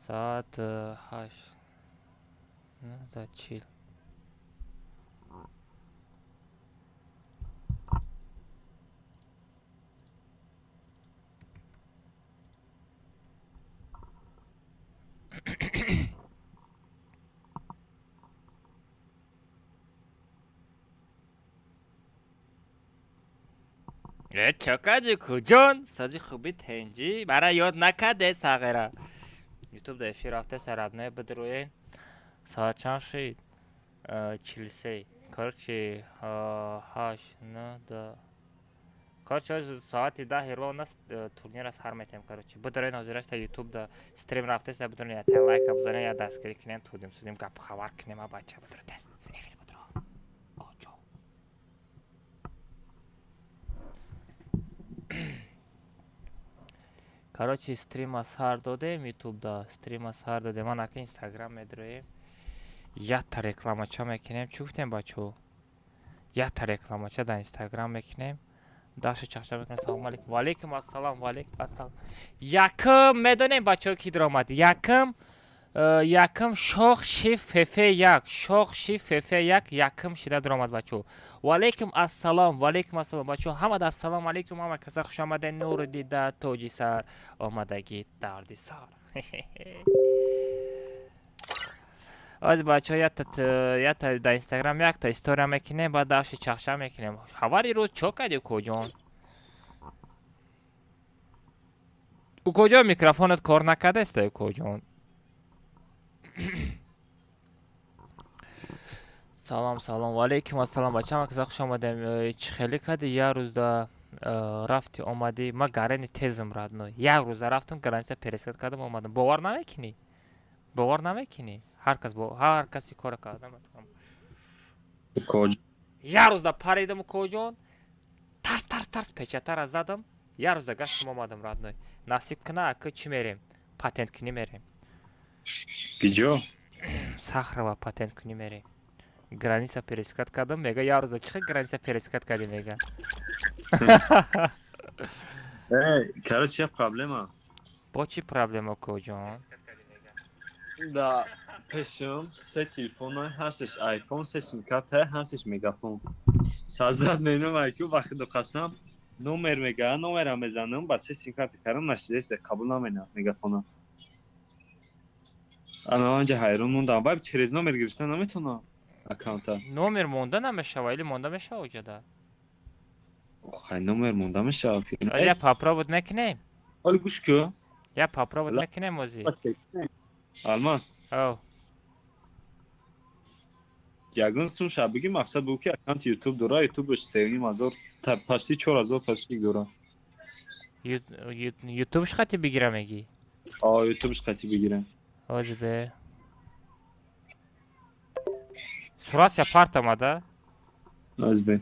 ساعت 8 19:40. چقدر کجان سازی خوبی تنجی برای یاد نکرده ساغره یوتیوب در افیر رفته سرادنه بدروی ساعت چند شد 43 короче 8 9 10 короче ساعت 10 رو نست турнир از هر میتیم короче بدروی نازیرش تا یوتیوب دا استریم رفته سر بدرون یا تن لایک بزنه یا دستگیری کنیم تودیم سودیم گپ خبر کنیم بچه بدرو دست سنفیر بدرو کجا короче стрим аз ҳар додем ютуб да стрим аз ҳар додем ман ака инстаграм медроем якта рекламача мекунем чӣ гуфтем бачаҳо якта рекламача дар инстаграм мекунем даши чахча мекунем салому алейкум ваалейкум ассалом ваалейкум ассалом якм медонем бачаҳо ки диромад якм шох шиф фефе як шох шиф фефе як якм шида диромад бачаҳо ваалейкум ассалом бачаҳо ҳамад ассалому алейкум ҳама каса хуш омадед нуру дида тоҷи сар омадагӣ дарди сар ози бачаҳо якта дар инстаграм якта история мекунем баъд даши чахша мекунем ҳавари рӯз чо кардӣ укоҷон укоҷон микрофонат кор накардаста укоҷон салом ваалейкум ассалом бача ҳама каса хуш омадем чӣ хеле кардӣ як рӯзда рафтӣ омадӣ ма гарани тезм радной як рӯза рафтам граница пересед кардам омадам бовар намекунӣ ҳар каси кора кардам як рӯзда паридам укоҷон тарс печатара задам як рӯзда гаштам омадам радной насиб кина ака чӣ мерем патент кунӣ мерем киҷо сахрова патент кунӣ мерем граница пересекат кардам мега як рӯзда чӣ хел граница пересекат кардӣ мега короче проблема бо чӣ проблема укоҷон да пешум се телефоной ҳастш айфон се симкарта ҳастш мегафон сазрат менум айку вақти қасам номер мега номера мезанам ба се симкарта кардам нашидест қабул наменам мегафона ана анҷа ҳайрон мондам бай через номер гирифта наметавонам аккаунта номер монда намешава или монда мешава оҷада хай номер монда мешава я попробовать мекунем ҳоли гӯш ку я попробовать мекунем ози алмаз ав ягон сум шабиги мақсад бу ки аккаунт ютуб дора ютубш 3,5 паси 4,000 подписчик дора ютубш хати бигира меги ютубш қати бигирам ози бе сурасия парт омада азбе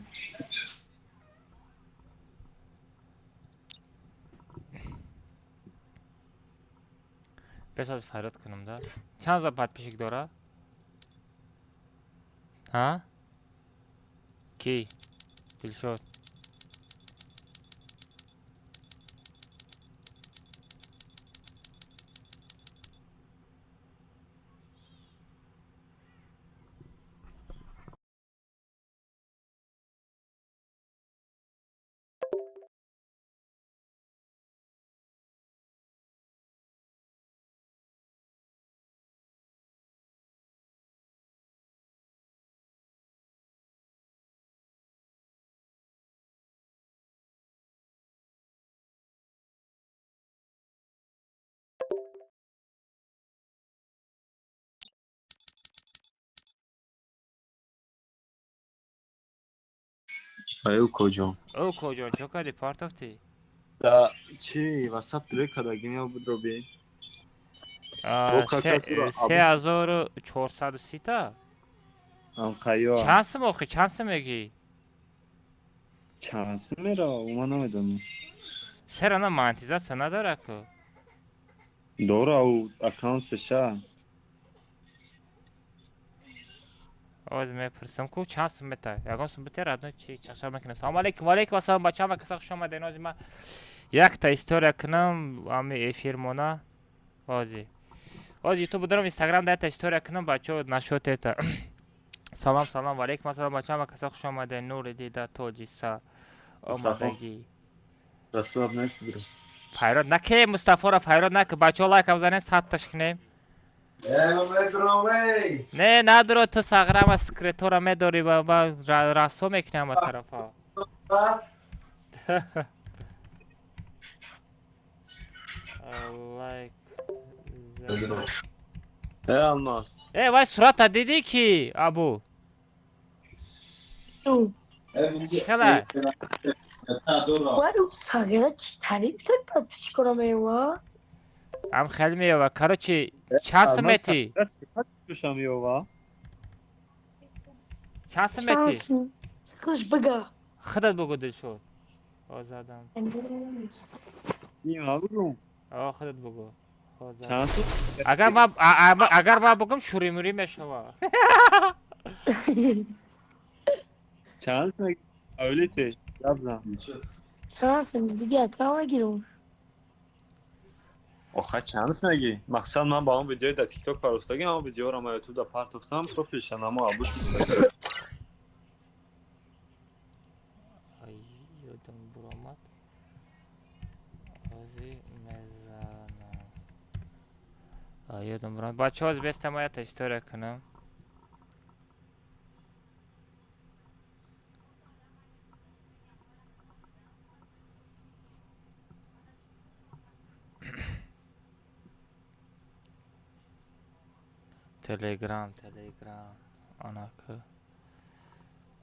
бесоз фарёд кунам да чанд за подписчик дора ҳа ки дилшод укоҷон укоҷон чо кардӣ партофтӣ да чи ватсап дурек кадагиня будроби 3430 анқайё чанд сум охи чанд сум мегӣ чанд сум мера ма намедонам серана монетизатсия надора ку дора ӯ аккаунт сеша оз мепурсам ку чанд сум мета ягон сум битер адно чи чашам мекунам салому алейкум ваалейкум ассалом бача ҳама каса хуш омадед ози ма якта история кунам ами эфир мона ози Oz YouTube dارم اینستاگرام در استوری کنم بچه‌ها نشوت سلام و علیکم السلام بچه‌ها کسا خوش آمده نور دیده توجیسا آمادگی رسول نیست برو فایراد نکه مصطفی را فایراد نکه بچه‌ها لایک بزنین 100 تاش کنیم نه نداره تو ساغرم اسکریتور میداری با راسو میکنم طرفا لایک Almaz. وای صورت دیدی کی ابو چلا Guarda, Sagrada تعریف کرد چیکار میوا؟ هم خیلی میوه کارچی چند سمتی Düşəm yova. چند سمتی Sıkış bıga. خودت بگو دل شد آزادم İyim abi. آه خودت بگو آزاد. Şansı. اگر با بگم شوری موری میشوه Şansı. Öyle te. Yazdan. Şansın bir aklıma giriyor. Oxa şans məgi. Məqsəd mən bağım videoyu da TikTok parostagam, amma video amma YouTube-da part tutsam, profil şanamı abuş bilmirəm. ay yodum buramat azı mezana ay yodum buramat بچه ها از بستم باید اشتراک کنم تلگرام آنا که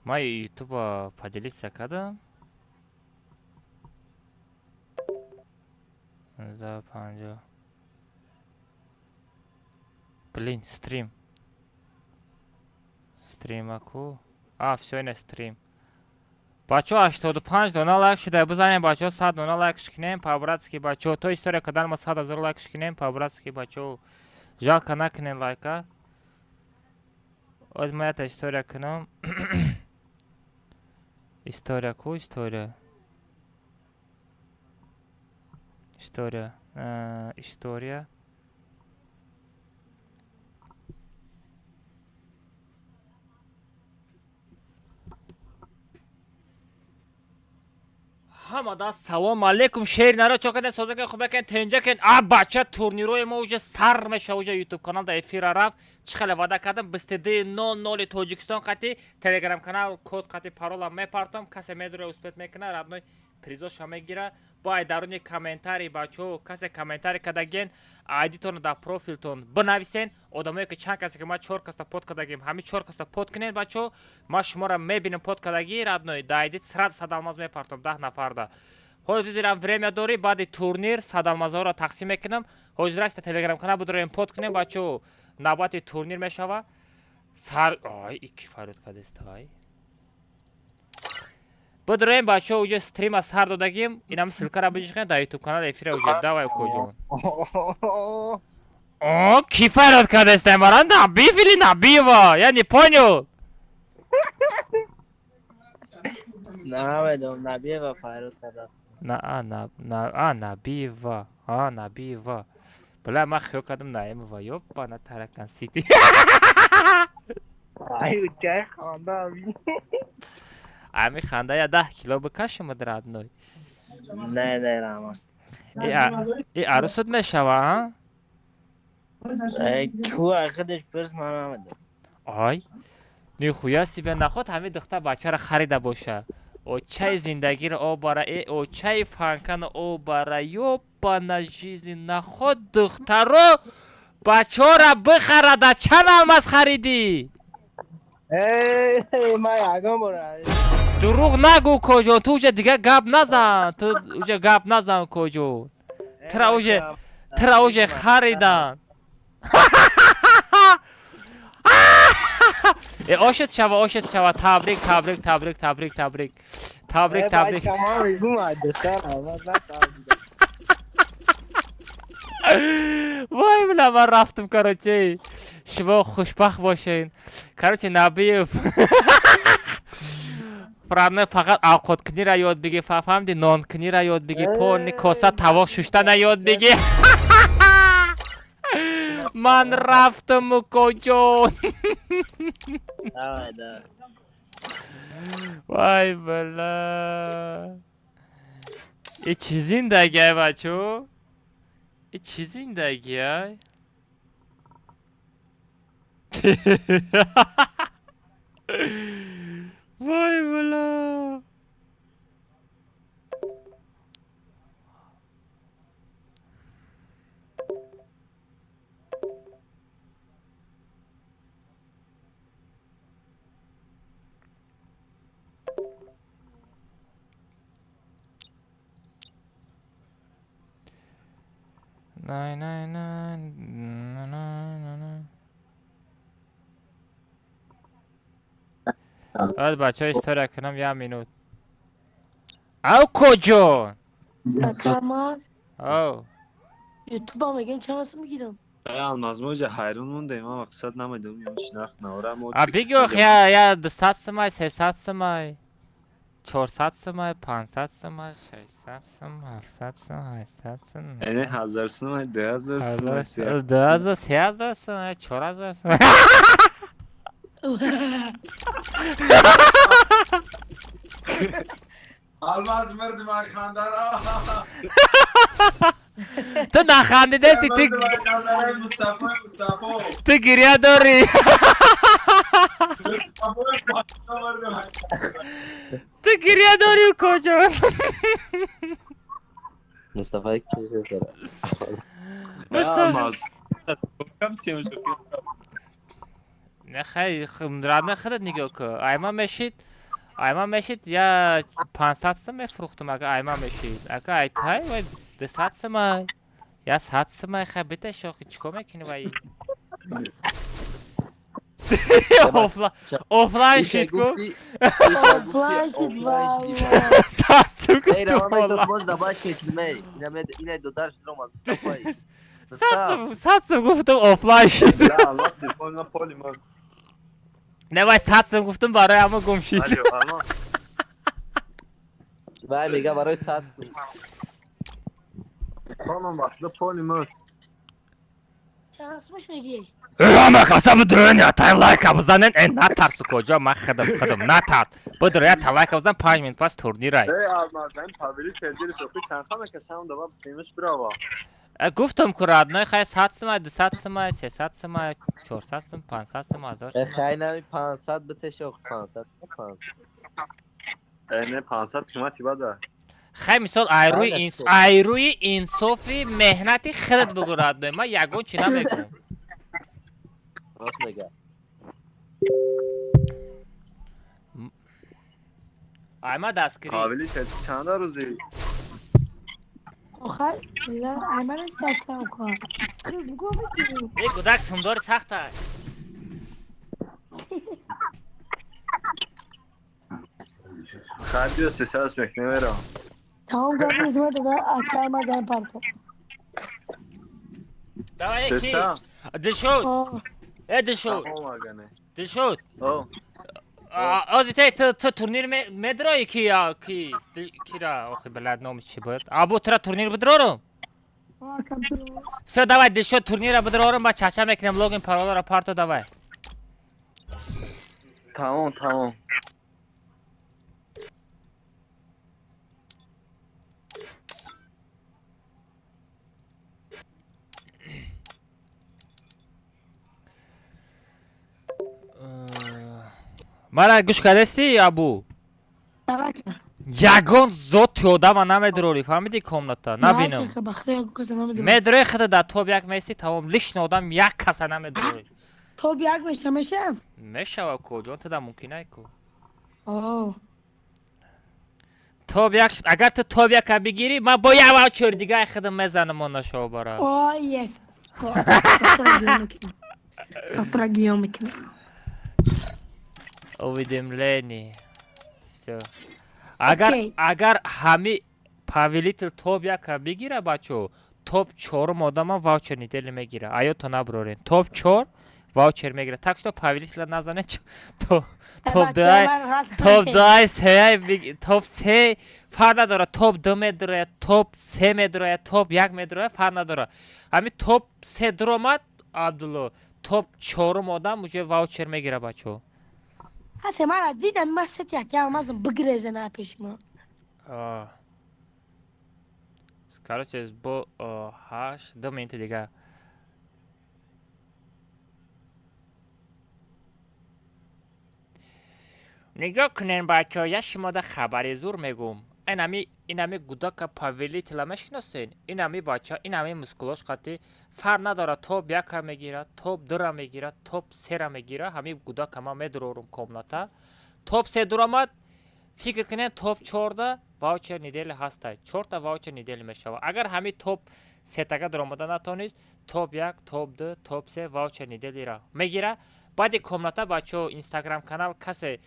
ما یوتیوب поделиться کردم за 50 блин стрим اكو все این стрим بچه 85 دونه لایک شده بزنیم بچه 100 دونه لایک کنیم по-братски بچه تو істория کدال ما 100 000 لایک کنیم по-братски بچه жалко نکنین лайка از моя история کنم история ку история همه سلام علیکم شیر نرا چوکن سازه خوب بکن تنجا کن بچه تورنیروی ما اوجه سر میشه اوجه یوتیوب کانال در افیر رفت چخیلی وعده کردم بستده 00 توجیکستان قطعی تلگرام کانال کد قطعی پارولا میپارتم کسی میدوره اسپت میکنه ردنوی پریزوش هم میگیره باید درونی کامنتاری بچه کسی کامنتاری کدگین آیدیتون در پروفیلتون بنویسین آدمایی که چند کسی که ما 4 کستا پود کدگیم همین 4 کستا پود کنین بچه ما شما را میبینیم پود کدگی ردنوی در آیدیت 100 الماس میپارتم 10 نفر دا خودت زیرم время داری بعد تورنیر 100 الماس را تقسیم میکنم حضور است تلگرام کانال بدرویم پود کنیم بچه نوبت تورنیر میشوه سر آی کی فرود کرده است های بدرویم بچه اوجه استریم از هر دادگیم این هم سلکه را بجیشکن در یوتیوب کانال افیر اوجه دوای کجون کی فرود کرده است مرا نبی فیلی نبی وا یعنی پانیو نه بدون نبی و فرود کرده نبی وا نبی وا بله ما خیلی کدم نایم وا یو پانا ترکن سیتی ای چه خانده آبی امی خنده یا 10 کیلو بکشم درد نوی نه رامان ای عروست میشوه ها کو خودش پرس من آمده آی نی خویا سی به نخود همه دختر بچه را خریده باشه او چای زندگی را او برای او چای فانکن او برای یو پانجیزی نخود دختر رو بچه را بخرده چند الماس خریدی ما یاگم برای دروغ نگو کجون تو اوجه دیگه گپ نزن تو اوجه گپ نزن کجون ترا اوجه خریدن آشت شوا تبریک وای بلا من رفتم کراچی شما خوشبخت باشین کراچی نبیف فرامه فقط آقود کنی را یاد بگی فهمدی نان کنی را یاد بگی پون کاسه تواق ششتن یاد بگی من رفتم کجا давай давай وای بلا این چی زندگیه بچو؟ این چی زندگیه؟ وای بلا نه نه نه نه نه نه باید بچه ها اشتراک کنم یه مینوت او کجا Tamam. او YouTube'a میگم چند واسه میگیرم. Almaz moja hayron mundayım ama maksat namadım yumuş nakna oram o بگو یا 200 سمای 300 سمای 400 سمای 500 سمای 600 سمای 700 سمای 800 سمای yani hazarsın mı 2000 mı 2000 3000 سمای 4000 سمای Almaz merdiven kandara. تو نخندی دستی Merdiven kandara Mustafa Mustafa. تو گریه داری Mustafa merdiven. تو گریه داری و کجا Mustafa kişi sonra. Almaz. Kam çimiş نه خیلی رد خودت نگاه که ایما میشید یا 500 سم میفروختم اگه ایما میشید اگه ایتای و 200 سم یا 100 سم خیلی بیته شوخی چیکار میکنی وای offline shit کو Offline shit valla. 100 سم Hayır گفتم ama esas والله boz da baş kesilme. Yine dodar şuramaz Mustafa. 100 سم گفتم offline shit Ya Allah sifona polimon. نه وای 100 سم گفتم برای اما گم شید Alo Almaz. Vay mega baraj satsın. Tamam bak da polimon. چند اسمش میگی؟ اما قسم درن یا تای لایک بزنن نترس کجا من خودم نترس بدر یا تای لایک بزن 5 minut پس تورنیر ای Ey Almaz ben pavili tercih sofi çanta mı kesem de bak demiş bravo. گفتم که رادنای خیلی 100 سم 200 سم 300 سم 400 سم 500 سم 1000 سم Xeyr nami 500 bitiş yok 500. 500. Ne pansat kıymet ibada. خیلی مثال ایروی انصافی مهنتی خرد بگو رادنای من یگون چی نمیکنم Nasıl mega? ایما دستگیری Pavili tercih çanta rozi. آخر میگن ایمن سکتم کن. بگو بگیریم. ای کودک سمدار سخت است Hadi o sesi açmak ne ver o. تمام گفتم زمان داده اکرم از این پرتو. دوای کی Sesa. دلشود آه. ای دلشود Tamam agane. دلشود O. آزی تو تورنیر مدرایی کی را آخه بلد نامش چی بود ابو ترا تورنیر بدرارم آه کم تو. سه давай دلشود تورنیر را بدرارم با چاچا میکنم لوگین پارالا را پارتو давай Tamam. مرا گوش کردستی ابو دعوت یگان زوت یادم نمیدروری فهمیدی کامنتا نبینم بخیر کسی نمیدونم. مدروی خود در توب یک میستی تمام لیش نادم یک کسا نمیدروری تو بیاگ میشه. میشوه کجا تو در ممکنه کو آه. توب یک اگر تو توب یک بگیری من با یه واچر دیگه خودم میزنم و نشو برا آه یس. ساستراگیو میکنه. уведомление все Окей. اگر همه پاویلیتل توب یک بگیره بچو توب 4 مادام واچر نیدل میگیره آیا تو نبرورین توب 4 واچر میگیره تاکش تو پاویلیتل نزنه توب دای سه توب 3 فرق نداره توب 2 میدره توب 3 میدره توب 1 میدره فرق نداره همین توب 3 درآمد عبدالله توپ 4 آدم уже واوچر میگیره بچه. هسه من دیدم من ست یکی هم ازم بگریزه نه پیش ما. Короче, با 8 2 minut دیگه. نگاه کنین بچه یه شما ده خبری زور میگم. اینمی گوداک پاویلی تلمه شناسین. اینمی بچه اینمی مسکولوش قطعی فر نداره. توپ یک میگیره، توپ 2 میگیره، توپ 3 میگیره. همی گوداک ما میدرورم کامناتا. توپ 3 درآمد. فکر کنین توپ 14 واوچر ندیل هسته. 14 واوچر ندیل میشه. اگر همی توپ 3 تگه درآمده نتونید توپ 1 توپ 2 توپ 3 واوچر ندیلی را میگیره. بعد کامناتا بچه اینستاگرام کانال کسی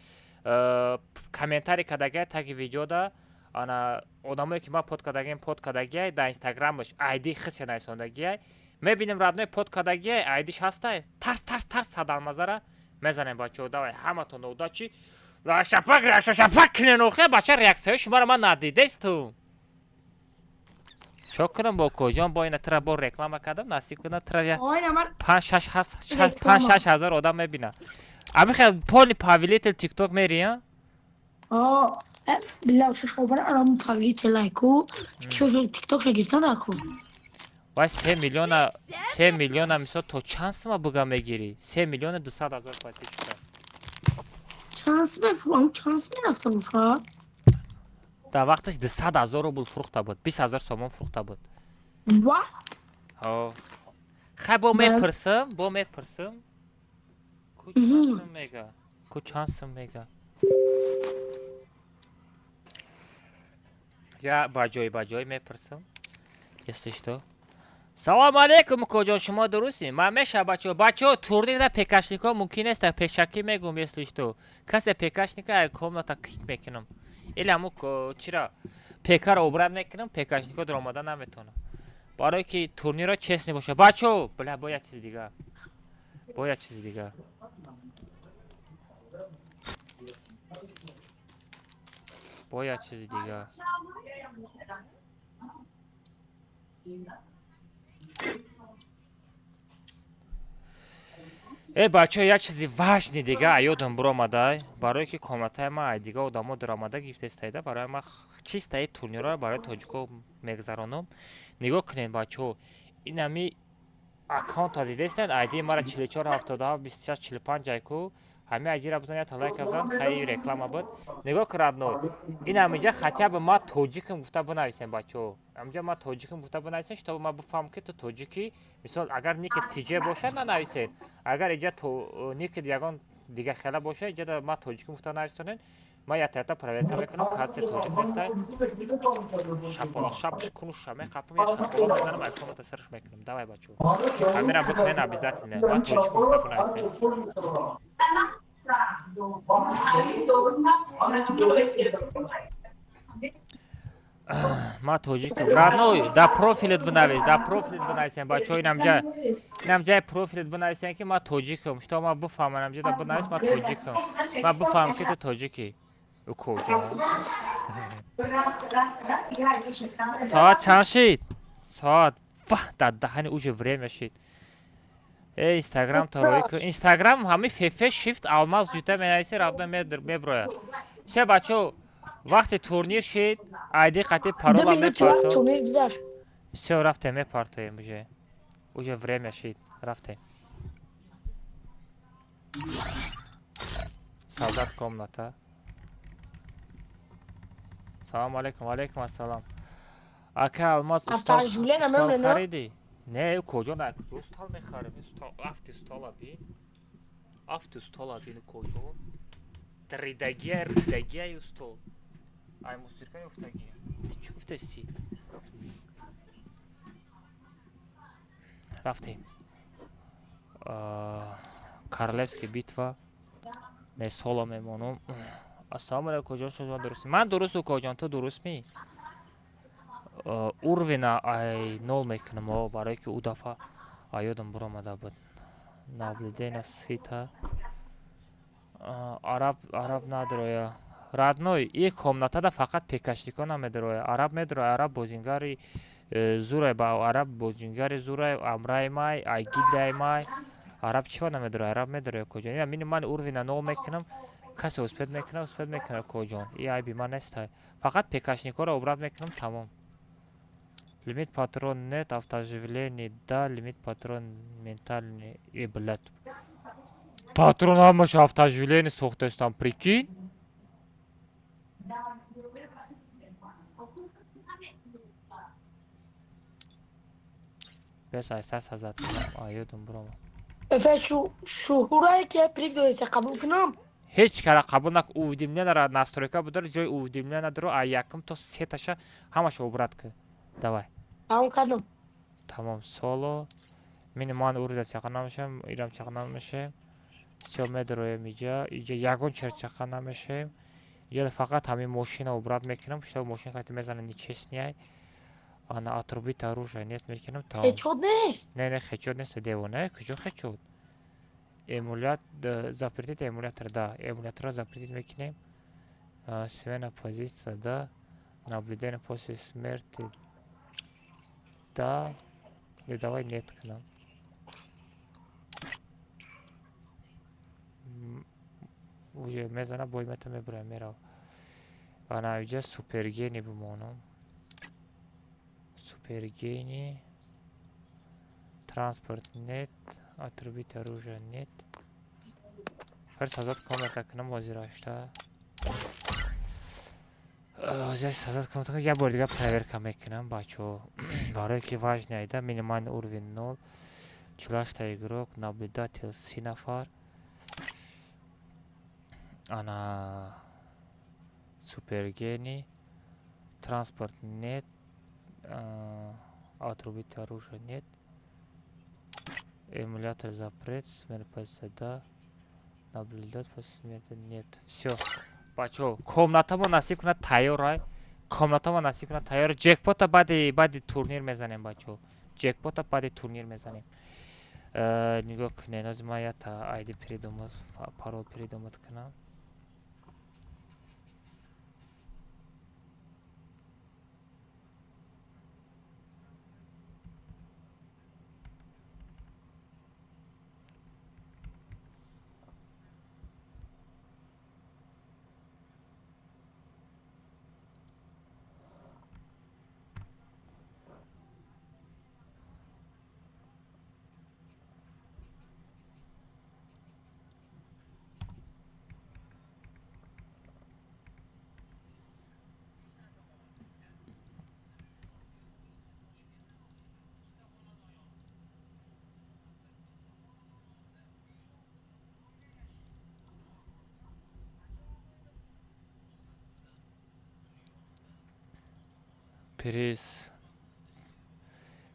комментарий кадаги таги видеода ана одамое ки ма под кадагия да инстаграмаш айди хисе найсондагия мебинем радное под кадагия айдиш ҳаста тарс садалмазара мезанем бачо давай ҳаматон удачи шафак кинен охе бача реаксияи шумаро ман надидесту шокрам бо коҷон бо ина тра бо реклама кардам насиб кунад тра 5-6 ҳазор одам мебина Абихе поли павилител тикток мерия? بالله وش خبر انا مو بابليت لايكو شو تيك توك شگیرتن اكو وای 3 میلیون میسو تو چانس ما بگم میگیری 3 میلیون 200,000 پاتیشتا چانس بفرام چانس میرفتم فقط در وقتش 200,000 روبل فروخته بود 20,000 سومون فروخته بود واه خب با میپرسم Kuchansın mega. Я баджой мепрсам. Если что. Салам алейкум коҷон шумо дурустин? Ман меша бачо турнирда пекашникҳо мумкин аст пешакӣ мегум если что. Касе пекашника комната кик мекунам. Или аму чира пекаро обрат мекунам пекашникҳо даромада наметонам. Барое ки турниро честни боша. Бачо, бля бо як чизи дига. Боя чизи дига. бачо як чизи важни дига аёдам биромадай. Барое ки комнатаи ма дига одамо даромада гифтестаида барои ма чистаи турниро барои тоҷико мегзаронам. Нигоҳ кунед бачо. Инами аккаунта дидестед айди мара 44772645 айку. ҳами айдира бизанед лайк кардам хайри реклама буд нигоҳ кардно ин ҳаминҷа хотя бы ма тоҷикам гуфта бинависем бачо ҳаминҷа ма тоҷикам гуфта бинависем штобу ма бифаҳмам ки ту тоҷикӣ мисол агар ники тиҷе боша нанависед агар инҷа ники ягон дига хела боша инҷа ма тоҷикам гуфта нависонед ма ята проверка мекунам касе тоҷик нестай шапола кунуша меқапам я шапола мезанам айкомата сирш мекунам давай бачо ҳамира бикунен обязательно ма тоҷикам гуфта бинависем ма тоҷикам радной да профилет бинависем бачо инамҷаи профилет бинависем ки ма тоҷикам што ма бифаҳмам намҷа да бинавис ма тоҷикам ма бифаҳмам ки ту тоҷикӣ укоҷа соат чанд шид соат дар даҳани уже время шид инстаграм тароик инстаграм ҳами фефе шифт алмаз ҷута менависи радна меброя се бачо вақти турнир шид айди қати парола мепарто все рафтем мепартоем уже время шид рафтем солдат комната салом алейкум алейкум ассалом ака алмаз устол хариди не коҷон устол мехарем афти устол абин коҷон ридагия устол ай мусирка ёфтагия чӣ гуфтасти рафтем королевский битва не соло мемонам ассалому алейкум коҷон шумо дурустми ман дурусту коҷон ту дурустми урвина ай нол мекунам барое ки у дафъа аёдам биромада буд наблюдение сита араб надроя радной и комнатада фақат пекашникон намедроя араб медроя араб бозингари зурай ба араб бозингари зурай амраймай айгидаймай араб чива намедора араб медора коҷон я мини ман урвина ног мекунам касе успед мекуна коҷон и айби ман нестай фақат пекашникора обрат мекунам тамом лимит патрон нет автоживление да лимит патрон ментальный и блядь патрон ҳамаш автоживление сохтастам прикинь бес айста сазад кунам ёдам бурома Efe şuhurayı ki prigdoysa kabul kınam. ҳеҷ кара қабул нак уведомлениеро настройка будара ҷои уведомление надоро а якум то сеташа ҳамаша обрат ки давай Tamam kadın. тамом соло мини ман урда чақа намешем ирам чақа намешем всё медроем иҷа ягон чер чақа намешем иҷа фақат ҳамин мошина обрат мекунам шо мошин қайта мезанам ни честняй ана отрубит оружие нет мекунам тамом Heçod neyse. не хечот нест девона куҷо хечот эмулят запретить эмулятор да эмулятора запретить мекунем смена позиция да наблюдение после смерти да не давай нет кунам уже мезана боймета мебурам мерав ана иҷа супергени бимонам супергени транспорт нет отрубить оружие нет сазад комната кунам ҳозирашта ҳозир сазад комната я бор дига проверка мекунам бачаҳо барое ки важная да минимальный уровень 0 чилашта игрок наблюдатель 3 нафар ана супергени транспорт нет отрубить оружие нет эмулятор запрет смерть позиция да наблюдать после смерти нет все бачо комнатамо насиб кунад тайёрай комнатамо насиб кунад тайёр ҷекпота баъди турнир мезанем бачо ҷекпота баъди турнир мезанем нигоҳ кунед ҳозир ман ята айди придумад парол придумад кунам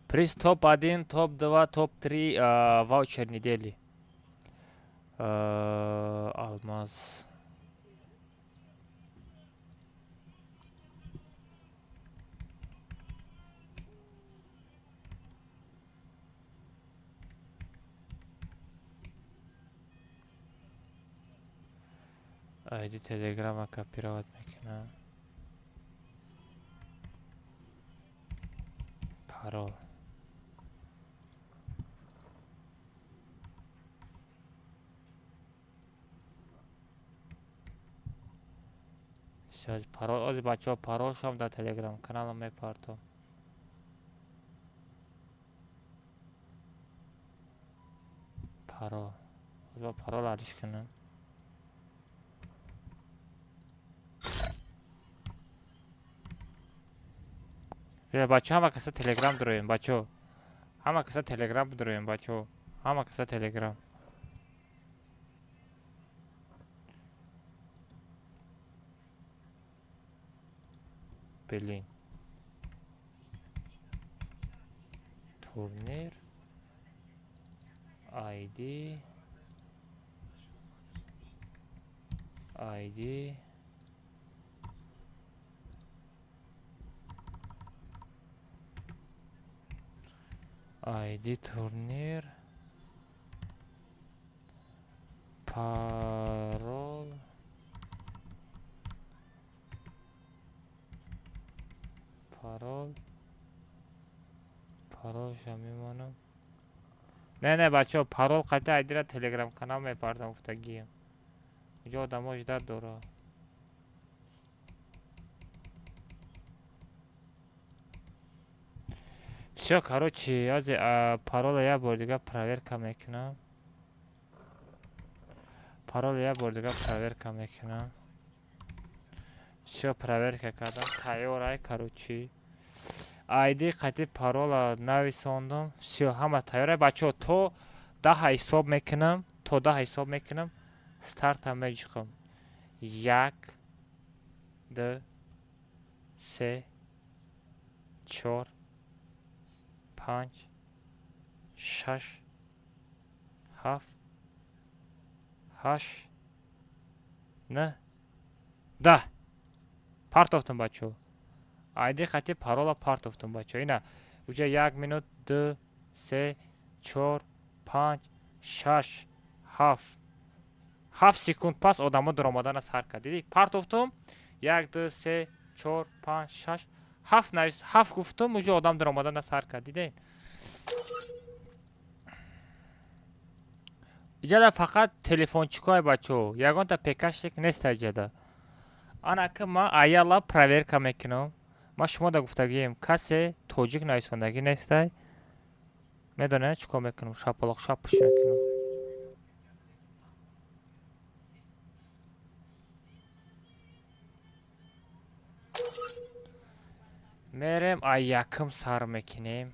приз топ-1 топ-2 топ-3 ваучер недели алмаз айди телеграмма копировать мекунам парол парол ози бачаҳо парол шам дар телеграм каналам мепартом парол ози ба парол адиш кунам бачо ҳама каса телеграм дороем бачо ҳама каса телеграм дороем бачо ҳама каса телеграм блин турнир айди турнир парол باشم میمانم. نه بچه ها پارول قطع ایدی را تلگرام کانال میپردم افتگیم اینجا آدم ها اجداد داره. все, короче, аз парола я бор дига проверка мекунам. Парола я бор дига проверка мекунам. все, проверка кардам. Тайёрай, короче. айди қати парола нависондам. все, ҳама тайёрай. бачаҳо то 10 ҳисоб мекунам. То 10 ҳисоб мекунам. Старта меҷиқам. 1 2 3 4 5 6 7 8 9 10 партофтум бачаҳо. айди хати парола партофтум бачаҳо. ина уҷа 1 минут 2 3 4 5 6 7 секунд пас одамо дуромадан аз ҳар кад. дидӣ партофтум 1 2 3 4 5 6 7 гуфтум уҷа одам дуромадан аз ҳар кад. диден иҷада фақат телефончикҳои бачаҳо ягонта пекаштек нест. иҷада анака ма аяла проверка мекунам. ма шумода гуфтагием касе тоҷик нависондагӣ нестай. медонед чӣ кор мекунам? шапалоқ шап пуш мекунам. мерем ай якм сар мекунем.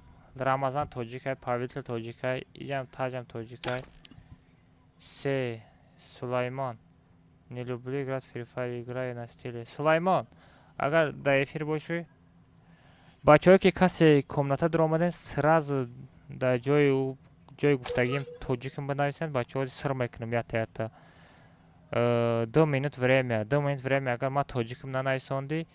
рамазан тоҷикай, павитл тоҷикай, иҷам таҷам тоҷикай. се сулаймон не люблю играть в Free Fire, играю на стиле. сулаймон агар дар эфир бошӣ, бачаҳое ки касе комната дуромаден сразу дар ҷои гуфтагием тоҷикм бинависанд. бачаҳо сир мекунам ята 2 минут время агар ма тоҷикм нанависонди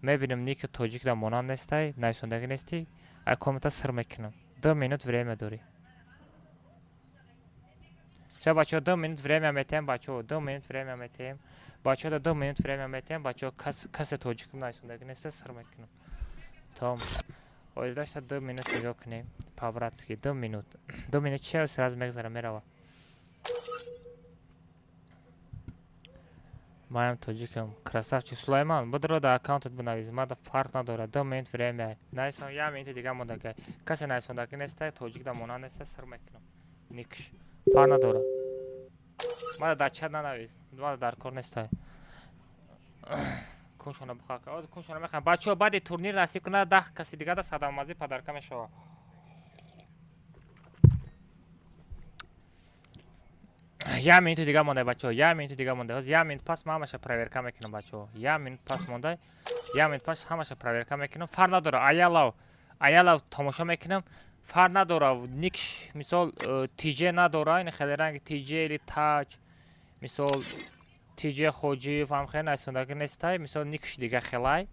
мебинем ники тоҷик дар монанд нестай, нависондагӣ нестӣ, ай комната сир мекунам. 2 минут время дорӣ. все бачаҳо 2 минут время метаем. бачаҳо 2 минут время метаем. бачаҳо 2 минут время метаем. бачаҳо касе тоҷикм нависондагӣ неста, сир мекунам. Том оиздашта 2 минут нигоҳ кунем. По-братски 2 минут. 2 минут чия сразу мегзара мерава. маям тоҷикам. Красавчик Сулаймон, будро дар аккаунтат бинавис. мада фарқ надорад. 2 минут время. нависон 1 минути дига мондагай. касе нависондагӣ неста, тоҷик дар монанд неста, сир мекунам. никш фарқ надорад. мада дар чат нанавис. мада дар кор нестай. куншона бухака. куншона мехам. бачаҳо баъди турнир насиб кунад 10 каси дига да садамазӣ падарка мешавад. я минути дига мондай бачаҳо. я минути дига мондай. ҳозир я минут пас ман ҳамаша проверка мекунам бачаҳо. я минут пас мондай. я минут пас ҳамаша проверка мекунам. фарқ надора. аялав тамошо мекунам. фарқ надора. никш мисол тиҷе надора. ин хеле ранги тиҷе или таҷ. мисол тиҷе хоҷиев ҳам хеле нависондагӣ нестай. мисол никш дига хелай.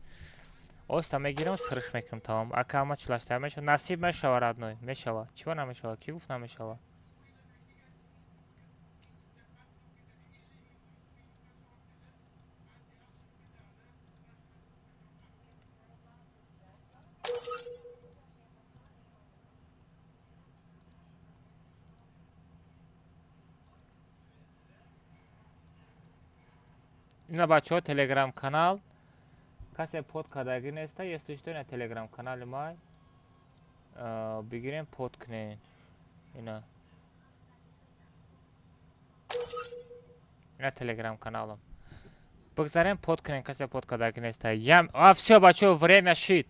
оста мегирам сирх мекунам тамом. ака ҳама чилашта мешавад. насиб мешавад радной. мешавад. чиба намешавад? ки гуфт намешавад? ина бачаҳо телеграм канал касе под кардагӣ неста. если что ина телеграм канали май бигирем под кунем. ина телеграм каналам бигзарем под кунем. касе под кардагӣ неста. все бачаҳо время шид.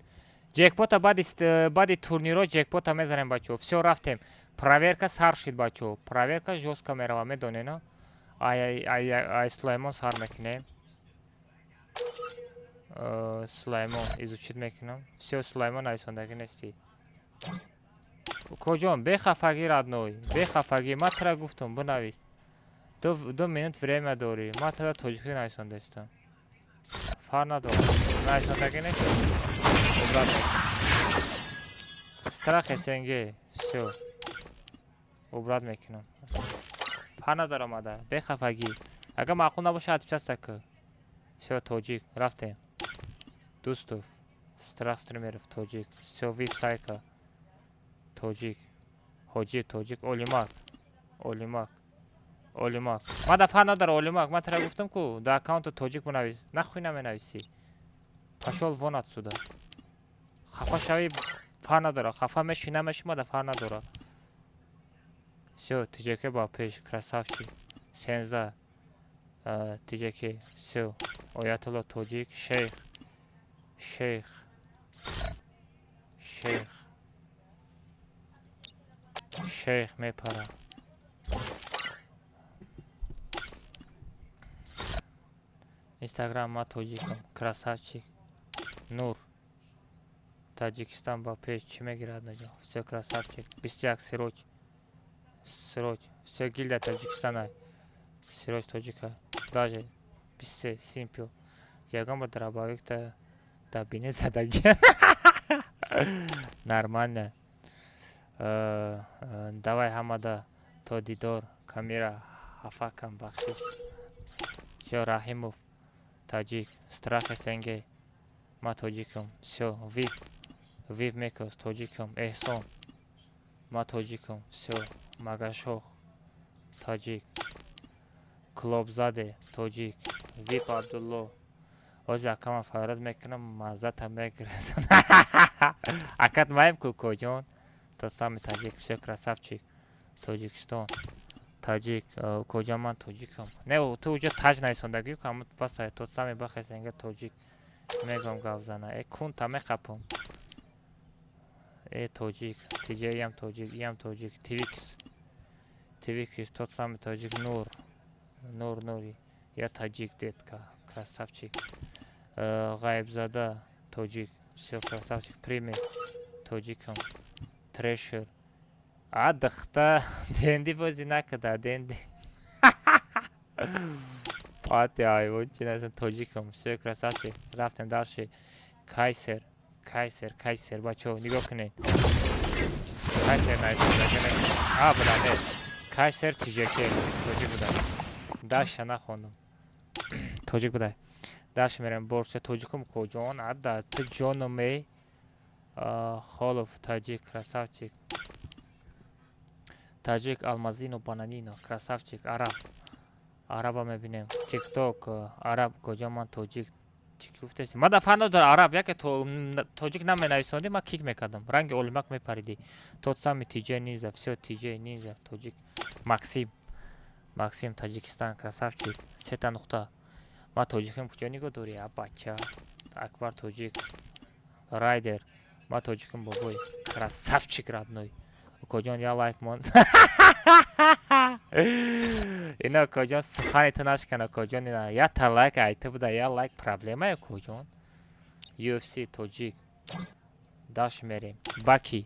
ҷекпота баъди турниро ҷекпота мезанем бачаҳо. все рафтем. проверка сар шид бачаҳо. проверка жёстка мерава. медонена ай Сулаймон сар мекунем. Сулаймон изучид мекунам. все Сулаймон нависондагӣ нестӣ. коҷон бехафагӣ радной. бехафагӣ. ма тара гуфтам бинавис. 2 минут время дорӣ. ма тара тоҷикӣ нависондаистам. фарқ надорад. нависондагӣ нест. страх снг. все убрат мекунам. фарқ надорам ада. бехафагӣ. агар маъқул набоша отписаться. все тоҷик рафтем. дустов страх стримеров тоҷик. все вип сайка тоҷик ҳоҷи тоҷик олимак ма да фарқ надора олимак ман тара гуфтам ку да аккаунту тоҷик бинавис нахӯй наменависӣ пашол вон отсюда хафа шавӣ фарқ надора хафа мешӣ намешӣ ма да фарқ надора всё тиҷаке ба пеш красавчик 16 тиҷаке всё оятулло тоҷик шейх мепара инстаграм ма тоҷикам красавчик нур таҷикистон ба пеш чӣ мегирад наҷо всё красавчик 21 сироҷ всё гилда таҷикистанай сироҷ тоҷика даже 23 симпл ягон ба дробовик да бини задаги нормально давай ҳамада то дидор камера ҳафакам бахшиш всё раҳимов таҷик страхе сенге ма тоҷикам всё вив мекос тоҷикам эҳсон ма тоҷикам всё магашоҳ таҷик клобзаде тоҷик вип абдулло ҳози акама фарод мекунам маззата мегирезан акат маем ку коҷон то сами таҷик всё красавчик тоҷикистон таҷик коҷон ман тоҷикам не ту уҷо таҷ наисондагию кам васай то сами бахесенга тоҷик мегам гавзана кунта мехапам тоҷик тиҷа иям тоҷик иям тоҷик твикс тот сами тоҷик нури я таҷик детка красавчик ғайбзада тоҷик всё красавчик пример тоҷикам трешер дихта денди бозӣ накарда денди пати айвон чи насан тоҷикам всё красавчик рафтем далши кайсер бачо нигоҳ кунед кайсер наисондаганебуда кайсер тиҷаке тоҷик буда даша нахондам тоҷик будай даш мерам борча тоҷикум коҷон адда ту ҷономе холов таҷик красавчик таҷик алмазино бананино красавчик араба мебинем тикток араб коҷон ман тоҷик чӣ гуфтеси ма да фарқ надора араб яке тоҷик наменависонди ма кик мекардам ранги олимак мепариди тот сами тиҷа низа всё тиҷа низа тоҷик максим таҷикистан красавчик сета нуқта ма тоҷикам куҷо нигоҳ дори бача акбар тоҷик райдер ма тоҷикам бобой красавчик родной коҷон я лайк мон ино коҷон сухани ту нашкана коҷон ина я та лайк айта буда я лайк проблемая коҷон UFC тоҷик даш мерем баки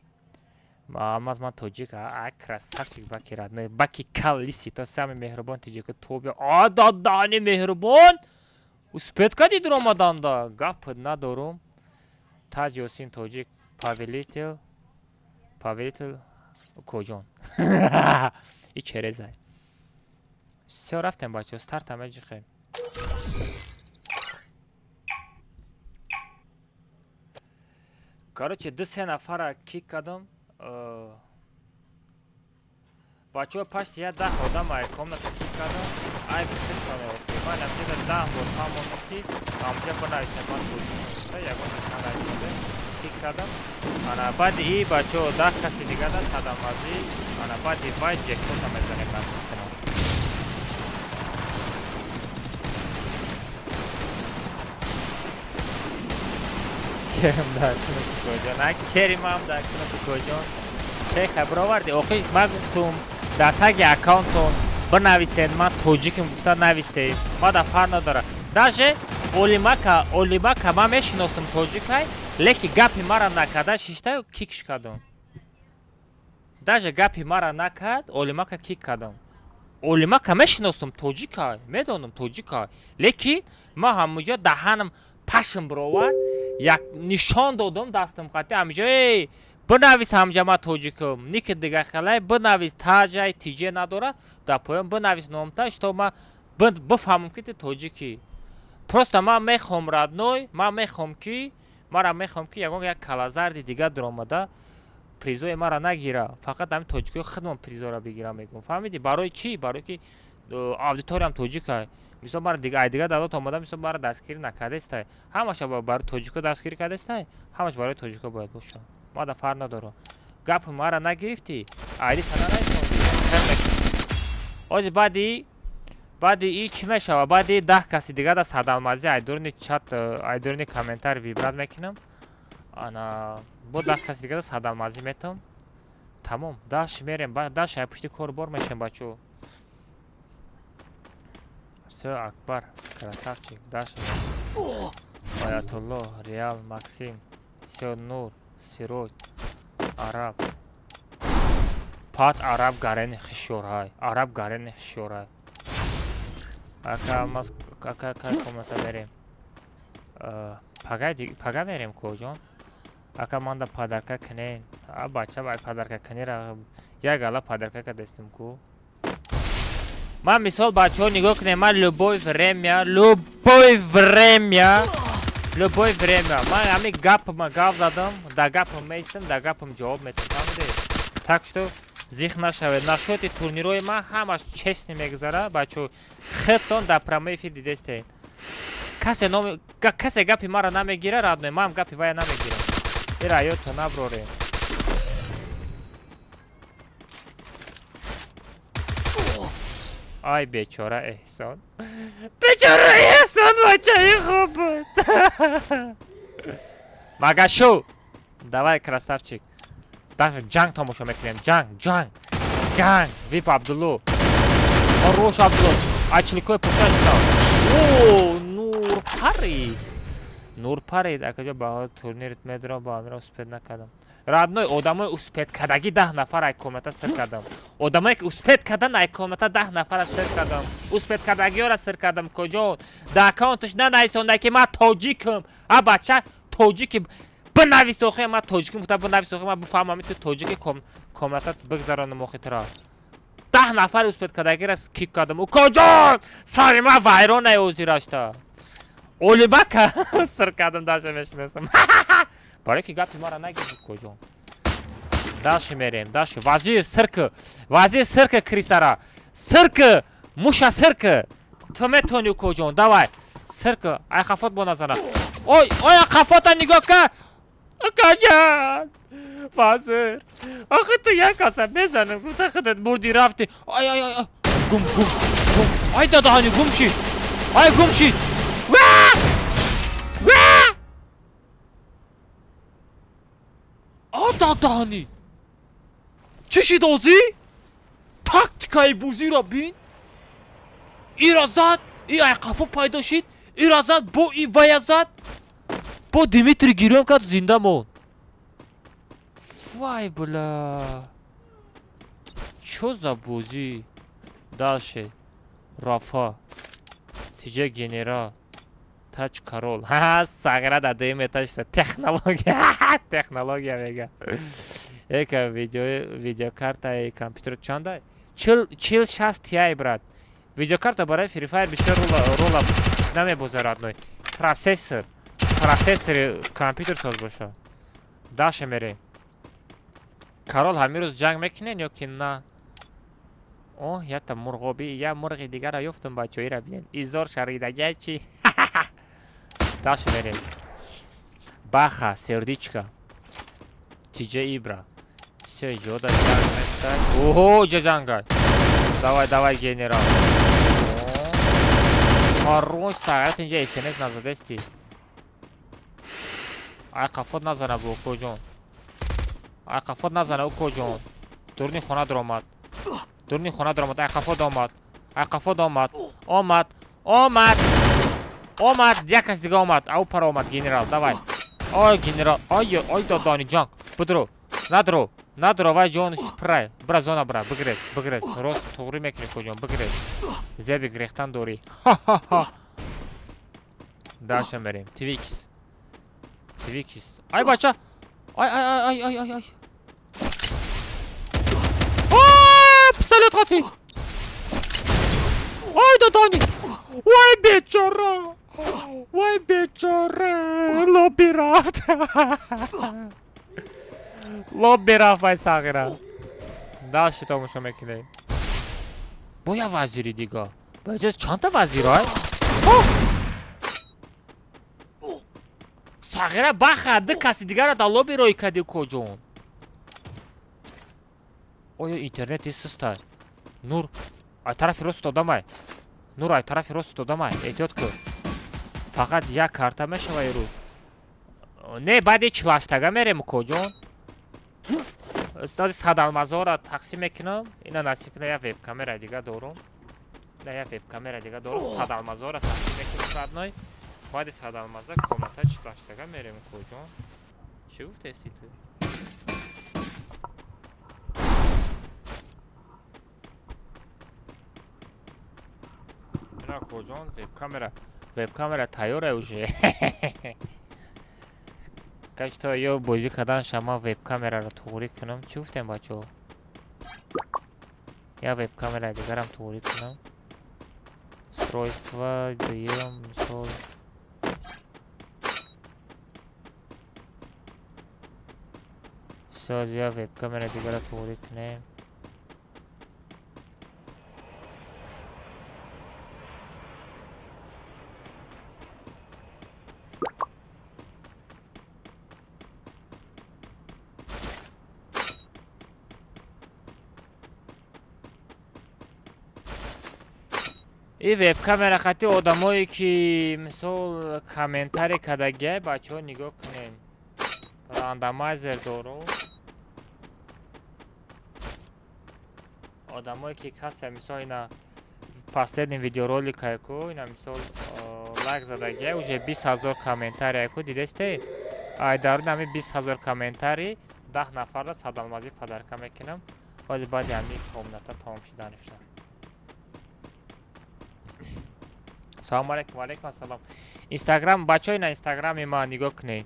алмаз ман тоҷик красавчик баки родной баки калиси то сами меҳрубон тиҷика тоби додани меҳрубон успед кади дуромаданда гапт надорум таҷ ёсин тоҷик павелител коҷон ичерезай всё рафтем бачо старта меҷихем короче 2-3 нафара кик кардам бачо пашти я 10 одамай комната кик кардам ай бисин кадоки ман намҷида 10 бор ҳамонки амҷа банависем ман тоҷик ягон канаиде кик кардам ана баъди и бачо 10 каси дигада садамазӣ ана баъди вай ҷекпота мезанем насикунам керим дар кунуки коҷон керимам дар кунуки коҷон шейха бироварди охи ман гуфтум дар таги аккаунтон бинависед ман тоҷиким гуфта нависед ма да фарқ надора даже олимака ман мешиносам тоҷикай леки гапи мара накарда шиштаю кикш кардам даже гапи мара накард олимака кик кардам олимака мешиносам тоҷикай медонам тоҷикай лекин ман ҳамуҷо даҳанам пашм бировард як нишон додам дастам хати ҳамиҷо бинавис ҳамҷа ман тоҷикам ники дига халай бинавис таҷай тиҷе надора дар поён бинавис номташ то ман бифаҳмам ки ту тоҷикӣ просто ман мехоҳам родной ман мехоҳам ки мара мехоҳам ки ягон як калазарди дига дуромада призои маро нагира. Фақат ҳамин тоҷикои худмон призора бигирам мегум. Фаҳмидӣ? Барои чӣ? Барои ки аудиториям тоҷика. Мисол мара дига давлат омада, мисол мара дастгирӣ накардестай. Ҳамаша барои тоҷико дастгирӣ кардестай. Ҳамаш барои тоҷико бояд боша. Мада фарқ надоро. Гапи мара нагирифтӣ. Айди тана Ози баъди и чӣ мешава? Баъди 10 каси дигар да садалмазӣ айдурни чат, айдурни комментар вибрат мекунам. Ана бо 10 каси дигар да садалмазӣ метам. Тамом. Даш мерем, даш ай пушти кор бор мешем бачо. Всё, Акбар, красавчик, Даш. Аятулло, Реал, Максим, Всё, Нур, Сироҷ, Араб. Пат Араб гарени хишёрай. Араб гарени хишёрай. Ака комната мерем. Пага мерем коҷон. Ака манда падарка кунен. А бача бай падарка кунера. Як ала падарка кадестим ку. Ман мисол бачаҳо нигоҳ кунем. Ман любой время. Ман ҳами гап задам. Да гапам меистам, да гапам ҷавоб метам. Так что зих нашавед. Нашоти турнирои ман ҳамаш честни мегузара. Бачаҳо хитон да прямой эфир дидестед. Касе гапи мара намегира, родной, ман гапи вая намегирам. Ира ёто наброре. Ай, бечора Эҳсон. Бечора Эҳсон бачаи хуб буд. Магашу. Давай, красавчик. Ҷанг тамошо мекунем. Ҷанг. Вип Абдулло. Хорош Абдулло. Ачликои пушаш дав. О, Нурпарид. Акаҷо ба турнирит медурам, ба амира успед накардам. Родной, одамои успед кадаги 10 нафар ай комната сир кардам. Одамое ки успед кардан ай комната 10 нафара сир кардам. Успед кадагиёра сир кардам коҷон. Да аккаунташ нанависонда ки ман тоҷикам. А бача тоҷики бинавис охи ман тоҷикам гуфта бинавис охи ман бифаҳмам ту тоҷики комната бигзаронам охитра. 10 нафар успед кадагира кик кардам. У коҷон сари ман вайронай озирашта. Олибака сир кардам даша мешинасам. Барои ки гапи мара нагирди коҷон. Даши мерем, даши. Вазир сирка крисара. Сирка, муша сирка. Ту метони коҷон, давай. Сирка, ай хафот бо назана. Ой, хафота нигоҳ ка. Акаҷан. Вазир. Ахи ту як аса мезанам. Гуфта худат бурди рафти. Ай. Гум. Ай дадани гум шид. Ай гум шид. Ва! Дадани. Чӣ шид озӣ? Тактикаи бузиро бин. Ира зад, и айқафо пайдо шид. Ира зад, бо и вая зад. Бо Димитрий гирём кард, зинда монд. Вай бля. Чо за бозӣ? Даше. Рафа. Тиҷа генерал. Тач Карол. Сагра да меташта. Технология мега. Эка видеокарта компьютер чандай? 4060 Ti, брат. Видеокарта барои Free Fire бисёр рола намебозад, родной. Процессори компьютер соз боша. Даша мерем. Карол ҳамин рӯз ҷанг мекунен ё ки на? О, ята мурғоби, я мурғи дигара ёфтам бачоира бинен. Изор шаридагия чи? Даша мерем. Баха, сердичка. Тиҷа ибра. Всё, ҷода ҷанг мекунад. Ого, ҷа ҷангай. Давай, генерал. Хорош, саят инҷа SMS назадести. Ай қафот назана бо коҷон. Ай қафот назана у коҷон. Дурни хона даромад. Ай қафот омад. Омад, якас дига омад. Ау пара омад генерал, давай. Ой, генерал. Ой, додани ҷанг. Бидро. Надро, вай ҷон спрай. Бра зона бра, бигирез. Рост туғри мекунӣ коҷон, бигирез. Зеби гирехтан дорӣ. Даша мерем. Твикс. Ай бача. Ай. Пистолет хати. Ай додани. Вай бечора. Лоби рафт. لابی رفت ساغره داشتی تماشا میکنی بایا وزیری دیگه بجز چند تا وزیر های ساغره بخده کسی دیگر را در لابی روی کدی کجون آیا اینترنتی سسته نور ای طرفی راست دادم نور ای طرفی راست دادم احتیاط کن فقط یک کارتا میشوه رو نه بعد چلاشتگه میریم کجون استاد صدالمزا را تقسیم میکنم اینا نصیب کنه یک ویب کامera دیگه دارم نه یک ویب کامera دیگه دارم صدالمزا را تقسیم میکنم بعد بعد صدالمزا کامتا چلاشتگه میریم کجون چی گفت استی تو اینا کجون ویب کامera تیاره уже کاش تو یه بازی کردن شما ویب کامera رو توری کنم چی گفتیم بچه ها یا ویب کامera دیگر هم توری کنم سرویستوا دیم مثال ساز یا ویب کامera دیگر رو توری کنیم این ویب کامera خطی آدمایی که مثال کامنتاری کدگه بچه ها نگاه کنین راندامایزر دارو آدمایی که کسی مثال اینا последний видеоролик айку ина мисол лайк задагия уже 20000 комментарий айку дидесте ай дар нами 20000 комментарий 10 нафарда садалмазӣ падарка мекунам ҳозир баъди ҳамин комната тамом шиданашда салому алайкум ва алайкум ассалом инстаграм бачаҳо ина инстаграми ман нигоҳ кунед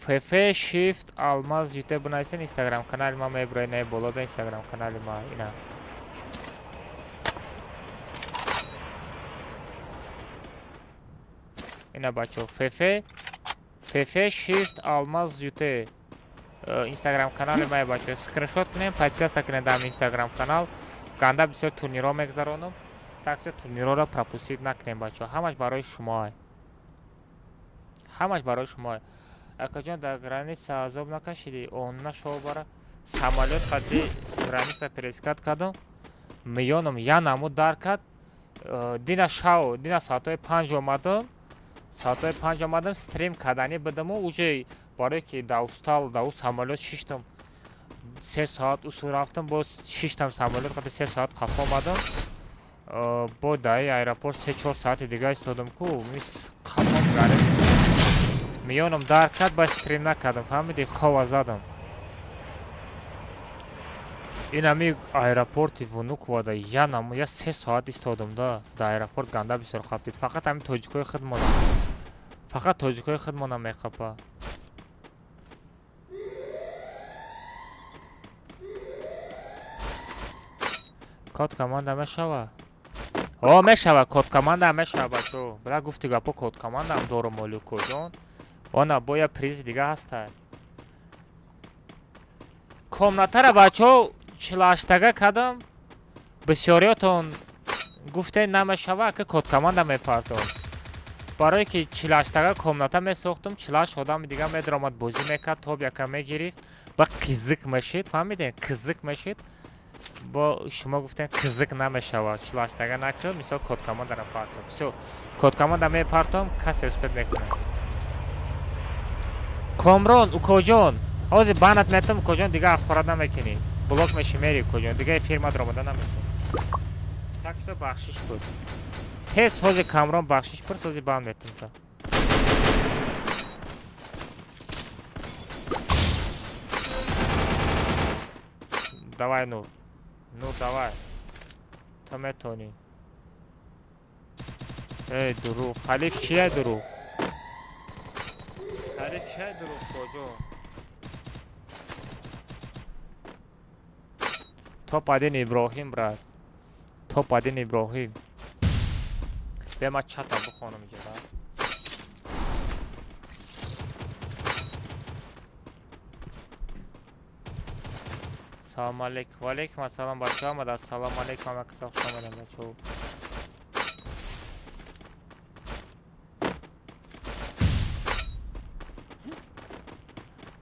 фф shift алмаз ютуб бинависен инстаграм канали ман мебуред ина болода инстаграм канали ман ина ина бачаҳо фф shift алмаз ютуб инстаграм канали ман бачаҳо скриншот кунем подписка кунед дар инстаграм канал ганда бисёр турнирҳо мегузаронам такси турнирҳоро пропустит накунем бачаҳо ҳамаш барои шумо ҳамаш барои шумо акаҷон дар граниса азоб накашидӣ онна шо бара самолёт қадди граниса перескат кардам миёнам я намуд дар кард дина соатҳои 5 омадам стрим карданӣ бидаму уже барое ки дау самолёт шиштам 3 соат усу рафтам боз шиштам самолёт қадди 3 соат қафо омадам бо даи аэропорт 3-4 соати дига истодам ку мис қафом гариб миёнам дар кард ба стрим накардам фаҳмидӣ хова задам инами аэропорти вунуквада я 3 соат истодам да дар аэропорт ганда бисёр қапид фақат ҳамин тоҷикои худ монам меқапа код команда мешава мешава код команда мешава бачо била гуфти гапо код команда ам дорум молю кожон она боя приз дига ҳаста комнатара бачо чилаштага кадам бисёриётон гуфте намешава ки код команда мепартом барое ки чилаштага комната месохтум чилаш одами дига медромад бозӣ мекард тоб яка мегирифт ба қизик мешид фаҳмиден қизик мешид бо шумо гуфтем қизик намешава чилаштага накун мисол код командара партом всё код команда мепартом касе успех мекунад комрон укоҷон ҳозир банат метам укоҷон дига ахборот намекунӣ блок меши мери укоҷон дига фирма даромада намекунӣ так что бахшиш пурс тез ҳозир камрон бахшиш пурс ҳозир банд метам то давай ну давай то метонӣ дурӯғ халиф чия дурӯғ куҷо топ один иброҳим брат топ один иброҳим бема чата бухонам иҷода салом алейкум. Ва алейкум ассалом бачаҳо. Омад ассалом алейкум ҳама касо хуш омадем бачаҳо.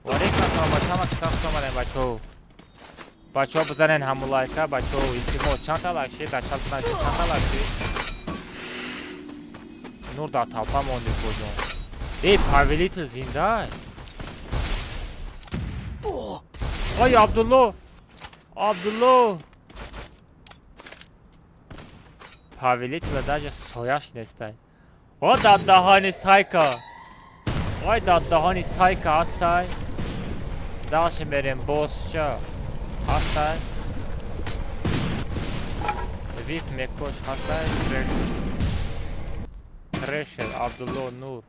Ва алейкум ассалом бачаҳо ҳама касо хуш омадем бачаҳо. Бачаҳо бизанен ҳамон лайка бачаҳо. Илтимос чанд та лайк шид? Дар чанд та лайк шид? Нур дар талпа монди куҷон. Повелитель зинда? Ой, Абдулло! Абдулло! Повелитель даже сояш нестай. О, дар даҳони сайка! Ой, дар даҳони сайка ҳастай. Дальше мерем босча. ҳастай. Вип мекош ҳастай. Трешер, Абдулло, Нур.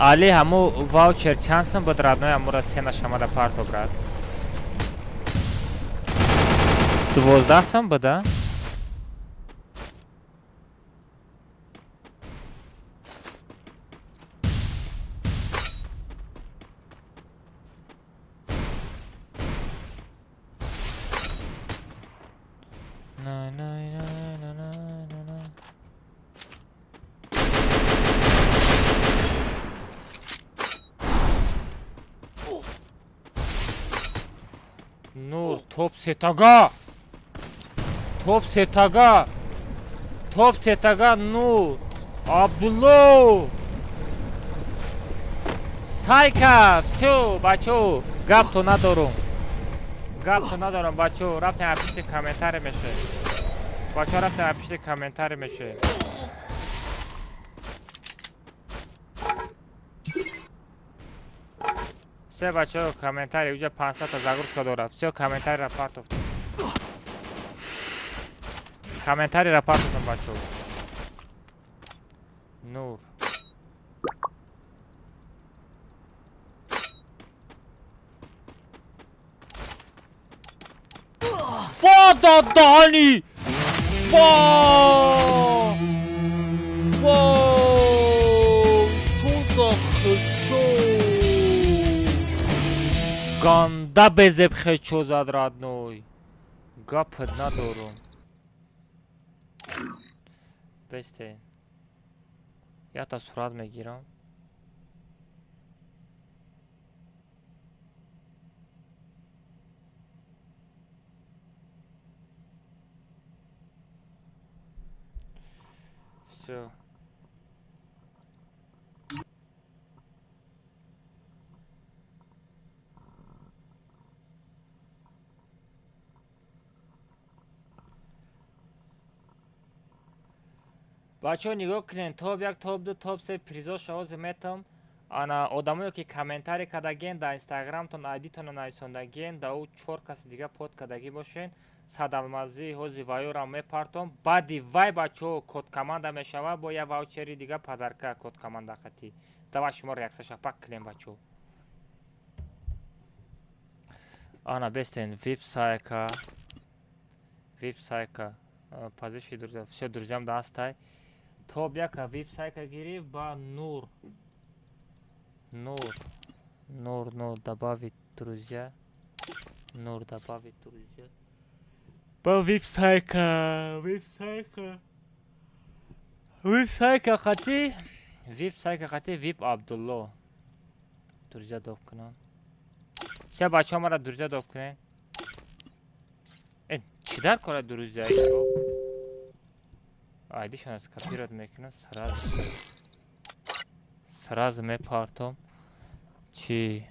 Али ҳаму ваучер чанд сум буд раднои ҳамура сена шамада парто брат? 12 сум буда? Нур, топ сетага! Топ сетага! Топ сетага, Нур! Абдулло! Сайка! Всё, бачо! Гапто надорум. Гапто надорум, бачо. Рафтем напишите комментарий меше. Бачо, рафтем напишите комментарий меше. Все, бачо, комментарий. Уже 500 загрузка дорад. Все, комментарий рапортов. Комментарий рапортов, бачо. Нур. Фада Дани! Фа! Чё за хычо? Ганда безеб хычо зад родной. Гапт надорум. Бестен. Я та сурат мегирам. Всё. Бачо нигоҳ кунен, топ 1, топ 2, топ 3 призо шавоз метам. Ана одамое ки комментарий кадаген дар инстаграмтон айдитон нависондаген, да у 4 каси дига под кадаги бошен. Садалмазӣ ҳози вайёра мепартом. Баъди вай бачо код команда мешава бо я ваучери дига падарка код команда хати. Давай шуморо яксаша пак кунем бачо. Ана бестен вип сайка. Вип сайка. Позиши друзья. Всё друзьям дастай. Топ 1 вип сайка гирифт ба Нур. Нур добавить друзья. Нур добавить друзья. Ба вип сайка. Вип сайка хати. Вип сайка хати вип Абдулло. Друзья доб кунам. Все бачаҳо мара друзья доб кунен. Чӣ дар кора друзья? Айдишон скопировать мекунам сразу мепартом. Чӣ?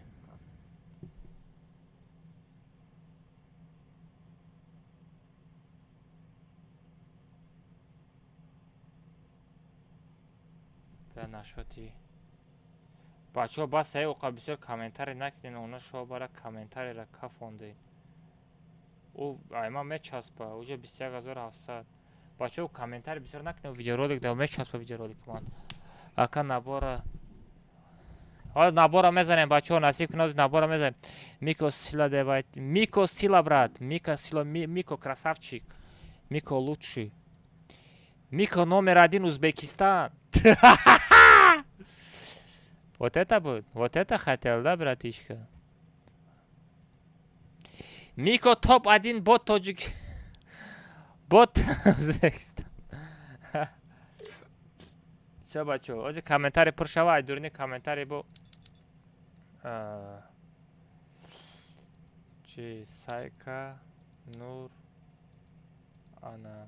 бя нашоти бачаҳо бас саҳи оқа бисёр комментарий накунен, оно шо бара комментарийра кафондед. У айма мечаспа уже 21700. Бачаҳо комментарий бисёр накунен, видеоролик да мечаспа видеоролик ман. Ака набора ҳозир набора мезанем бачаҳо, насиб кунад набора мезанем. Мико сила давайте. Мико сила брат. Мико сила, Мико красавчик. Мико лучший. Мико номер 1 Узбекистан. Вот это будет. Вот это хотел, да, братишка? Мико топ-1 бот Тоджик. Бот Узбекистан. Все, бачо. Ози комментарий пуршава, айдурни комментарий бу. Чи Сайка, Нур, Ана.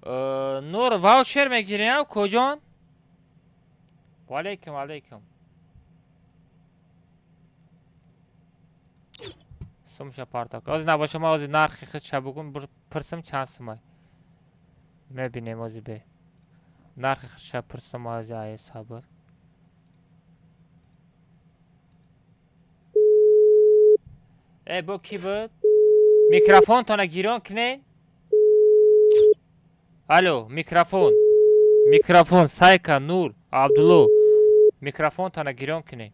Нур ваучер мегирем куҷон? Валейкум, алейкум. Сумша партак. Ози набоша ма ози нархи хидша бугун пирсим чанд сумай. Мебинем ози бе. Нархи хидша пирсим ози ай сабр. Бу ки буд? Микрофонтона гирон кинен? Алло, микрофон. Микрофон, Сайка, Нур, Абдулло. Микрофонтона гирон кинен.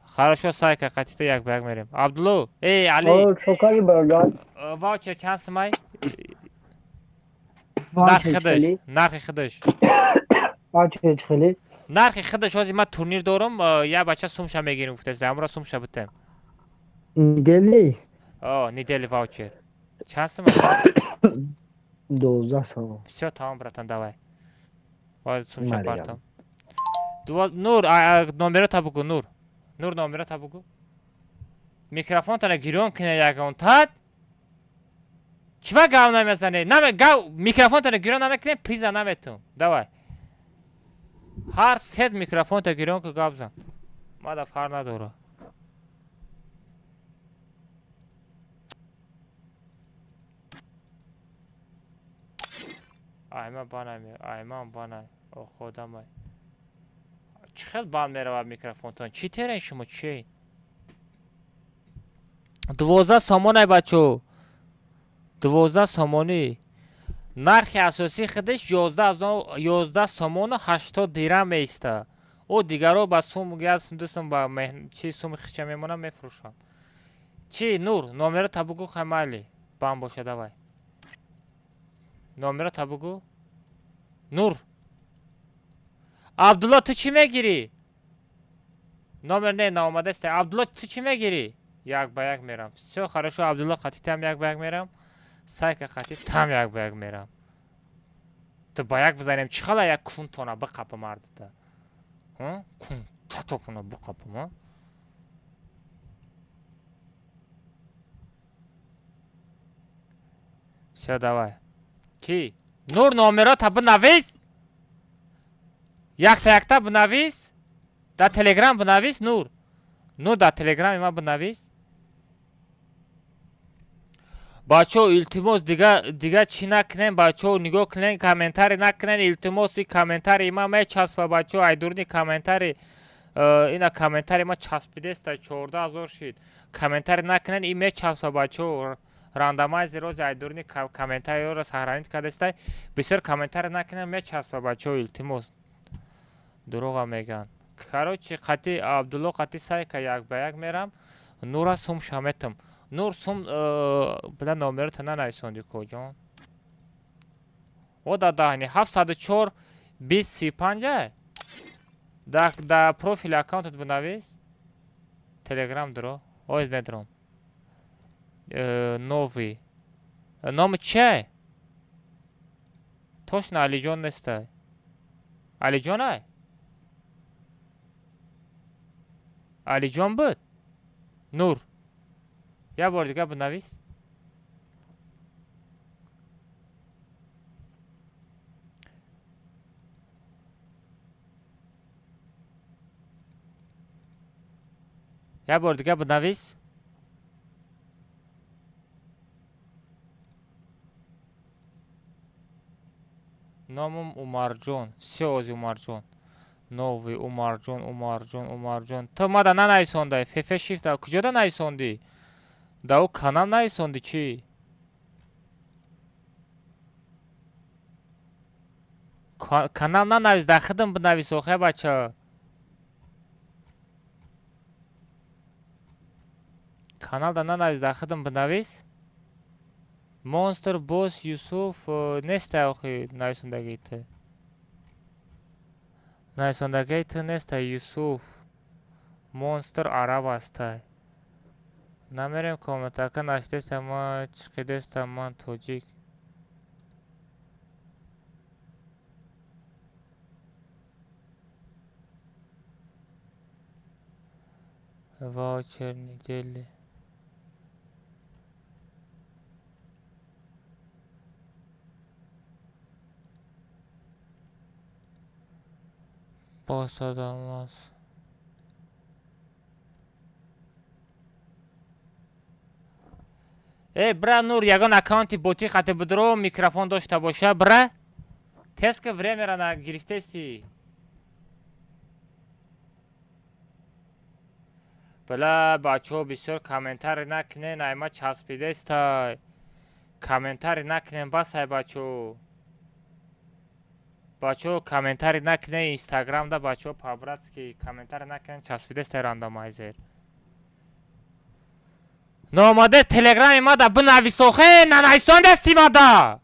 Хорошо, Сайка, хотите як бяг мерем. Абдулло, Али. چوکاری بردار Ваучер чанд сумай? وانچه Нархи хидиш. خیلی Нархи хидиш ози ма турнир дорам, я бача сумша мегирим гуфтаст. Амра сумша битем. دلی Недели ваучер. Чанд сумай? 12 سال Все, tamam, братан, давай. Ози сумша Мария. партам. Нур, номера бугу, Нур. Нур, номера бугу. Микрофонтона гирон кине ягон тад. Чива гав намезане? Наме гав микрофонтона гирон намекне, приза наметум. Давай. Har set mikrofonta girion ki gabzan. Ma da far nadoro. Ayman banay. O خودمای. چقدر بان میره میکروفونتون؟ چی ترین شما چی؟ 12 سامانه بچو. 12 سامانی. нархи асосии худаш 11 сомону 80 дирам меиста. О дигаро ба сум гасм ба чи суми хича мемона мефурӯшанд. Чи Нур, номера табугу хамали. Бам боша давай. Номера табугу. Нур. Абдулла ту чи мегири? Номер не наомада аст. Абдулла ту чи мегири? Як ба як мерам. Всё хорошо, Абдулла қатитам як ба як мерам. Сайка хати там як ба як мерам. То ба як бизанем чихала як кунтона биқапа мардида. Кун татокуна биқапа. Всё, давай. Ки? Нур, номерота бинавис. Якта бинавис. Да телеграм бинавис, Нур. Нур, да телеграм ма бинавис. бачо илтимос дига чӣ накунем бачо нигоҳ кунем комментари накунем илтимоси комментари ма мечаспа бачо айдурни комментари ина комментари ма часпидеста 14000 шид комментари накунем и мечаспа бачо рандомайзи рози айдурни комментариро саҳранид кардестай бисёр комментари накунем мечаспа бачо илтимос дурӯға меган короче қати Абдулло қати Сайка як ба як мерам Нура сум шаметам Нур сум била номерота нанависонди куҷон? О да даҳни 704 2035 да профили аккаунтат бинавис телеграм дуро оиз медром нови номи чие? Точно Алиҷон нестай? Алиҷон ай? Алиҷон буд? Нур я бор дига бинавис. Я бор дига бинавис. Номум Умарҷон. Всё ози Умарҷон. Нови Умарҷон. То мада нанависондай. Фефе шифта куҷода нависонди? Да у канал нависонди чӣ? Канал нанавис, да хидм бинавис охе бача. каналда нанавиз дахидам бинавис. Monster Boss Yusuf неста охи нависондагии ту. Нависондагии ту неста Yusuf. Monster Arab аста. Намерем комментака наштестам ма чиқидестам ман тоҷик. Ваучер недели. Посадалмаз. бра Нур, ягон аккаунти боти хати бидро микрофон дошта боша, бра. Теска времера на гирифтести. Бла бачо бисёр комментарий накунен, айма часпидестай. Комментарий накунен басай бачо. Бачо комментарий накунен инстаграмда бачо по-братски комментарий накунен часпидестай рандомайзер. номаде телеграми мада бинависохе нанайсондести мада.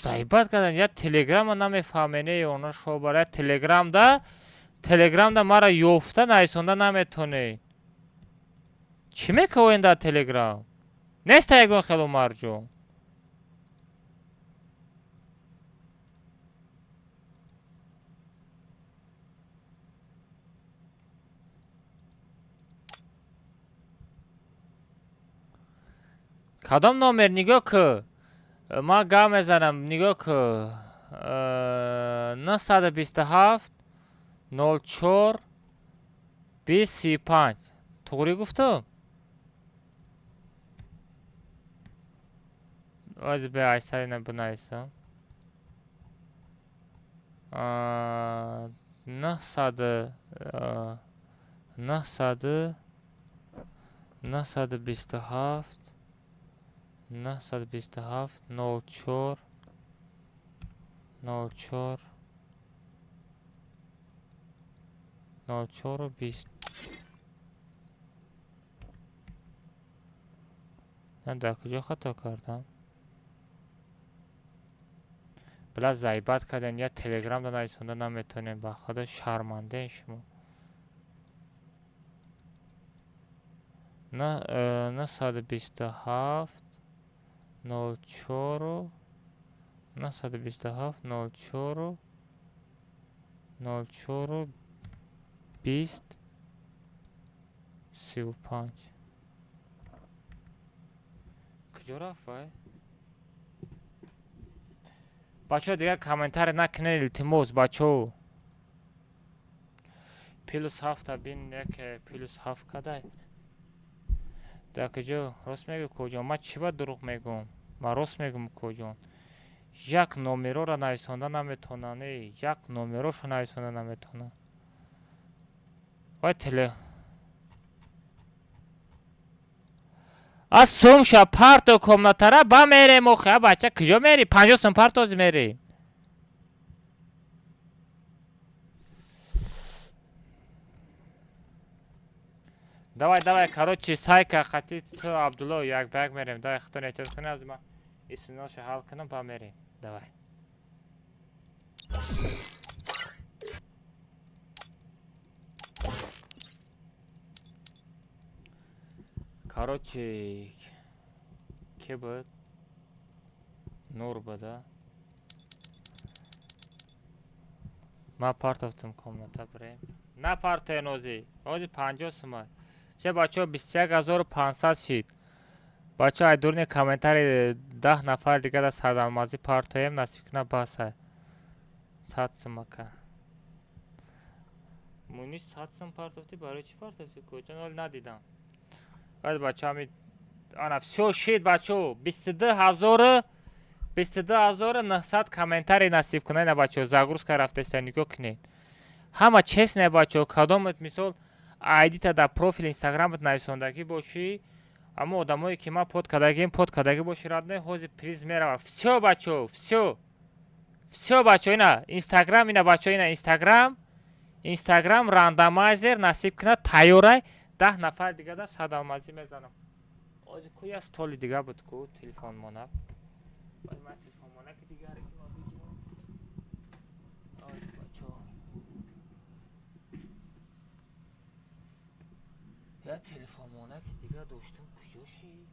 сайбат кардан я телеграма намефаҳмене оно шобара телеграмда мара ёфта найсонда наметоне. чӣ мекавоен дар телеграм? неста ягон хело марҷон. кадом номер нигоҳ кӯ? ما گام میزنم نگاه که 927 04 2035 توری گفتم از به ایساری نبنایستم 927 927 04 04 04 20 من در کجا خطا کردم؟ بلا زیبت کردن یا تلگرام دادن ایسونده نمیتونیم با خدا شرمنده شما. 927 04 927 04 04 20 35 کجا رفت وای؟ بچه دیگه کامنتر نکنه التماس بچه پلوس 7 بین یک پلوس 7 کده در کجا راست میگه کجا ما چی باید دروغ میگم ما راست میگم کجا یک نومرو را نویسانده نمیتونن یک نومروش را نویسانده نمیتونن وای تله از سومشا پارتو کمناتره با میره موخه بچه کجا میری 50 سوم پارتوز میری давай короче сайка хотит Абдулла як баг мерем давай хто не тез кунем ма иснош хал кунам ба мерем давай короче ки буд нур буда ма партовтум комната брем на парте нози 50 сум چه بچه 21500 شید بچه های دورنی کامنتاری 10 نفر دیگه در سردالمازی پارتایم نصیب کنه باسه 100 سمکه مونیش 100 سم پارتافتی برای چی پارتافتی کجا نال ندیدم باید بچه همی ана все шид бачо 22900 комментарий насиб кунай на бачо загрузка рафтеста нигоҳ кинед ҳама честне бачо кадомат мисол айдита дар профил инстаграмат нависондагӣ бошӣ аммо одамое ки ма под кадаги бошӣ радне ҳозир приз мерава все бачо все бачо ина инстаграм ина бачо ина инстаграм рандомайзер насиб кунад тайёрай 10 нафар дига да садалмазӣ мезанам ҳозир ку як столи дига буд ку телефон монак телефон монаки дигаре ки ма бигирам бачо я телефон монаки дига доштам куҷо шид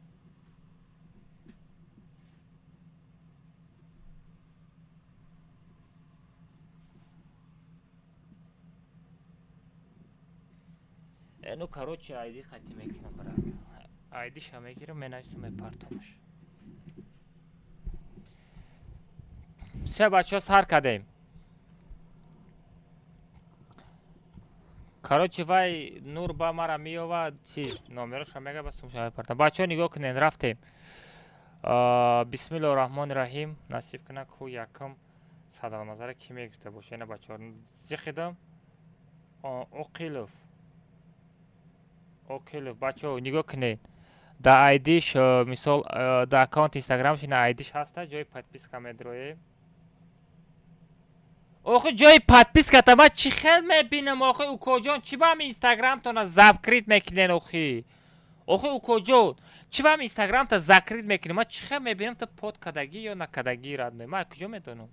ну короче айди хати мекунам брат айдиша мегирам менависам мепартомаш все бачаҳо сар кардем короче вай нур ба мара меёвад чиз номероша мега ба сумша мепартам бачаҳо нигоҳ кунед рафтем бисмиллоҳи роҳмони роҳим насиб кунад ку якум садалмазара ки мегирфта боша ина бачаҳо зихидам окилов бачаҳо нигоҳ кунед да айдиш мисол да аккаунт инстаграмш ина айдиш ҳаста ҷои подписка медроем охи ҷои подписката ма чӣ хел мебинам охи укоҷон чӣ ба ҳами инстаграмтона закрит мекунен охи укоҷон чӣ ба ҳами инстаграмта закрит мекунем ма чӣ хел мебинам то под кадагӣ ё накадагӣ радной ма куҷо медонам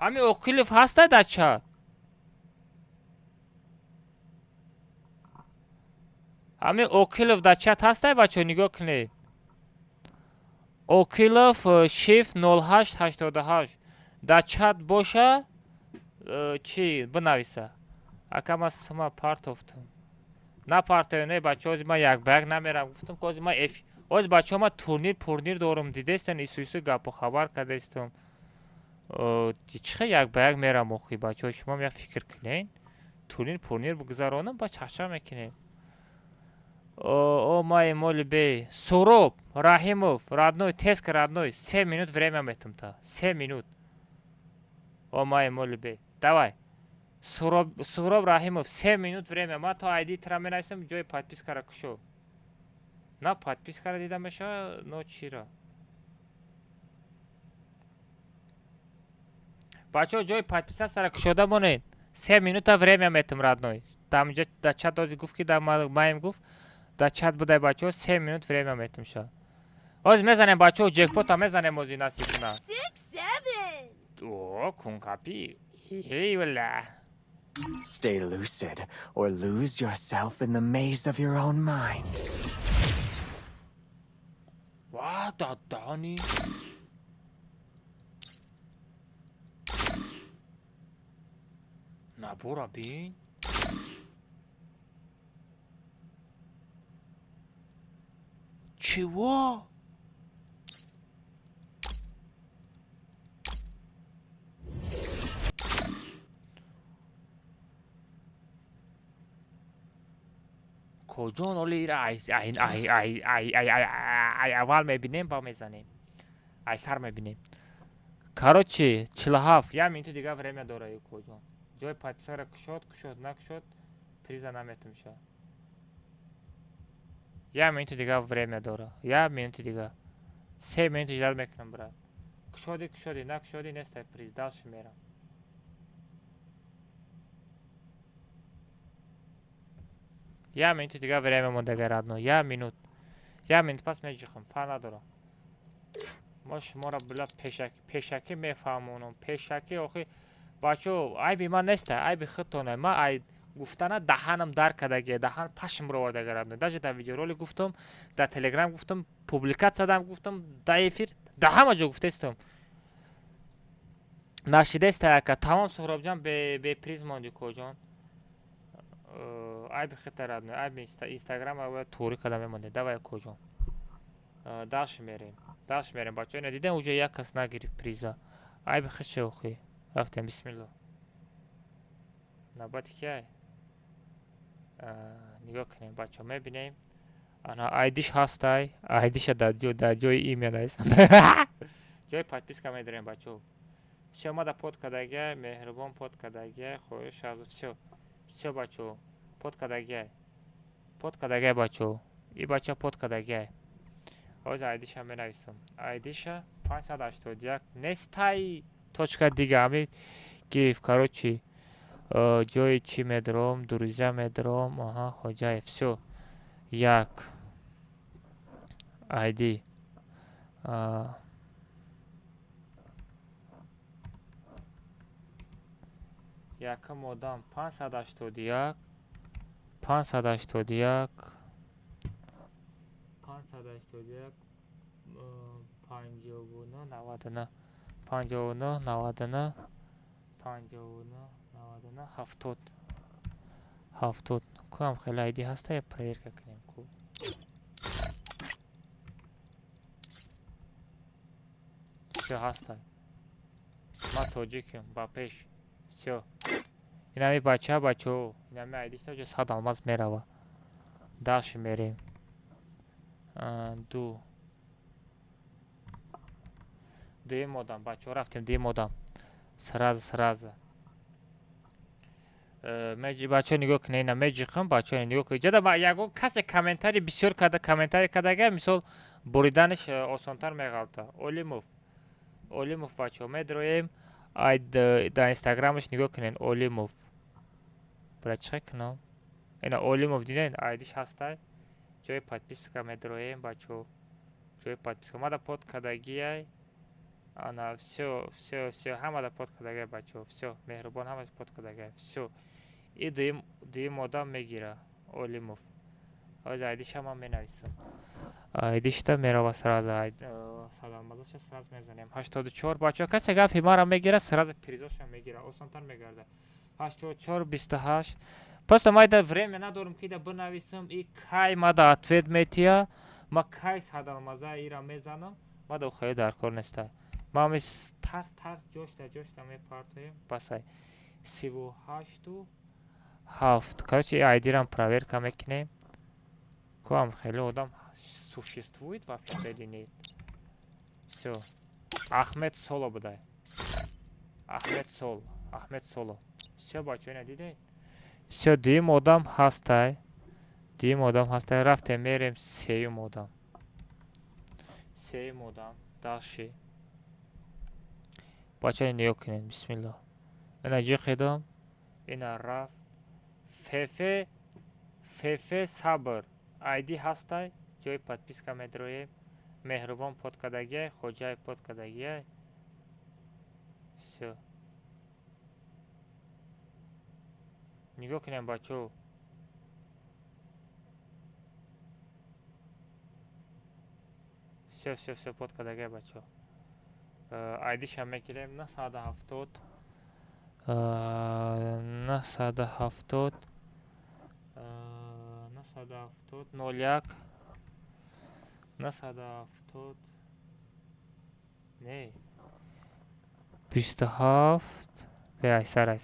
ҳами окилов ҳаста дар чат ҳами окилов дар чат ҳастай бачаҳо нигоҳ кунед окилов shift 0888 дар чат боша чӣ бинависа акама сима партофтум напартоёне бачаҳо ҳозир ма як ба як намерам гуфтам ки ҳозир ма ҳозир бачаҳо ма турнир дорум дидестан ису гапу хабар кардестум чӣ хел як ба як мерам охи бачаҳо шумоам як фикр кунед турнир бигузаронам ба чахча мекунем о мои молюбей суроб раҳимов родной теска родной 3 минут время метумта 3 минут о мои молюбей давай суроб раҳимов 3 минут время ма то айди тра менависам ҷои подпискара кушо на подпискара дида мешава но чира бачаҳо ҷои подписасара кушода монед 3 минута время метум родной дамҷа да чат ҳозир гуфт ки да маим гуфт да чат будай бачаҳо 3 минут время метум ша ҳозир мезанем бачаҳо ҷекпота мезанем ҳозир насиб кунад о кунқапӣ валла Stay lucid or lose yourself in the maze of your own mind. ва дадани набора бин чего коҷон оли ира ай аввал мебинем ба мезанем ай сар мебинем короче 47 я минуту дига время дорад коҷон ҷои подписара кушод накушод приза наметум ша я минуту дига время дора я минуту дига 3 минуту ждал мекунам брат кушоди накушоди нестай приз далши мерам я минуту дига время мондага родной я минут пас меҷихам фар надорам мо шуморо била пешакӣ мефаҳмонам пешакӣ охи бачаҳо айби ман нестай айби худтонай ма ай гуфтана даҳанам дар кадаги даҳан пашмро овардага радной даже дар видеороли гуфтам дар телеграм гуфтам публикатсия дам гуфтам дар эфир дар ҳама ҷо гуфтестам нашидестай ака тамом суҳробҷан беприз монди коҷон айби хита радной айби инстаграм ава тури када мемонде давай коҷон далши мерем бачаҳо ина дидем уҷа як кас нагирифт приза айби хише охи рафтем бисмилло نوبت کیه؟ نگاه کنیم بچه میبینیم انا آیدیش هستای آیدیش در جای ایمیل است جای подписка می‌داریم بچه شما در پود کداگه مهربان پود کداگه خوش از все بچه پود کداگه بچه ای بچه پود کداگه از آیدیش هم می‌نویسم آیدیش 581 нестай точка دیگه همین گرفت короче جای چی می‌دارم друзья می‌دارم آها خوجای все як ID якам одам 581 581 581 59 99 59 99 59 99 70 70 кам хеле ID ҳаста я проверка кунем ку всё ҳаста ма тоҷикам ба пеш всё инами бачаҳо инами айдишта ҷо 100 алмаз мерава даши мерем дуюм одам бачаҳо рафтем дуюм одам сразу бачаҳо нигоҳ кунед ина меҷиқам бачаҳо нигоҳ кунед ҷада ягон касе комментари бисёр комментари кардага мисол буриданаш осонтар меғалта олимов бачаҳо медроем дар инстаграмаш нигоҳ кунед олимов бра чиқа кунам ина олимов дидед айдиш ҳастай ҷои подписка медроем бачаҳо ҷои подписка ма дар подкадагиай ана всё ҳама дар подкадагиай бачаҳо всё меҳрубон ҳама подкадагиай всё и дуюм одам мегира олимов ҳозир айдиша ман менависам айдишта мерава сразу саломазаша сразу мезанем 84 бачаҳо касе гапи мара мегира сразу призоша мегира осонтар мегардад 84 28 просто ма да время надорам ки да бинависам и кай ма да ответ метия ма кай садалмаза ира мезанам ма да ухоя дар кор неста ма ми тарс ҷошта мепартоем басай 38 7 короче айдирам проверка мекунем кам хеле одам существует вообще или нет всё ахмед соло будай ахмед соло всё бачаҳо ина дидед всё дуюм одам ҳастай рафтем мерем сеюм одам даши бачаҳо нигоҳ кунед бисмиллоҳ ина ҷиқидам ина рафт фефе сабр айди ҳастай ҷои подписка медроем меҳрубон подкадагиай хоҷаи подкадагиай всё нигоҳ кунем бачаҳо всё подкадагиай бачаҳо айдиша мегирем 970 970 01 970 не 27 айсар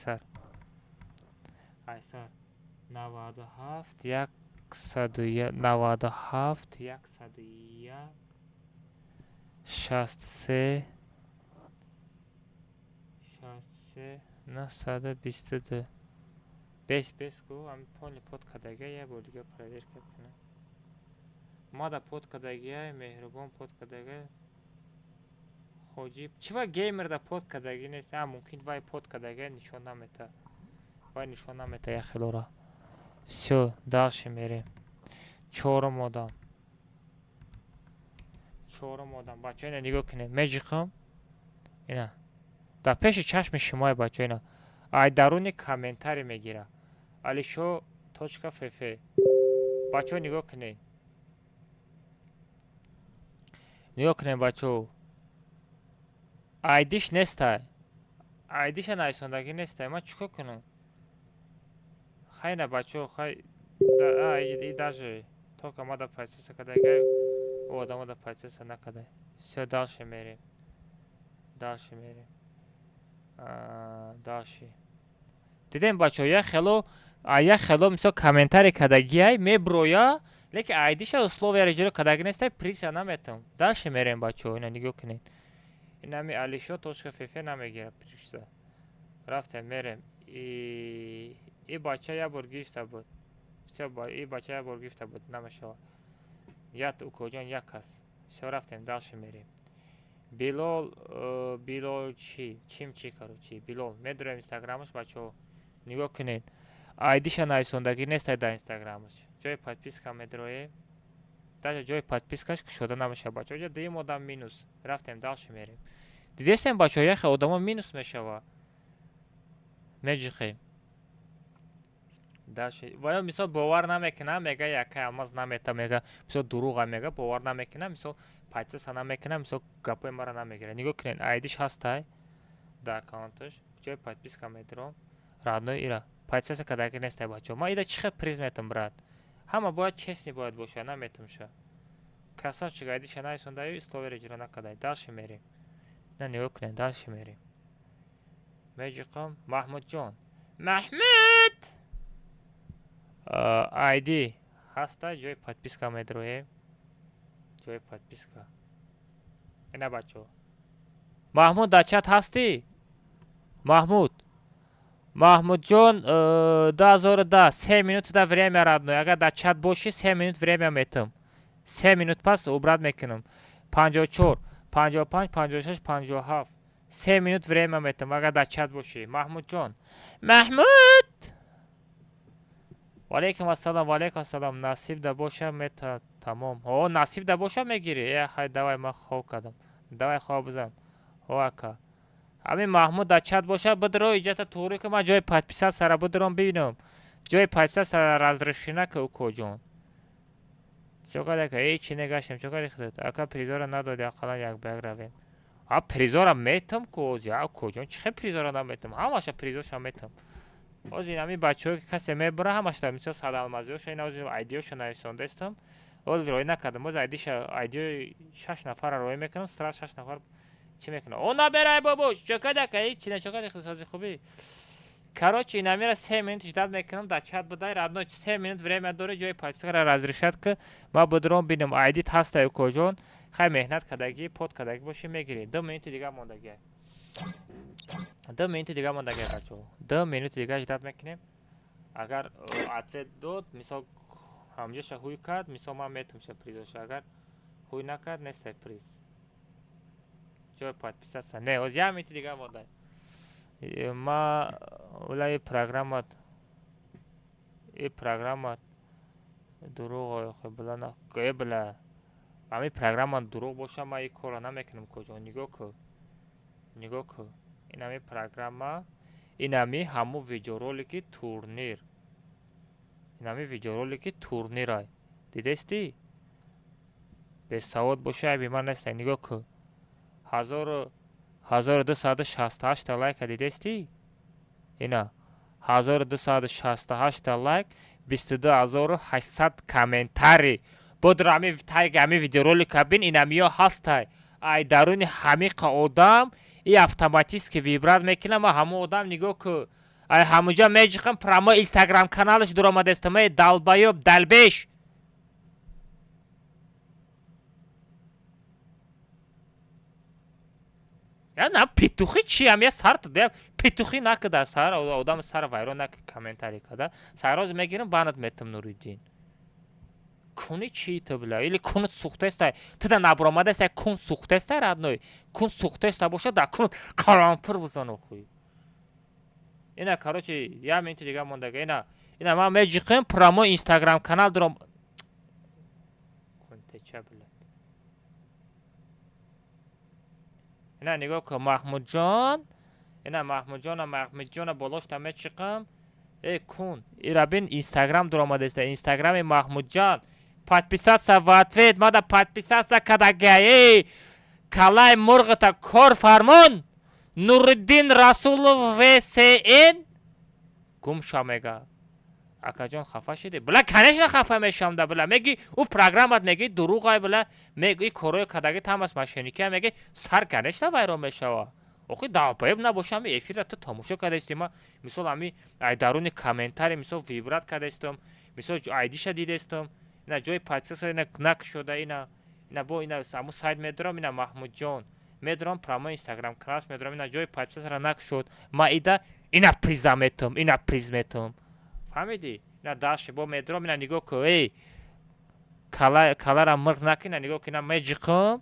97 101 97 101 63 922 без ку ами пони подкадагиай як бор дига проверка кунам ма да подкадагиай меҳрубон подкадагиай хоҷиб чива геймер да подкадаги нест мумкин вай подкадагиай нишон намета як хелора всё далше мерем чорум одам бачаҳо ина нигоҳ кунед меҷиқам ина дар пеши чашми шумои бачаҳо ина ай даруни комментари мегира алишо точка фф бачаҳо нигоҳ кунед бачаҳо айдиш нестай айдиша нависондаги нестай ман чӣ кор кунам хайна бачаҳо хай даже тока ма да процесса кадагай одамо да процесса накадай всё далше мерем дальше دیدین بچه یا خلو مثلا کامنتاری کدگیای مبرویا لیکن ایدیش اسلوب رجلو کدگی نیسته پریسا نمیتم دالش میریم بچه اینا نگاه کنین این همی علیشو توشک فیفه نمیگیره پریسا رفتم میریم ای بچه یا برگیفته بود ای بچه یا برگیفته بود نمیشه یا تو کجان یک کس شو رفتم دالش میریم بیلول چی کارو چی بیلول میدونم اینستاگرامش بچه نگاه کنین ایدیش نایسوندگی نیسته در اینستاگرامش جای подписка میدروه даже جای подпискаш شده نمیشه بچه ها دیم آدم مینوس رفتیم دالش میریم دیدیستیم بچه ها یخ آدم مینوس میشه میجخیم دالش و یا مثلا باور نمیکنه میگه یکی الماس نمیته میگه مثلا دروغ میگه باور نمیکنه مثلا پایتس نمیکنه مثلا گپای مرا نمیگیره نگاه کنین ایدیش هستای در اکانتش جای подписка میدرم رادنوی ایرا پایتس کداکی نیسته بچه ما ایده چخه پریز میتم برات همه باید چسنی باید باشه نمیتم شه красавчик ایدیش نایسوندای اسلوب رجلو نکدای دالش میریم نه نگاه کنین دالش میریم میجقم محمود جان محمود ایدی هستا جای подписка میدروه جای подписка اینا بچه محمود در چت هستی محمود جان 2010 3 минут да время родной اگر در چت باشی 3 минут время میتم 3 минут پس обрат میکنم 54 55 56 57 3 минут время میتم اگر در چت باشی محمود جان وعلیکم السلام نصیب دا باشه میتا تمام نصیب دا باشه میگیری های دوای ما خواب کردم دوای خواب بزن اکا همین محمود در چت باشه بدرو ایجات توری که ما جای подписать سر بدرم ببینم جای подписать سر разрешена که او کجان چقدر که ایچی نگاشتم چقدر خدت اکا پریزور ندادی اقلا یک بیگ رویم پریزورم میتم کوزی کجان چه پریزور نمیتم همش پریزورش میتم از این همین بچه که کسی میبره همش در مثل صد المازیوش این از ایدیوش نویسنده استم اول روی نکردم از ایدیو 6 نفر روی میکنم استراس 6 نفر چی میکنه او نبرای بابوش چقدر که چی نشکر اختصاصی خوبی کاروچ این همیرا 3 минут جداد میکنم در چت بدای رادنو 3 минут время داره جای подписка разрешат که ما بدرم ببینم ایدیت هست کجان خیلی مهنت کردگی پود کردگی باشه میگیری 2 минут دیگه موندگی 2 минут دیگه موندگی بچه‌ها 2 минут دیگه جداد میکنیم اگر اتوت داد مثلا همجاش هوی کرد مثلا ما میتونم شه پریزش اگر هوی نکرد نیست پریز جای подписаться نه از یا میتونی دیگه مونده ما ولای پروگرامات دروغ بلا نه قبل امی پروگرام دروغ باشه ما این کارو نمیکنم کجا نگاه که این همی پروگرام این همی همو ویدیورولکی تورنیر این همی ویدیورولکی تورنیر های دیدستی به سواد باشه بیمار نیست نگاه که 1268 لایک دیدستی اینا 1268 لایک 22800 کامنتاری بود رامی تایگ همی ویدیورولک بین این همیا هستای ای درون حمیق آدم ای автоматически که ویبرات میکنه ما همو آدم نگاه که ای همونجا میجخم پراما اینستاگرام کانالش در آمده استمه دلبایوب دلبش یا نه پیتوخی چی هم یه سر دادم پیتوخی نکده سر آدم سر ویرون نکه کامنتاری کده سراز میگیرم بانت میتم نوریدین کنی چی تو بلا ایلی کنت سوخته است تو دا نبرامده است کن سوخته است رادنوی کن سوخته است باشه دا کنت کلامپر بزنو خوی اینا کاروچی یا من تو دیگه موندگه اینا ما میجیقیم پراما اینستاگرام کانال درم کنت چه بلا اینا نگاه که محمود جان بالاش تا میچیقم ای کن ایرا بین اینستاگرام در آمده است اینستاگرام محمود جان подписаться в ответ надо подписаться когда гей калай мургата кор фармон нуриддин расулов всн гум шамега акаҷон хафа шиди била конечно хафа мешам да била меги у программат меги дуруғай била меги корой кадаги тамас машиники меги сар конечно вайрон мешава آخه دعوایب نباشه همین افیر تو تماشا کرده استیم مثال همین درون کامنتاری مثال ویبرات کرده استم مثال آیدیش دیده استم اینا جای پادکست اینا نک شده اینا با اینا سامو سایت میدرم اینا محمود جان میدرم پراما اینستاگرام کلاس میدرم اینا جای پادکست را نک شد ما اینا پریزمتم فهمیدی اینا داش با میدرم اینا نگاه کو ای کالر مرغ نکنه نگاه کنه میجیکم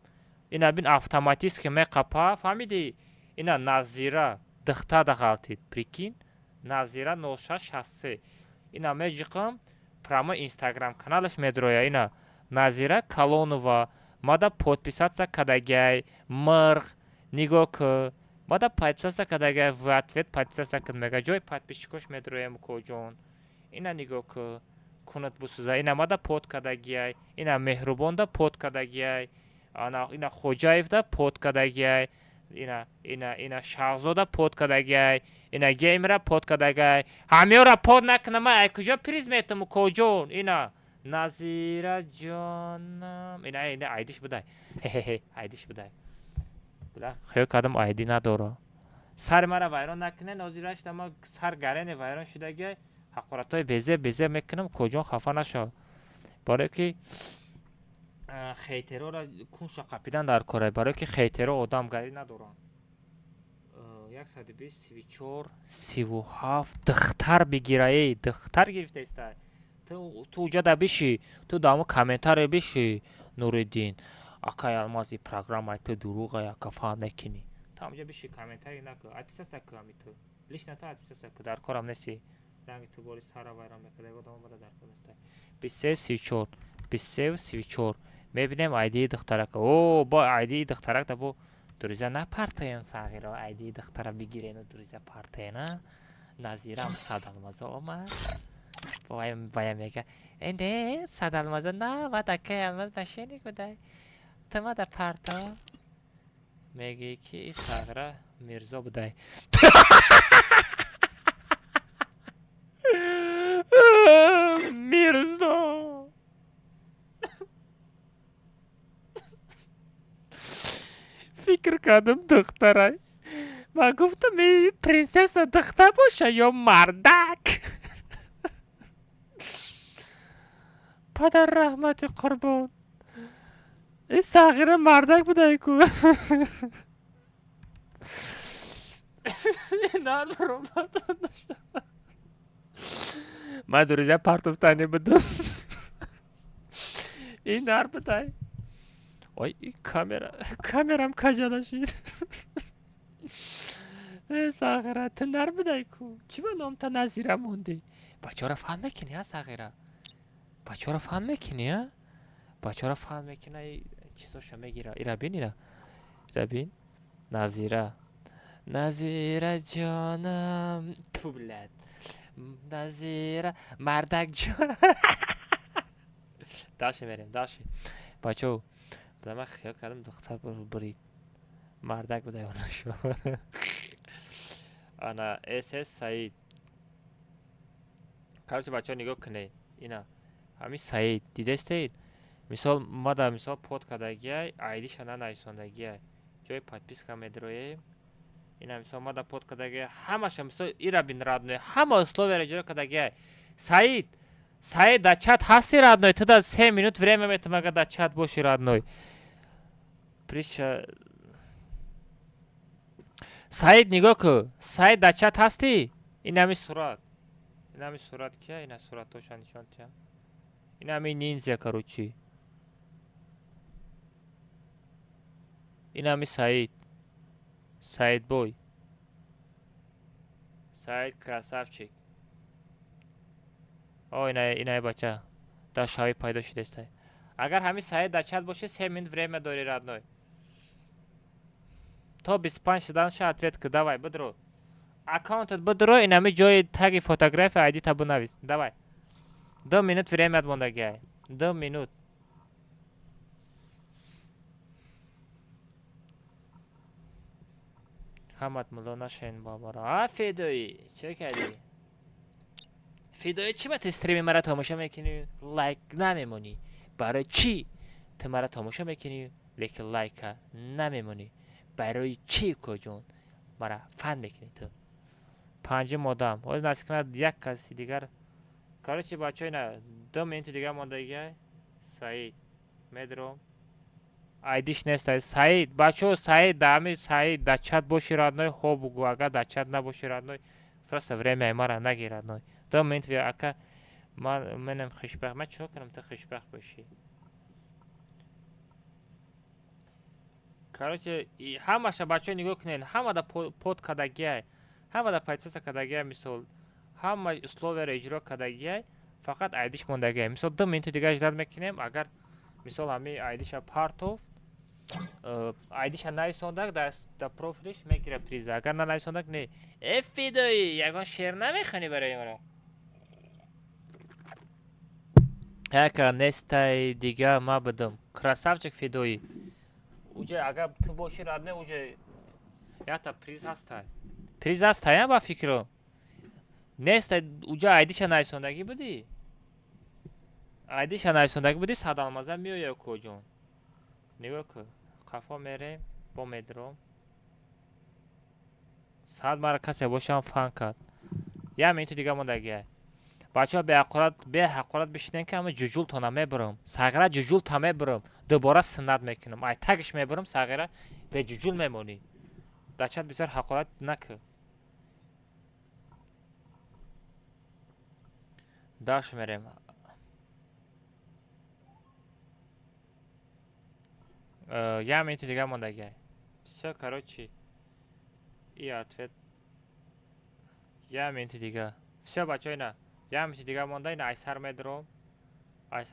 اینا بین автоматист که میقپا فهمیدی اینا نازیرا دختر دخالتید پریکین نازیرا 0663 اینا میجیکم прямо اینستاگرام каналش میدرویا اینا نازیرا کالونова мада подписаться кадагай مرغ нигоҳ ку мада подписаться кадагай в ответ подписаться кад мега ҷои подписчикош медроям коҷон ина нигоҳ ку кунат бусуза ина мада под кадагиай ина меҳрубонда под кадагиай ина хоҷаевда под кадагиай ина шаҳзода под кадагиай ина геймера под кадагиай ҳамёра под накунама ай куҷо приз метаму коҷон ина назира ҷонам ина айдиш будай айдиш будай була хӯё кардам айди надора сари мара вайрон накуне назира шудама сар гарени вайрон шудагиай ҳақоратҳои безе мекунам коҷон хафа наша барое ки хейтерора кунша қапидан дар корай барое ки хейтеро одамгарӣ надоранд 120 34 37 духтар бигираи духтар гирифтаистай ту уҷада биши ту дамо комментаре биши нуриддин акай алмази программаи ту дуруға яка фаҳм мекунӣ ту ҳамҷа биши комментаре наку отписаться ку ҳами ту лично ту отписаться ку дар корам неси ранги ту бори сара вайрон мекарда одам бада дар кор нестай 23 34 27 34 мебинем айдии духтарака о бо айдии духтаракда бо дуриза напартаен сағиро айдии духтара бигирену дуриза партаена назирам садалмаза омад вая мега энде садалмаза на вадакай алмаз башени кудай тумада парта меги ки сағира мирзо будай мирзо фикр кардам духтарай ман гуфтам принсесса духтар боша ё мардак падар раҳмати қурбон ин сағира мардак будай ку ман дуриза партуфтани будам ин нар будай ой камерам кажалашид сағира ту нар будай ку чӣ ба номта назира монди бачора фаҳм мекунӣ а сағира бачора фаҳм мекунӣ а бачора фаҳм мекуна чизоша мегира ира бин ира бин назира ҷонам ту блад назира мардак ҷон даши мерем даши бачо ман хиёл кардам духтар бурид мардак будай онашо ана ss саид короче бачаҳо нигоҳ кунед ина ҳамин саид дидестед мисол мада мисол под кардагиай айдиша нанависондагиай ҷои подписка медроем ина мисол мада под кардагиай ҳамаша мисол ира бин радной ҳама условияро ҷоро кардагиай саид да чат ҳасти радной туда 3 минут время метам агар да чат боши радной приша саид нигоҳ ку саид да чат ҳасти ин ҳамин сурат кия ина суратоша нишон тия ин ҳамин нинзя короче ин ҳамин саид бой саид красавчик о инай бача дар шави пайдо шудестай агар ҳамин саид дар чат боше 3 минут время дори радной то 25 шуданша ответ ку давай бидро аккаунтат бидро ин ҳамин ҷои таги фотография айди табу навис давай 2 минут времят мондагиай 2 минут ҳамат муло нашен бобара фидои чӣ кардӣ фидои чӣ ба ту стрими мара тамошо мекунӣ лайк намемонӣ барои чӣ ту мара тамошо мекунӣ лекин лайка намемонӣ барои чӣ коҷон мара фан мекунӣ ту. Панҷум одам ҳозир насиб кунад як каси дигар. Короче бачаҳо ина 2 минути дигар мондагиай. Саид медром айдиш нестай. Саид бачаҳо, Саид дами Саид да чат боши родной хо бугу, агар да чат набоши родной просто время мара наги родной. 2 минут вия ака منم خوشبخت. من چیکار کنم تا خوشبخت باشی؟ короче همش بچه نگاه کنین همه دا پود کدگیه همه دا پایتسا کدگیه مثال همه اسلوور اجرا کدگیه فقط ایدیش موندگیه مثال 2 minut دیگه اجرا میکنیم اگر مثال همی ایدیش پارتوف ایدیش نویسوندک در پروفیلش میگیره پریز اگر نویسوندک نه افیدوی یگان شعر نمیخونی برای مرا яка нестай дига ма будам красавчик фидои уже агар ту боши родной уже ята приз ҳастай ба фикро нестай уже айдиша нависондаги будӣ садалмаза меоя куҷон нигоҳ ку қафо мерем бо медром сад мара касе бошам фан кард як минути дига мондагиай бачаҳо беҳақорат бишинен ки ҳама ҷуҷултона мебурам сағира ҷуҷулта мебурам дубора синнат мекунам ай тагиш мебурам сағира беҷуҷул мемонӣ дачат бисёр ҳақорат накӯ даш мерем як минути дига мондагиай всё короче и ответ як минути дига всё бачаҳо ина як минути дига монда ина айсар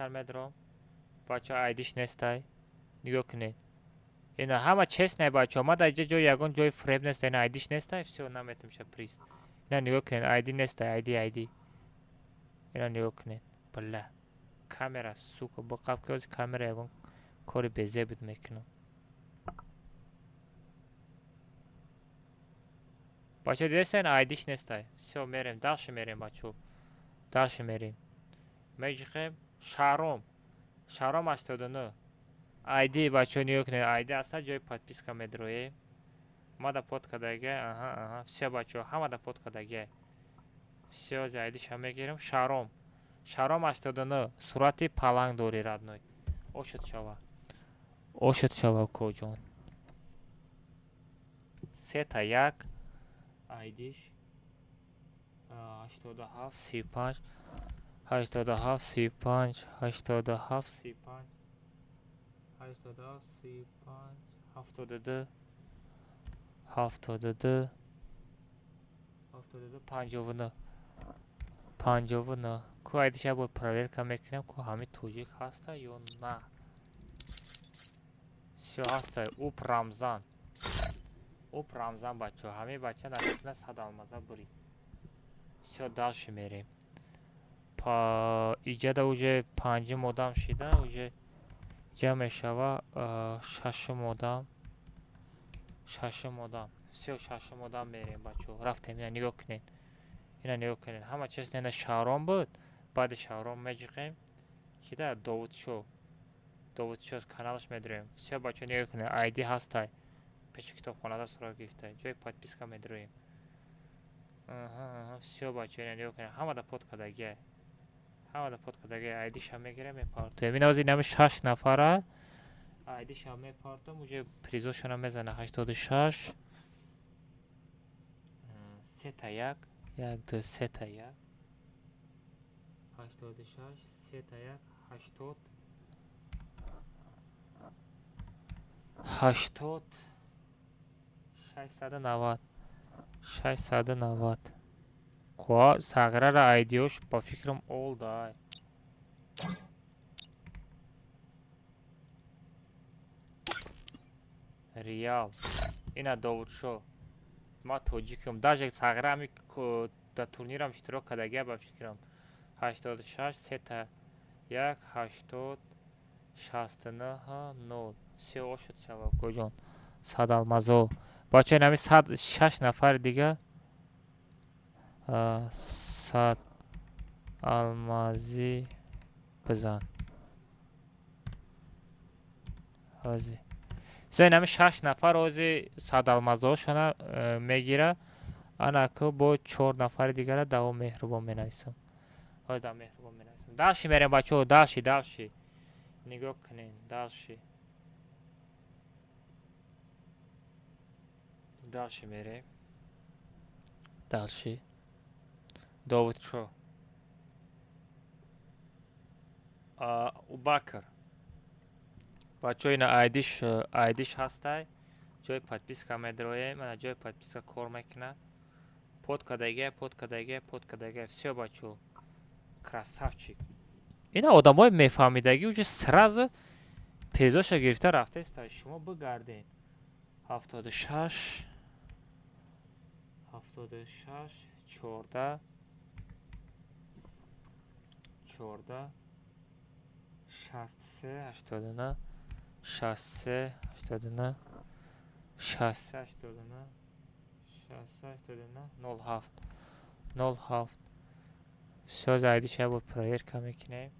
медром бачаҳо айдиш нестай нигоҳ кунед ина ҳама честнай бачаҳо ма дар ҷо ягон ҷои фреб нестай ина айдиш нестай всё наметимша приз ина нигоҳ кунед айди нестай айди ина нигоҳ кунед бла камера сука бо қабки ҳозир камера ягон кори безебуд мекунам бачаҳо дидестен айдиш нестай всё мерем далши мерем бачаҳо далши мерем меҷиқем шаром 89 айди бачаҳо нигоҳ кунед айди аста ҷои подписка медроем ма да под кадагия аҳа всё бачаҳо ҳама да под кадагия всё ҳозир айдиша мегирам шаром 89 сурати паланг дори родной ошуд шава куҷон сета як айдиш 87 35 87 35 87 35 87 35 72 72 72 59 ку айдиша бо проверка мекунем ку ҳами тоҷик ҳаста ё на всё ҳастай уп рамзан бачаҳо ҳами бача насибна садалмаза бурид всё далши мерем иҷада уже 5 одам шида уже ҷа мешава 6 одам всё 6 одам мерем бачаҳо рафтем ина нигоҳ кунед ҳама чест ина шавром буд баъди шавром меҷиқем кида довудшоз каналаш медроем всё бачаҳо нигоҳ кунед айди ҳастай пеши китобхонада суроғ гирифтай ҷои подписка медроем всё бачаҳо ина нигоҳ кунед ҳама да под кадагия айдиша мегирем мепартоем ин ҳозир инами 6 нафара айдиша мепартам уже призошона мезана 86 сета як 2 сета як 86 сета як 80 690 ко сағирара айдиёш ба фикрам олдай реал ина довудшо ма тоҷикам даже сағира ами да турнирам иштирок кадагия ба фикрам 86 сета як 80 69 0 всё ошуд шава куҷон садалмазо бачаҳо инами 6 нафар дига сад алмази бизан ҳозир زینم 6 نفر روزی 100 المازداشون میگیره. انا که با 4 نفر دیگر دوام مهربان مینویسم. هایدا مهربان مینویسم. دالشی میریم بچه، دالشی نگاه کنین. دالشی میریم. دالشی داوود شو او باکر بچه اینا آیدیش هسته. جای подписка میدرویم. من جای подписка کار میکنه. подкадайге все бачо красавчик. اینا آدمای میفهمیدگی وجه سراز پیزاشا گرفته رفته است. شما بگردین 76 14 63 89 63 89 63 89 07 все зайди шаба проверка میکنیم.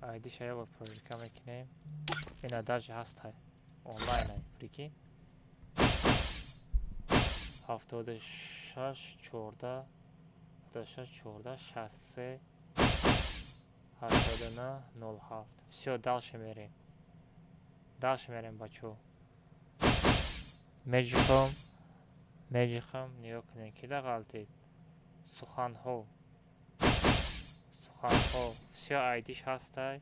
айди шаба проверка میکنیم. اینا даже هست های онлайн های прикинь. 76 14 63 89 07 все дальше мерим бачо. مجیخم نیو کنین که دا غلطید. سخن ها все айдиш هسته.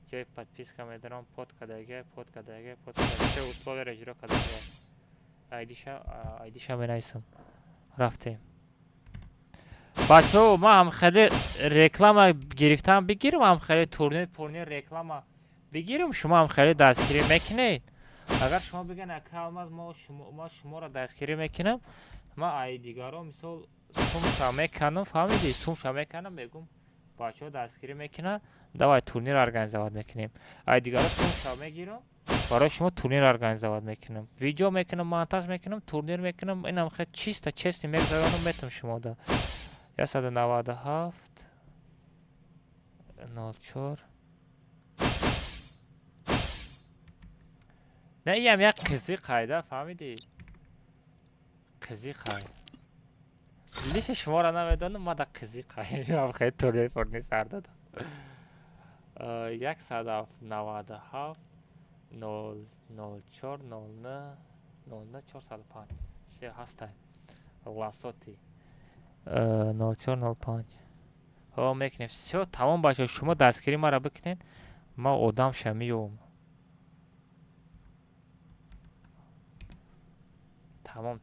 جای подписка میدارم. подкадайге все условия اجرا کردگی. айдиша менайсам. رفتیم بچه. ما هم خیلی رکلام گرفتم بگیرم. هم خیلی تورنیر رکلام بگیرم. شما هم خیلی دستگیری میکنید. اگر شما بگن اکالماز ما شما را دستگیری میکنم. ما айдигаро مثال сумша میکنم. فهمیدی؟ сумша میکنم میگم بچه ها دستگیری میکنه. давай турнир организовать میکنیم. айдигаро сумша میگیرم. برای شما تورنیر организовать میکنم. ویدیو میکنم، مونتاژ میکنم، تورنیر میکنم. اینم خیلی چیستی میگذارم میتونم شما دا 197 04 نه ایم یک قضی قایده. فهمیدی؟ قضی قاید لیش شما را نمیدانم. ما دا قضی قاید هم خیلی تورنیر سر دادم. 197 004 09 405 چه هسته لاسوتی 0405 ها میکنیم. все تمام باشه. شما دستگیری ما را بکنین. ما آدم شمیوم.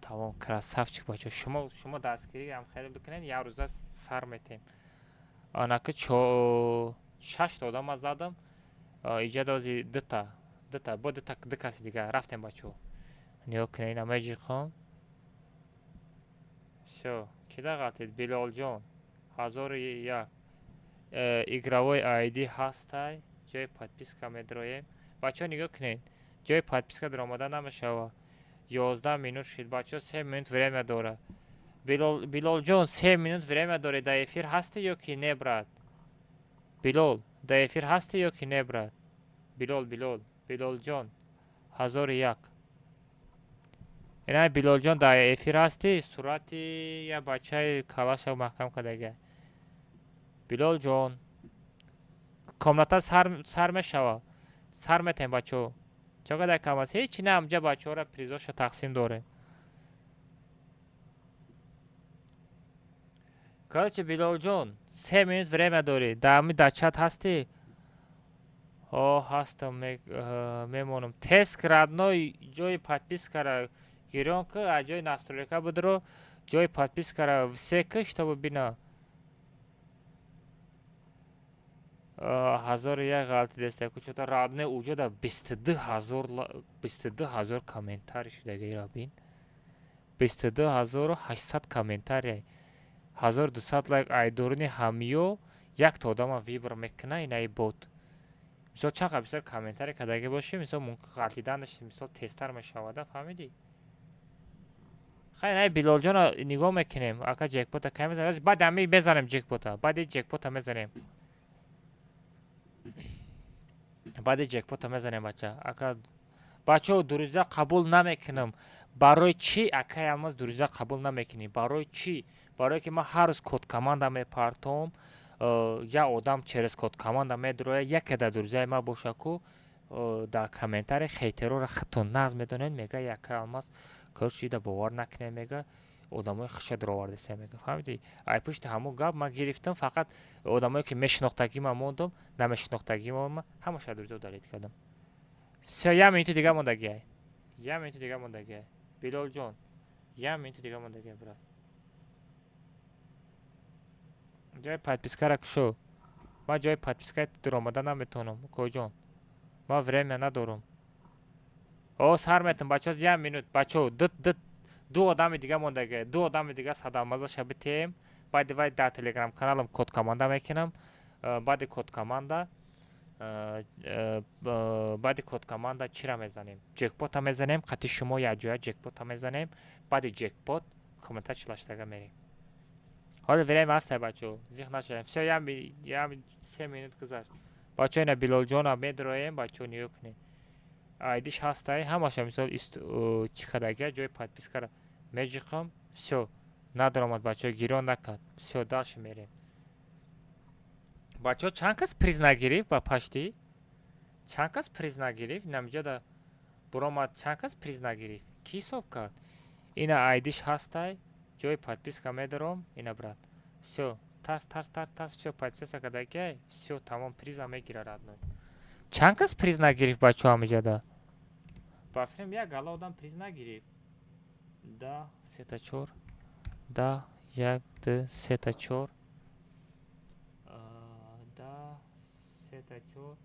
تمام красавчик باشه. شما دستگیری هم خیلی بکنین. یک روزه سر میتیم. آنها که 6 تا آدم زدم. ایجاد ازی دتا با دتا کسی دیگه رفتیم بچه. نیو کنین امیجی خان. все کی دا غلطید؟ بیلال جان 1001 игровой айди هسته. جای подписка میدرویم. بچه نگاه کنین. جای подписка در آماده نمیشه. 11 минут شد بچه. 3 минут время داره. بیلال جان 3 минут время داره. در افیر هستی یا کی نه برات؟ بیلال در افیر هستی یا کی نه برات؟ بیلال جان 1001 اینا بیلال جان در افیر هستی؟ صورتی یا بچه کلاش محکم کدگه. بیلال جان کاملتا سر میشوه. سر میتیم بچه. چقدر کم است؟ هیچی نه. همجا بچه ها را پریزاش تقسیم داره. короче بیلال جان 3 минут время داری. در امی در چت هستی؟ هستم میمونم. تست کردنای جای подписка را گیرون که از جای настройка بدرو. جای подписка را высекай, чтобы бина 1001 غلطی دسته کچوتا رادنه اوجا دا 22000 کامنتاری شده گیرا بین. 22800 کامنتاری 1200 لایک айдорини ҳамиё. як та одама вибр мекуна инаи бот. мисол чақа бисёр комментаре кадаги боши. мисол ғалтидандаш мисол тестар мешавада. фаҳмидӣ? хай билол ҷона нигоҳ мекунем. ака ҷекпота кай мезанем. баъд ами мезанем ҷекпота. баъди ҷекпота мезанем. баъди ҷекпота мезанем бача. Ака бачаҳо дурӯза қабул намекунам. Барои чӣ акай алмаз дурӯза қабул намекунӣ? Барои чӣ? Барое ки ман ҳар рӯз кодкоманда мепартом, як одам через кодкоманда медуроя, яке дар дурӯзаи ман боша ку дар комментария хейтерора худтон нағз медонед, мега якай алмаз корчи да бовар накунем, мега одамои хушадро овардесем, мега фаҳмидӣ? Ай пушти ҳамун гап ман гирифтам, фақат одамое ки мешинохтагима мондам, намешинохтагима ҳамаша дурӯза удалит кардам. Всё, 1 минути дига мондагиай. 1 минути дига мондагиай. Билолҷон, 1 минути дига мондагиай, брат. ҷои подпискара кушо. Ман ҷои подпискаи дуромада наметавонам, кӯҷон. Ман время надорам. О, сар метам, бачаҳо, 1 минут. Бачаҳо, ду одами дига мондагиай. Ду одами дига садамазаша битем. Баъди вай дар телеграм-каналам кодкоманда мекунам. Баъди кодкоманда чира мезанем? Ҷекпота мезанем. Қати шумо якҷоя ҷекпота мезанем. Баъди ҷекпот комментач лаштага мерем. ҳоло время ҳастай бачаҳо, зиқ нашавем. Всё, 3 минут гузашт. бачаҳо, ина Билолҷона медуроем, бачаҳо ниё кунед. Айдиш ҳастай, ҳамаша мисол чӣ кардагия ҷои подпискара меҷиқам. Всё, надорамад бачаҳо, гирён накард. Всё, дальше мерем. бачаҳо, чанд кас приз нагирифт ба паштӣ? Чанд кас приз нагирифт? Намиҷода буромад, чанд кас приз нагирифт? Ки ҳисоб кард? Ина айдиш ҳастай, ҷои подписка медорам, ина брат. Всё, тарс, всё, подписка кардагия, всё, тамом, приза мегира радной. Чанд кас приз нагирифт бачаҳо ҳамиҷода? Ба филм як гала одам приз нагирифт. 10, 3 та 4. 10, 1, 2, 3 та 4. 10, 3 та 4.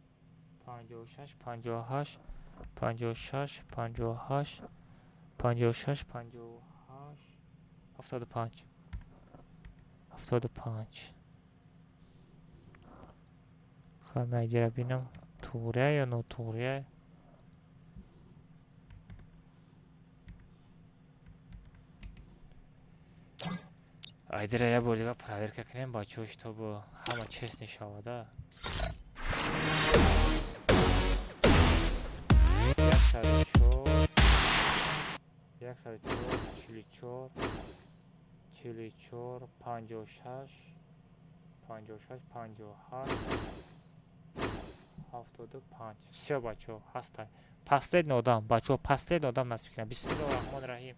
56, 58, 56, 58, 56, 58, 75. 75. خب مگه ببینم توره یا نوتوره. айдира я бор дига проверка кунем бачаҳо, чтобы ҳама честни шавада. 104, 44, 56, 56, 58, 75. Всё, бачаҳо, ҳастай. Последний одам, бачаҳо, последний одам насиб кунад. Бисмиллаҳи роҳмони роҳим.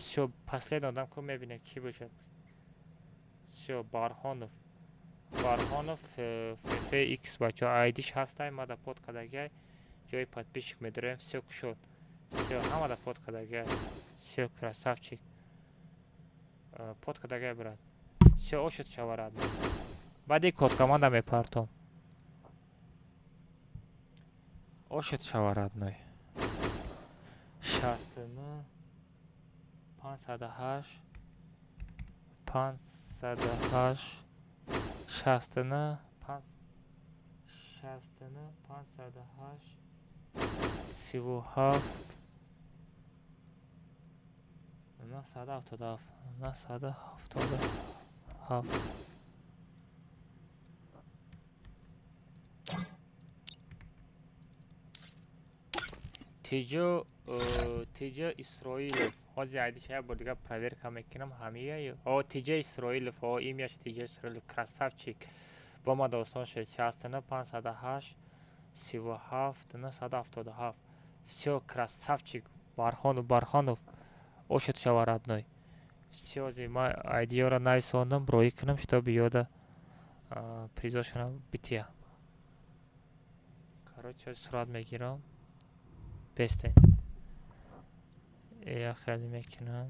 Всё, последний одам ко мебинем ки бошад. Всё, Бархонов. Бархонов FX, бачаҳо, айдиш ҳастай, ма да под кардагиай. ҷои подписчик медорем. Всё, кушод. Всё, ҳама да под кардагиай. Всё, красавчик. Под кардагиай, брат. Всё, ошуд шаварад. баъди кодкоманда мепартом. ошуд шаварад ной. 69, 508, 508, 69, 508, 37, 977, 977. Тиҷо Исроилов. ҳозир айдиша як бор дига проверка мекунам ҳамияю. Тиҷо Исроилов, имяш Тиҷо Исроилов, красавчик. бо ма досон шуд. 69, 508, 37, 977. Всё, красавчик. Бархонов. ошуд шаварад ной. Всё, ҳозир ма айдиёро нависондам, роӣ кунам, чтобы ёда призошона бития. Короче, сурат мегирам. Бестен. Я хеле мекунам.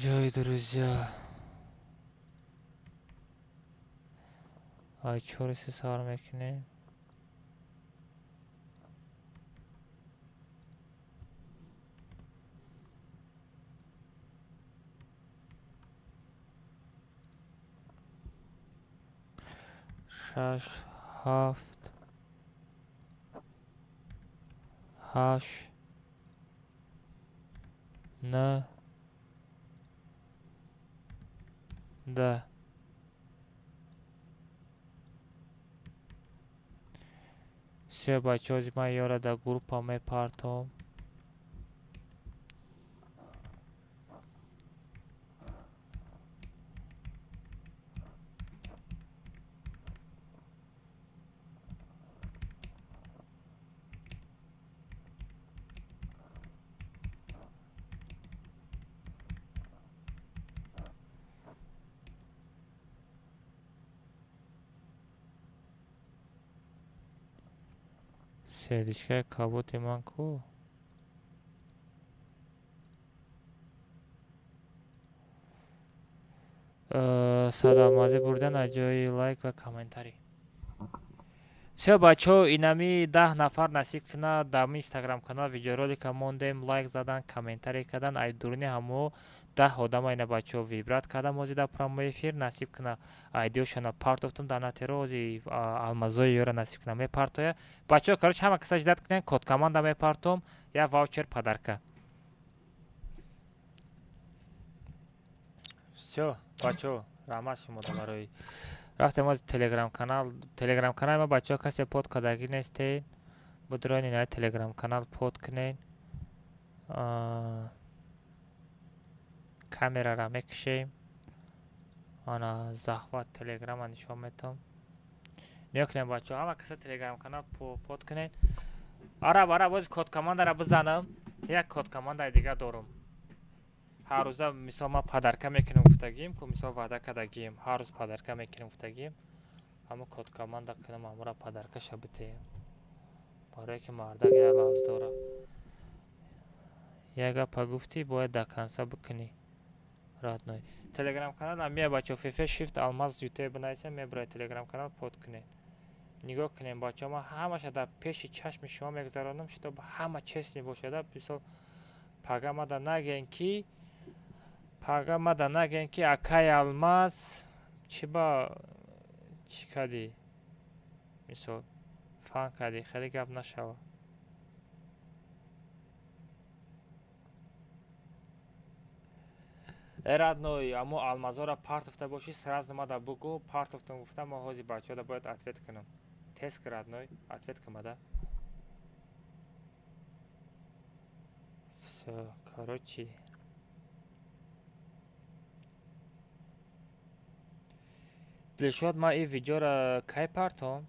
ҷои друзья. ай чориси сар мекунем. шаш, ҳафт, 8 9 10 все бачаҳо ман ёра дар группа мепартом. сердечкаи каботи ман ку? садамазӣ бурдан аз ҷои лайк ва комментарий. все бачаҳо инами 10 нафар насиб кунад дар инстаграм канал видеоролика мондем, лайк задан, комментарий кардан. ай дуруни ҳамо 10 одама ина бачаҳо вибрат кардан мози дар прямой эфир насиб кунад айдиошона партофтум дар натиро ози алмазои ёра насиб кунад мепартоя. бачаҳо короче ҳама каса ҷидат кунен код команда мепартом я ваучер падарка. все бачаҳо раҳмат шумода барои рафтем ози телеграм канал ма бачаҳо касе под кардагӣ нестед будроин инаи телеграм канал под кунен. камерара мекушем ана захват телеграма нишон метам ниё кунем бачаҳо ҳама каса телеграм канал под кунен. араб ози код командара бизанам. як код командаи дига дорум. ҳар рӯза мисол ман падарка мекунем гуфтагием ку мисол ваъда кардагием ҳар рӯз падарка мекунем гуфтагием ҳама код команда кунам ҳамора падаркаша битеем барое ки мардак як лавз дора. як гапа гуфтӣ бояд дар конса бикунӣ родной. телеграм канал амия бачаҳо фифе shift алмаз ютуб бинависем мебаред телеграм канал под кунед. нигоҳ кунем бачаҳо ман ҳамаша дар пеши чашми шумо мегзаронам чтоб ҳама честни бошада. мисол пагамада нагем ки акай алмаз чӣ кардӣ мисол фан кардӣ хеле гап нашава. родной аммо алмазора партофта бошӣ сразу мада бугӯ партофтам гуфтам мо ҳози бачаҳода бояд ответ кунам. тест родной ответ кумада. все короче дилшод ман ин видеора кай партом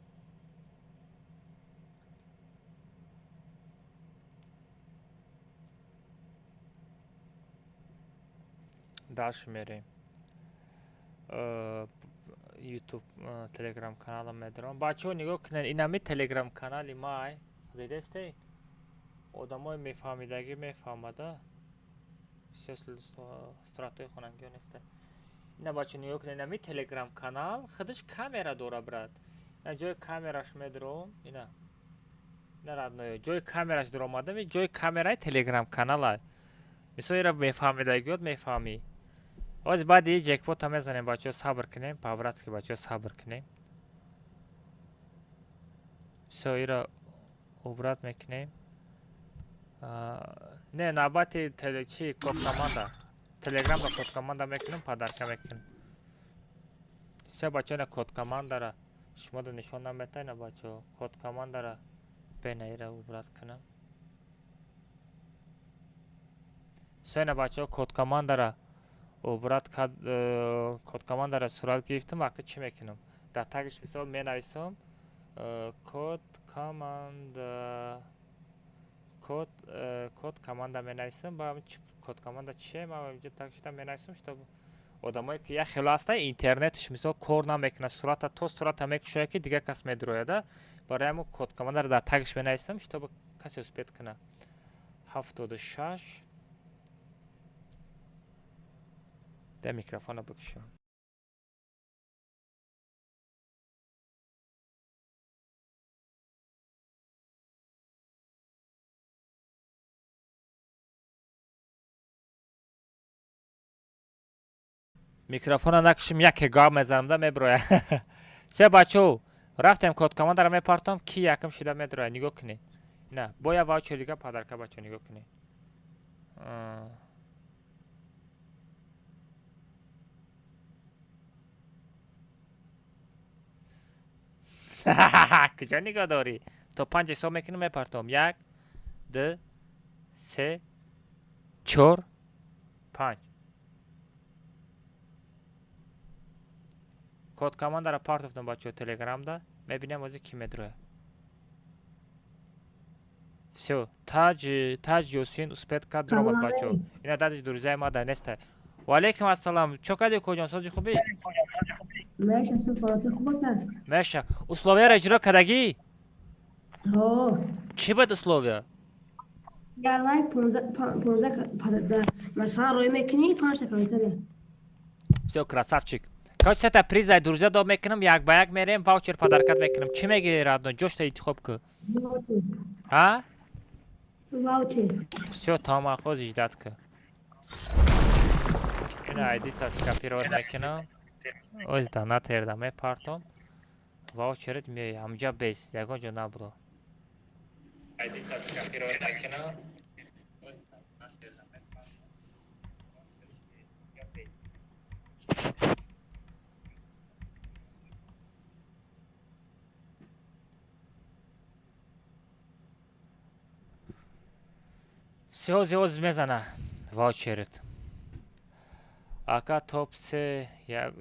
дальше мерем ютуб телеграм каналам медорам. бачаҳо нигоҳ кунед инами телеграм канали май дидестед одамои мефаҳмидагӣ мефаҳмада стратои хонангиё неста. ина бачаҳо нигоҳ кунед инами телеграм канал худаш камера дора брат. ина ҷои камераш медорам. ина родное ҷои камераш доромадам ҷои камераи телеграм канала мисол ира мефаҳмидагиёт мефаҳмӣ. ози баъди ҷекпота мезанем бачаҳо сабр кунем по-братски бачаҳо сабр кунем. все ира убрат мекунем. не навбати чи код команда телеграмда код команда мекунем падарка мекунем. все бачаҳо ина код командара шумода нишон наметаҳ. ина бачаҳо код командара бена ира убрат кунам. все ина бачаҳо код командара убрат код командара сурат гирифтам. акы чӣ мекунам дар тагиш мисол менависам код команда менависам. ба код команда чие ма инҷо тагишда менависам чтоб одамое ки як хело ҳаста интернетш мисол кор намекунад сурата то сурата мекушояд ки дигар кас медирояда барои ҳамун код командара дар тагиш менависам чтоб касе успед кунад. 76 дар микрофона бикушам. микрофона накушим яке гап мезанамда меброя. все бачаҳо рафтем код командара мепартом ки якам шуда медроя. нигоҳ кунед نه باید واوچر دیگه پادرکا بچه نگاه کنید. کجا نگاه داری؟ تا 5 حساب میکنم میپرتم. 1 2 3 4 5. کد کامان در پارت افتم بچه تلگرام ده میبینم از کی مدروه. все تاج یوسین اسپت کد درآمد بچه. اینا دادش دروزه ما در نسته. و علیکم السلام. چوکادی کجان سازی خوبی؟ ماشي صفاتي خوبك میشه. اسلوبیا را اجرا کردگی؟ ها چی بود اسلوبیا؟ يا لايك بروزا مثلا روی میکنی 5 تا کامنتره все красавчик. کاش سه پریز دروزه داد میکنم یک به یک میریم واوچر پادرکت میکنم. چی میگی رادنا جوش تا انتخاب که؟ ها؟ واوچر все تمام خوز اجداد که. اینا ایدی تا سکاپیرات میکنم. اوز دا نتردم میپرتم. واوچرت میای همجا بیس یکان جو نبرو. ایدی تا سکاپیرات میکنم. سیوز یوز میزنه واوچرت. آقا توپ سه یک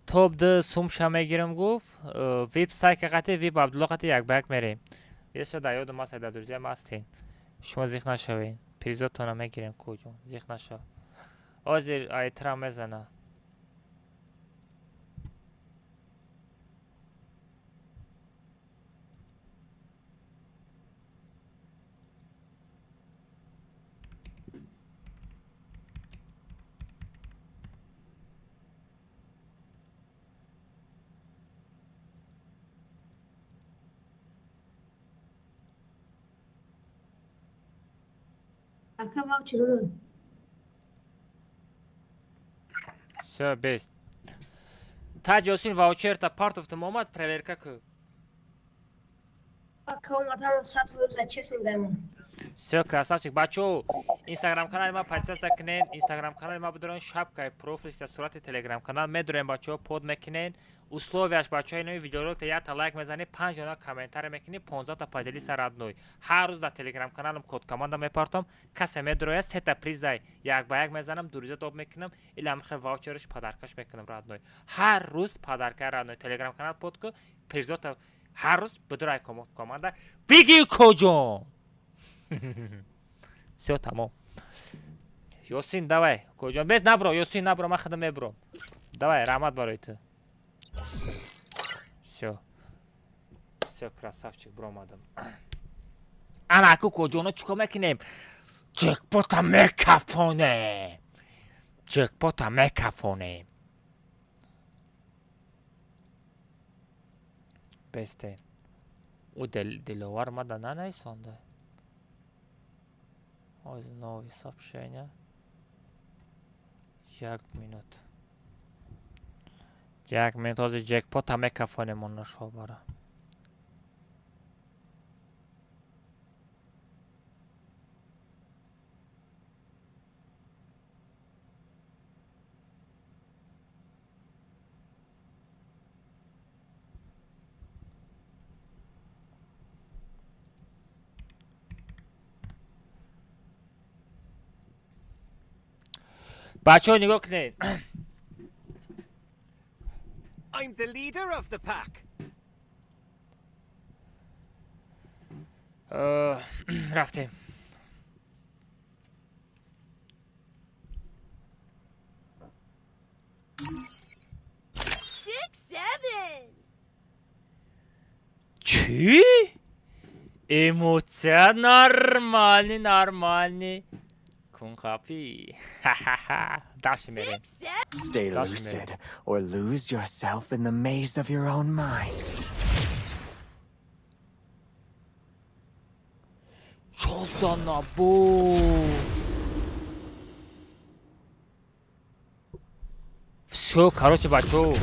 توپ ده سوم شما گیرم گفت ویب سایت قطعی ویب عبدالله قطعی یک بک میریم. یه شده یاد ما سایده درجه ما هستین. شما زیخ نشوین. پریزوت تونه میگیریم کجا زیخ نشو. آزیر آیترا میزنه. اکا واوچر سه بیست. تاج یوسین واوچر تا پارت اف مومد پرورکا که. اکا مثلا 100 روز چسیم دامن все красавчик بچو. اینستاگرام کانال ما پادکست کنین. اینستاگرام کانال ما بدرون شبکه پروفیل است صورت تلگرام کانال میدریم بچو پود میکنین. اسلوبیاش بچهای نوی ویدیو رو تا یا تا لایک میزنید 5 تا کامنتار میکنید 15 تا پادلی سر نوی. هر روز در تلگرام کانالم کد کاماند میپرتم. کسی میدروه 3 تا پریز یک به یک میزنم دوریزه دوب میکنم. الان میخوام واوچرش پادرکش میکنم راد نوی. هر روز پادرکه راد نوی تلگرام کانال پود کو پریزوت هر روز بدرای کاماند بگی کجا. все تمام. یوسین давай کجا без نبرو یوسین نبرو من خودم میبرم. давай رحمت برای تو. все красавчик برو اومدم. انا اكو کجا چیکار میکنیم؟ جکپوت میکافونه. جکپوت میکافونه. بسته. او دلوار ما да нанайсонда. Ось новые сообщения. 1 минут. 1 минут از جکپوت همه کفانمون نشو باره. بچه ها نگاه کنید. I'm the leader of the pack. رفتیم. چی؟ ایموچه نرمالی کن خافی. داشت میریم. Stay lucid or lose yourself in the maze of your own mind. چوزانا بو. все, короче, бачо.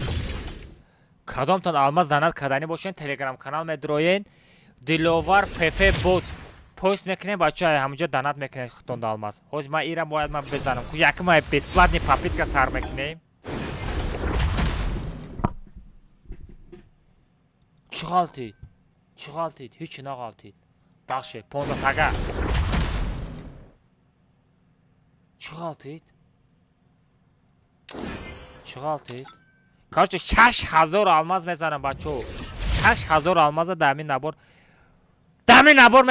کدامتان алмаз данат кардани бошен телеграм канал медроен диловар фф бот пост мекунем бачаҳо ҳамонҷо данат мекунем хутонда алмаз ҳоз ман ира бояд ман безанам якма бесплатни папитка сар мекунем чӣ ғалтид ҳеҷ нағалтид бахше 15 тага чӣ ғалтид короче 6000 алмаз мезанам бачаҳо 6000 алмаза дами набор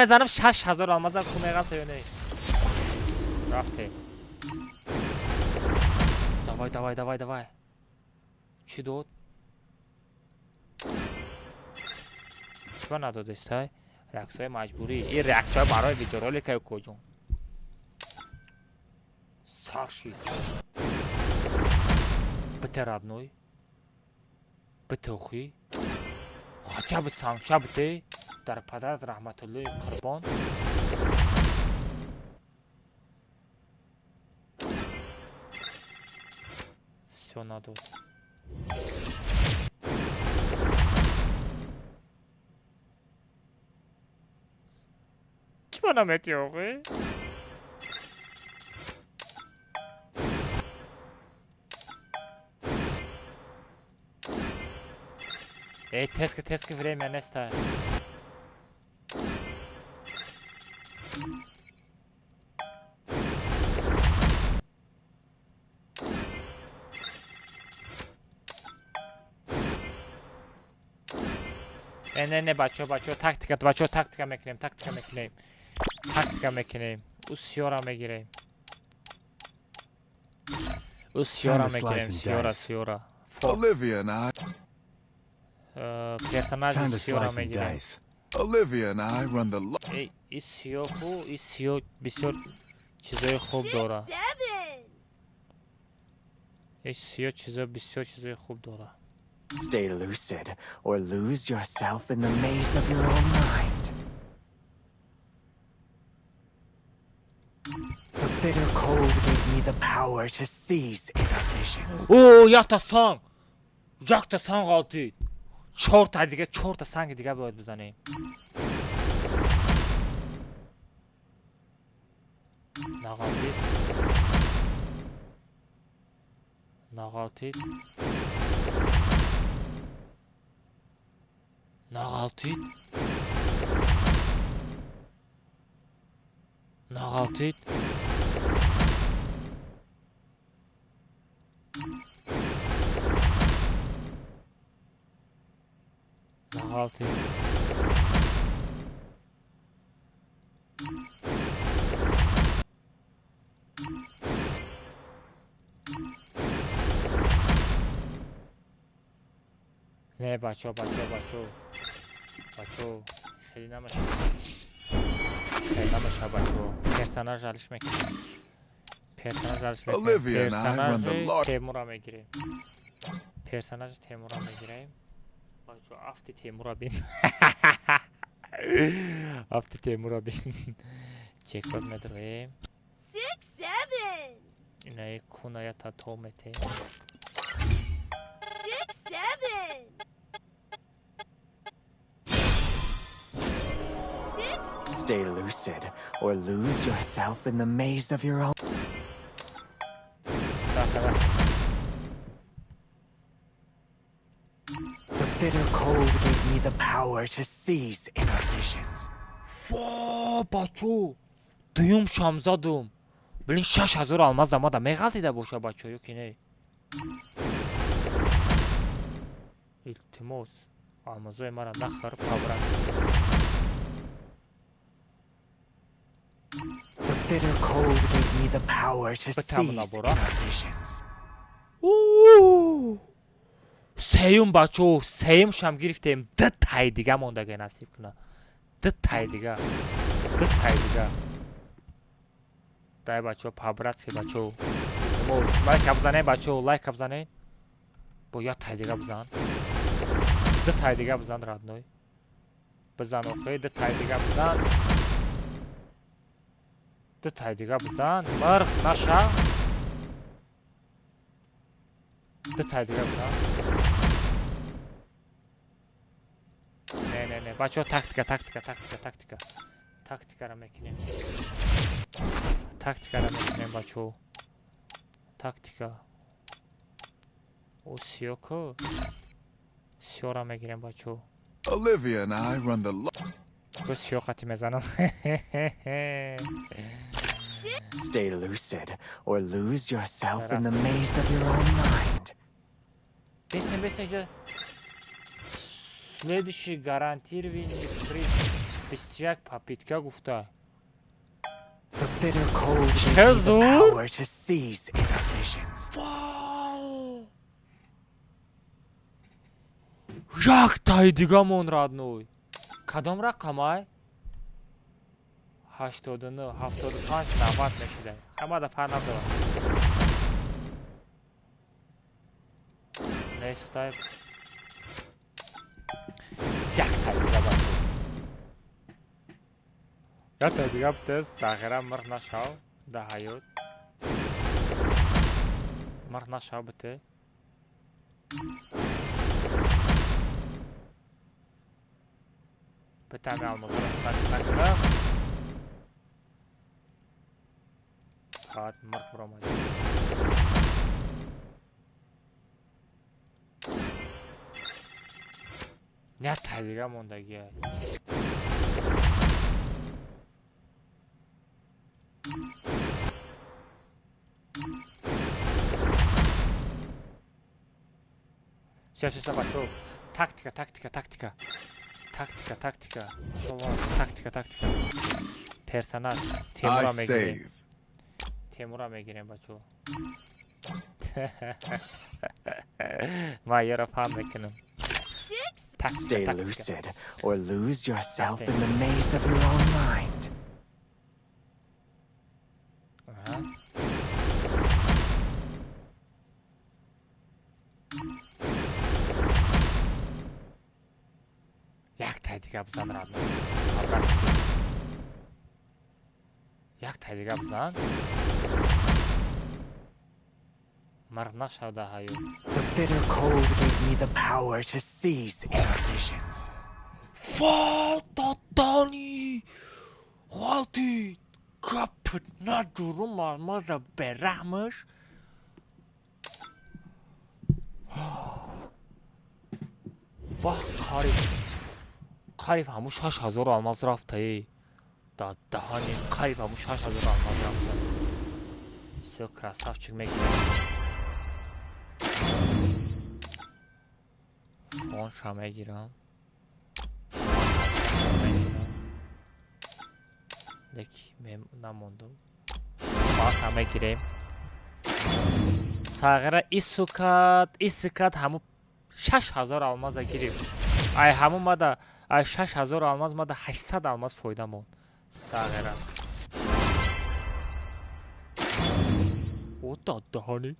мезанам 6000 алмаза ку меғаста ё не рафтем давай чӣ дод чиба надодестай реаксияи маҷбурӣ ин реаксия барои видеоролика куҷон сар шид бите родной битохӣ хотя бы санкша бите дар падарат раҳматуллои қурбон всё надод чиба намети оғи тески время неста не бачаҳо тактика мекунем ӯ сиёра мегирем сиёра Olivia and I. персонажи Time to сиёра slice and мегирем dice. Olivia and I run the. ин сиёҳу бисёр чизои хуб дора ин сиёҳ бисёр чизои хуб дора Stay lucid, or lose yourself in the maze of your own mind. The bitter cold gave me the power to seize inner visions. Оо, якта санг ғалтид. 4 та санги дига бояд бизанем. Нағалтид. Не, бачо. Хеле намаша бачо. Персонаж алиш мекунем. Olivia and I run the large. Темура мегирем. Бачо, афти Темура бин. Чекот медроем. 6, 7. Инаи куная тато мете. 6, 7. Stay lucid, or lose yourself in the maze of your own. The bitter cold gave me the power to seize inner visions. Бачо, дуюм шам задум. Блин, 6000 алмаз дамада меғалтида боша бачо ё ки не. Илтимос, алмазои мара нахар павра. The bitter cold gave me the power to seize inner visions. Сеюм бачо, сеюм шам гирифтем. Дай дига мондаге насиб куна. Дай дига. Дай бачо, пабратски бачо. Лайк абзане. Бо я тай дига бзан. Тай дига бзан родной. Бзан охи, тай дига бзан. Марг наша. Тай дига бзан. نه بچه تاکتیکا را میکنیم بچه تاکتیکا او سیو را میگیریم بچه Olivia and I run the کو سیو قطی میزنم Stay lucid or lose yourself in the maze of your own mind. بسن که следующий гарантированный приз быстряк попитка гуфта The bitter cold gave me the power to seize inner visions. як тай дига мон родной кадом рақамай 89 75 90 мешида ҳамада фарқ надорад next type як тай дига бутез сахира мирх нашав да ҳаёт мирх нашав буте بتعمل على الموضوع نكرة هات مرق بروماج نت هدیگه موندگی سیاسه بچو تاکتیکا پرسنل I تیمورا میگیریم بچو ما یه را فهم میکنم Stay lucid or lose yourself in the maze of your own mind. یک تایدیگه بزن راد یک تایدیگه بزن مرد نشده هایو The bitter cold gave me the power to seize inner visions. دادانی خالتی کپت ندارم آلماز برحمش قریب همون 6000 آلماز رفته دادانی قریب همون 6000 آلماز رفته سو کراسافچک میگیرم فونش هم میگیرم یکی نموندم باز هم میگیریم ساغره ایسکات همون 6000 آلماز گیریم ای همون ماده ای 6000 آلماز ماده 800 آلماز فایده مون ساغره او دادهانی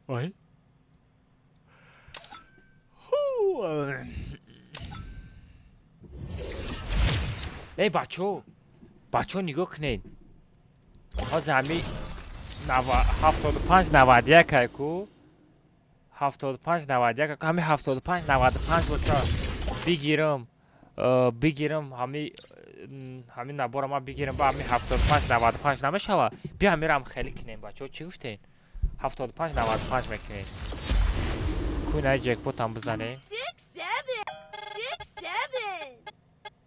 ای ای بچو نگاه کنید از همی 75 91 کو 75 91 همین 75 95 باشه بگیرم همین نباره ما بگیرم با همین 75 95 نمیشه بیا میرم خیلی کنیم بچه چی گفتین 75 95 میکنین کوی جکپوت هم بزنیم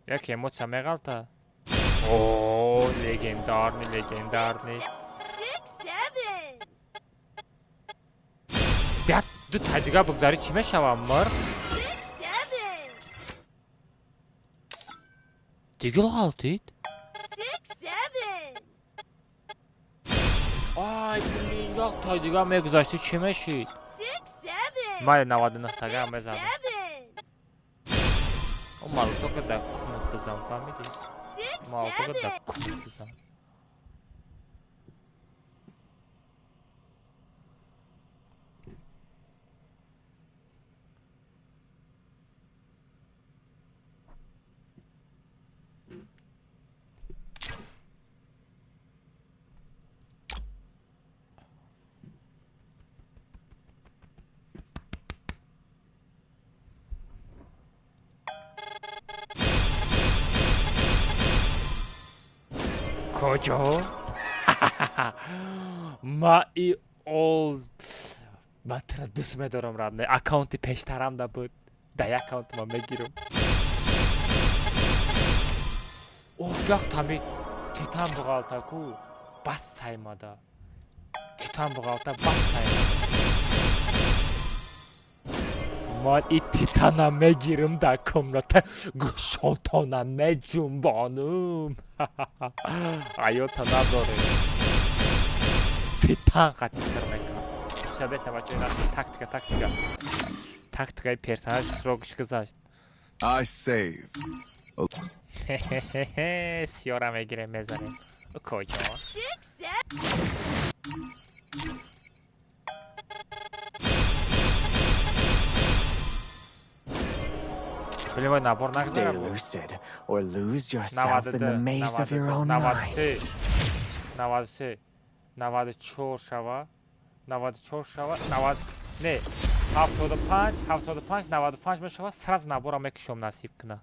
یکی емоция میغلطه اوه لگندارنی بیا دو تا دیگه بگذاری چی میشه مر دیگه غلطید آی یک تا دیگه میگذاشتی چی میشید من 99 تاگه هم میزنم اون مالوتو که در کمک بزن فهمیدی؟ مالوتو که در کمک بزن کجا؟ ما ای اول من ترا دوست میدارم رادنوی اکاونتی پیشترم دا بود در اکاونت ما میگیرم اوه یک تامی تیتان بغالتا کو بس سایمادا تیتان بغالتا بس سایمادا من ای تیتانا میگیرم در کمرتا گشاتانا میجنبانم ایوتا نداره تیتان قطعی سر میکنم شبه بچه اینا تاکتیکای پرسنل سروگش گذاشت I save. سیارا میگیره میزنیم کجا؟ ولی باید نبار Stay نگذارم lucid or lose yourself in the maze of your own mind. 93 94 شوا 94 شوا 90 نه 75 95 میشوه سراز نبارا میکشم نصیب کنه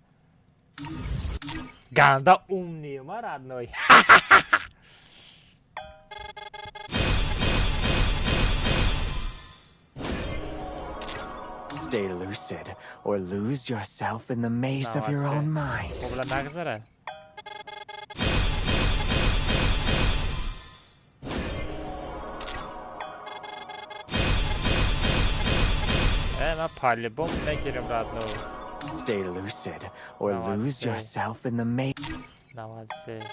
گنده اون نیمه رادنوی Stay lucid or lose yourself in the maze of your own mind. خب نگذاره من پالی بوم نگیرم رادنو Stay lucid or lose yourself in the maze. 93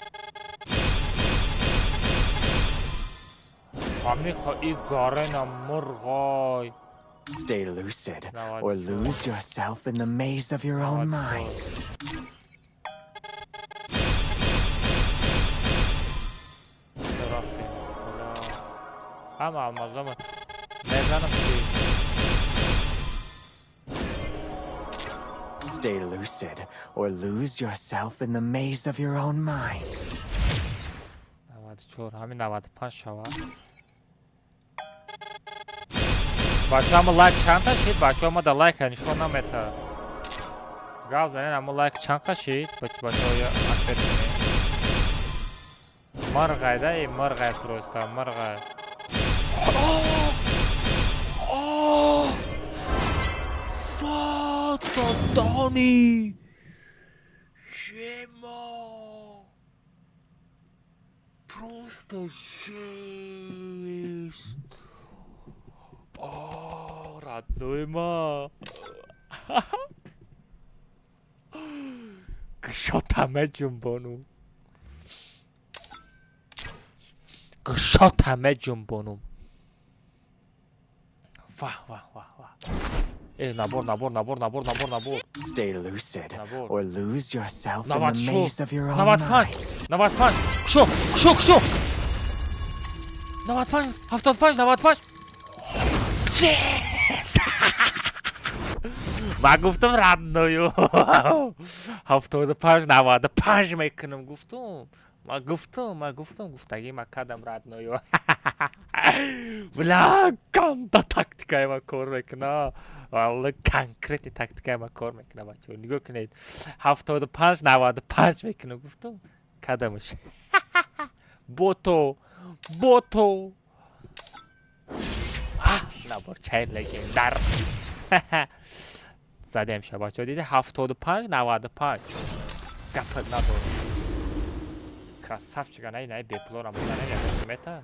همی خواهی گارن مرغای Stay lucid or lose yourself in the maze of your own mind. همه المازم نزنم چی Stay lucid or lose yourself in the maze of your own mind. 94 همین 95 شوا بچه همه لایک چند تا شید بچه همه دا لایک هنشو نمیتا گاو زنین همه لایک چند تا شید بچه های اکتر کنید مرغای ده ای مرغای پروستا مرغای فاتا دانی شما پروستا شیست رادنوی ما گشاتمه جنبانم گشاتمه جنبانم واه واه واه واه نبور Stay lucid or lose yourself in the 94 maze of your own 95 mind. 95 کشو 95 75 چیز من گفتم رادنویو 75 95 میکنم گفتم من گفتم گفتگی من کردم رادنویو بلا گنده تاکتیکای ما کار میکنه والله کنکریتی تاکتیکای ما کار میکنه بچه نگاه کنید 75 95 میکنه گفتم کردمش بوتو نبار چین لگیم در زدیم شب بچه دیده 75 95 گفت ندارم красавчик نه بیپلورم بزنه یا بسمته نه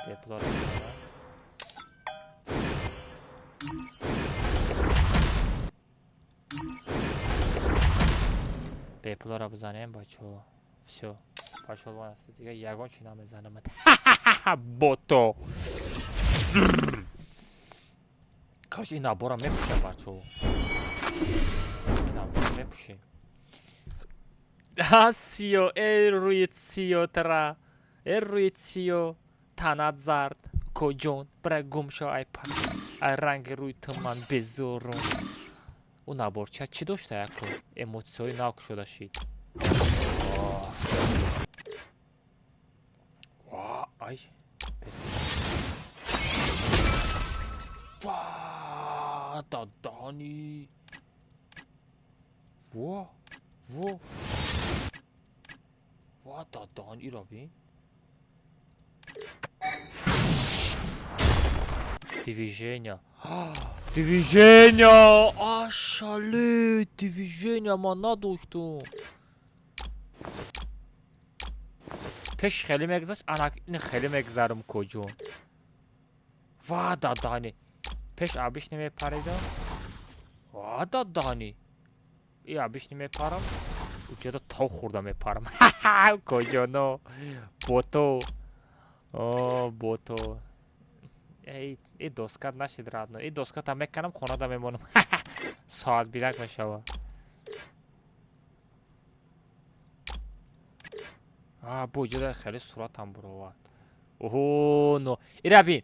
بیپلورم بزنه بیپلورم بزنیم بچه все пошел вон دیگه یگان چی نمیزنم بوتو کاش این نبارم میپوشه بچه این نبارم میپوشه سیو ارویتسیو ترا ارویتسیو تنت زرد کجون برای گمشو ای پس ای رنگ روی تو من بزرم اون نبارچه چی داشته یکو اموتسیوی ناک شده شید ای واه دادانی واه دادان ای را بین دیویژنیا آشاله دیویژنیا ما نداشتم پیش خیلی مگذاشت این خیلی مگذارم کجا و دادانی پیش آبیش نمیپریدم و دادانی ای آبیش نمیپرم اوچه تا خوردم میپرم کجا نو بوتو بوتو ای دوسکت نشید راد نو ای دوسکت هم میکنم خونه دا میمونم ساعت بیرک میشوه بوجه خیلی صورت هم برو اوه نو ایرا بین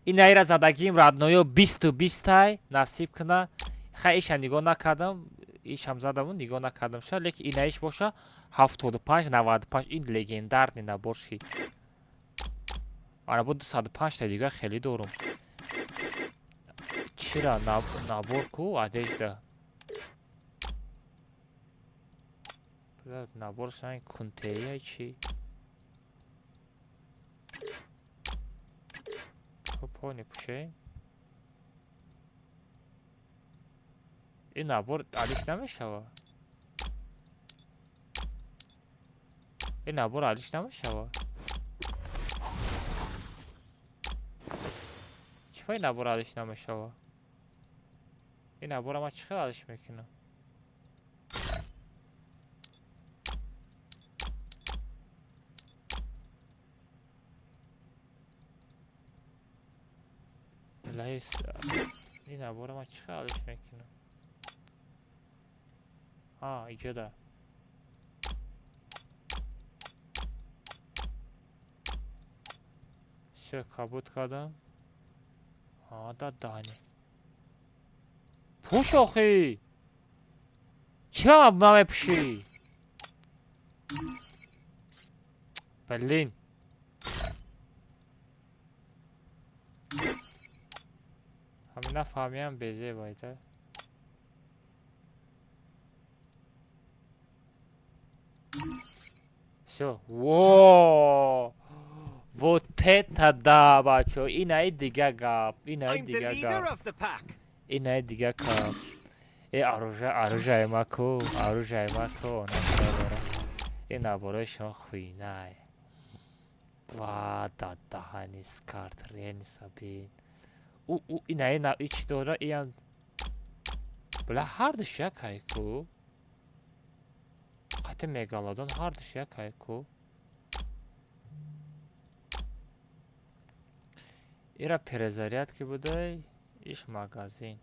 ایرا زدگیم رادنویو 20 های نصیب کنه خیلی ایش نگاه نکردم ایش هم زدمون نگاه نکردم شد لیکن این ایش باشه 75-95 این لگندار نی نباشی آره بود 205 تا دیگه خیلی دورم چرا نبور کو آدیش ده نبور شاین کنتهی چی پونی پوشه این نبور علیش نمیشوه این نبور علیش نمیشوه چی این نبور علیش نمیشوه این نبور ما چی خیلی علیش میکنه لایس این نبور ما چی خیلی علیش میکنه اینجا ده چه کابوت کردم دادانی پوش آخی چه هم نمیپوشی بلین همین نفهمیم بیزه بایده شو وووو Вот это да, бачо. Инай дига гап. Инай дига гап. Инай дига гап. оружие мако. Оружие мако. Ин наборашон хуинай. Ва дадахани скарт рени сабин. Инай на ич дора иян. Бля хардш якайку. Хати мегалодон хардш якайку. ایرا پرزاریت که بودای ایش مغازین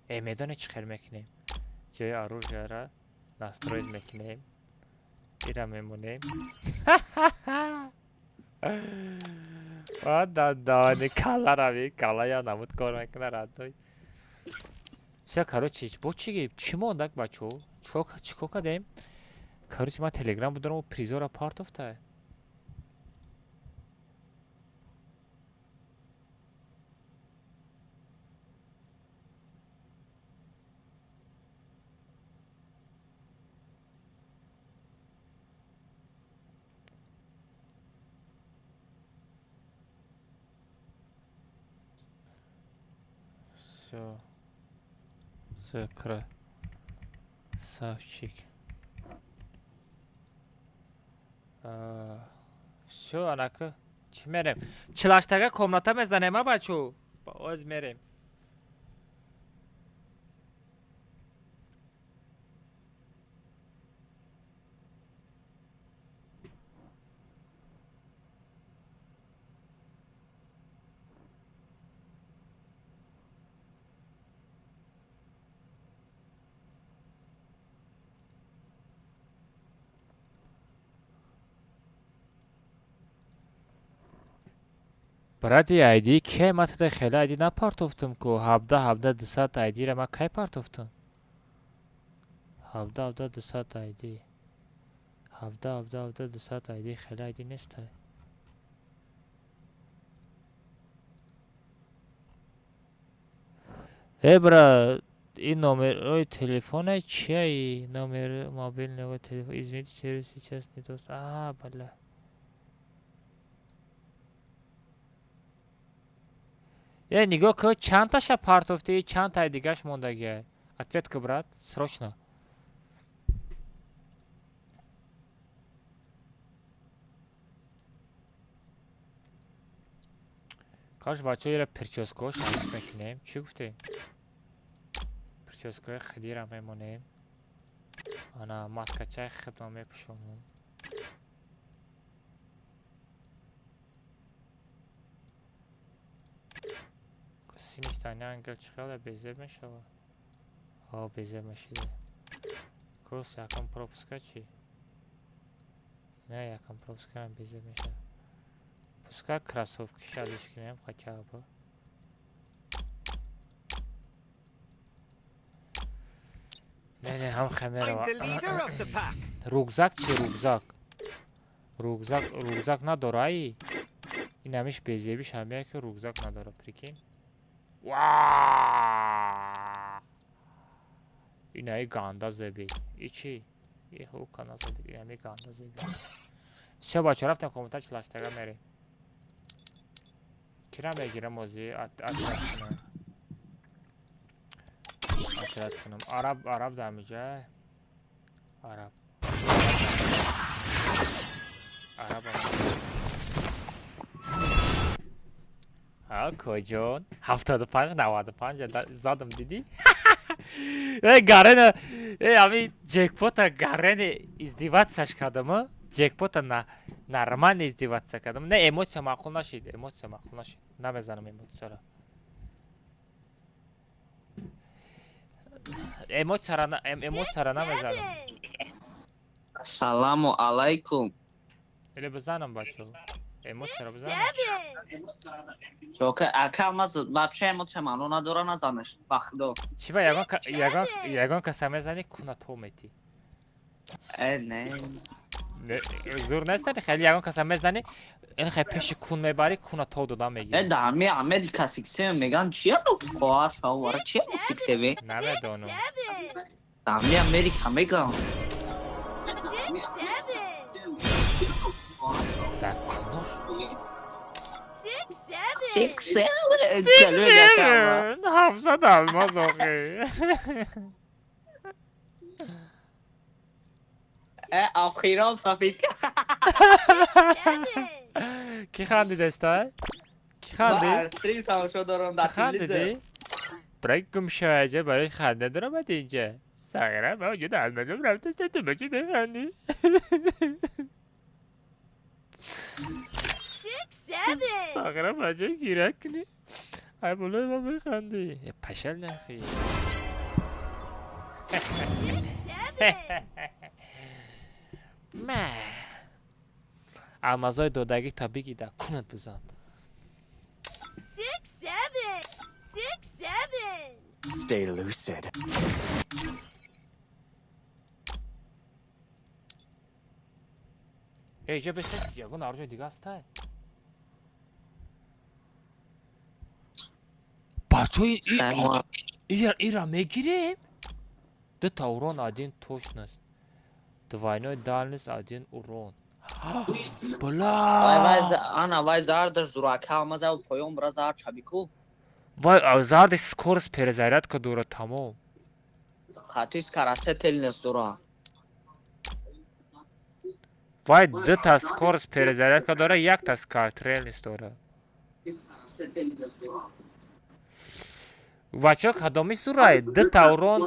میدان چی خیر میکنیم جای آروژه را نستروید میکنیم ایرا میمونیم دادانی کالا روی کالا یا نمود کار میکنه رادوی سیا کاروچی بو چی گیب چی موندک بچو چیکو کدیم کاروچی ما تلگرام بودارم و پریزو را پارت افته Закрой. Савчик. Все, анака. Чи мерем? Чилаштага комната мезданем, а бачу? Оз мерем. برادی ایدی که ما تا خیلی ایدی نپارتوفتم کو 17 200 ایدی را ما کی پارتوفتم 17 200 ایدی 17 200 ایدی خیلی ایدی نیست ای برا این номер телефона чьи? Номер мобильного телефона. Извините, сервис сейчас не доступен. Бля. нигоҳ кӯ чанд таша партофти, чанд таи дигаш мондагия. Ответка, брат, срочно. Каш бачаҳо ира прическаҳо шамиш мекунем. Чӣ гуфтӣ? Прическаҳои хидира мемонем. Ана маскачаи хидро мепӯшонем. Сиништани ангел чӣ қадар безеб мешавад? Безеб мешида. Курс якам пропуска чӣ? Не, якам пропускарам безеб мешавад. Пускай кроссовки шадиш кунем хотя бы. Не, ҳам хамера. Рюкзак чӣ рюкзак? Рюкзак надораи? Ин ҳамиш безебиш ҳамея ки рюкзак надора, прикинь. Инаи ганда зеби. И чӣ? И хукана зеби. Инами ганда зеби. Всё, бача, рафтем комментач лаштага мерем. Кира мегирам ози атрат кунам. Араб дамиҷа. Араб. Коҷон 75-95 задам дидӣ? Гарена ҳамин ҷекпота гарена издеватсияш кардама. Ҷекпота нормально издеватсия кардам. Не, эмоция маъқул нашид. Намезанам эмоцияро. Эмоцияро намезанам. Салому алайкум. Или бизанам бачо. Эмоцияро бизанам. Чока акамаз вообще эмоция ману надора назанеш. Бахдо. Чӣ ба ягон каса мезани кунато мети. Не. зур нестани хеле ягон каса мезани ин хе пеши кун мебари кунато дода мегири. Дами Америка сиксе меган чия хоаш авара чия сиксеви? Намедонам. Дами Америка меган. Да кунош. 6-7. Ҳафсад алмаз охи. Ахирон фафик. Ки хандидестай? Ки хандид? Стрим тамошо дорам дар хандиди? Брай гумшаваҷа барои ханда дорам ад инҷа. Сағира мавҷуд алмазом рафтаста ту бачи беханди. Сағира бачаи гирак кунӣ. Ай болои ма беханди. Пашал нахи. ма алмазои додагӣ та бигида кунат бизан. 6-7. Stay lucid. Эйҷа бесед ягон арҷои дига астай. Бачаи ира мегирем? Дута урон один точность. Двойной дальность один урон. Бля! Вай зардаш дурака маза поём бра зар чабику. Вай зардаш скорость перезарядка дура тамом. Хатис карасе телнес дура. Вай дута скорость перезарядка дора, якта скартрелнес дора. Вачо кадомис дурай? Дута урон,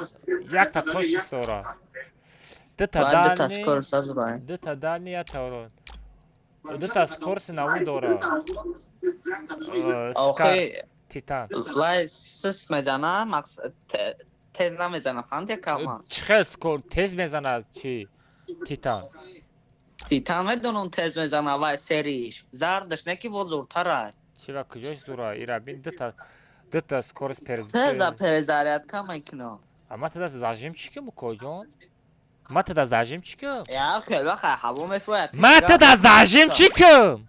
якта точность дора. Дута дальний, якта урон. Дута скорость навун дора. Титан. Вай сус мезана, тез намезана фанте калмас. Чӣ хел скорост тез мезанад чи? Титан. Титан медонам тез мезана вай сериш. Зардаш не ки во зуртара. Чӣ ва куҷош зура? Ира бин дута скорость теза перезарядка мекунам. Ама тада зажим чикам коҷон? Ма тада зажим чикам? Я хел вақт ҳаво мефояд. Ма тада зажим чикам?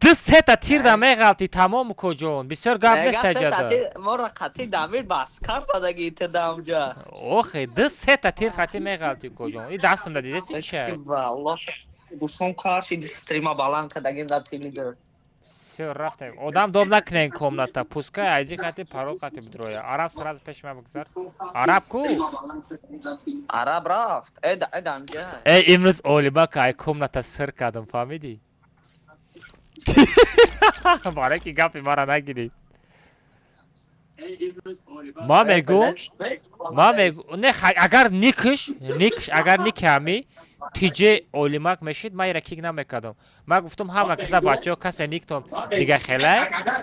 دو سه تا تیر در میغلطی تمام کجون بسیار گپ نیست تجدا ما را خطی دامیر باس کار دادگی تردام جا اوخی دو سه تا تیر خطی میغلطی کجون این دستم دادی دستی چه والله گوشم کارشی استریما بالان کدگی ذاتی میدر все رفتیم آدم دوم نکنه این کمناتا پوسکای ایجی خطی پارول خطی بدرویا عرب سر از پیش من بگذار عرب کو عرب رفت ادام جا ای امروز اولیما که ای کمناتا سر کردم فهمیدی باره که گپی ما را نگیری ما میگو نه اگر نیکش اگر نیکمی تیجه اولیماک میشید ما ایره کیک نمیکردم ما گفتم همه کسا بچه ها کسی نیکتون دیگه خیلی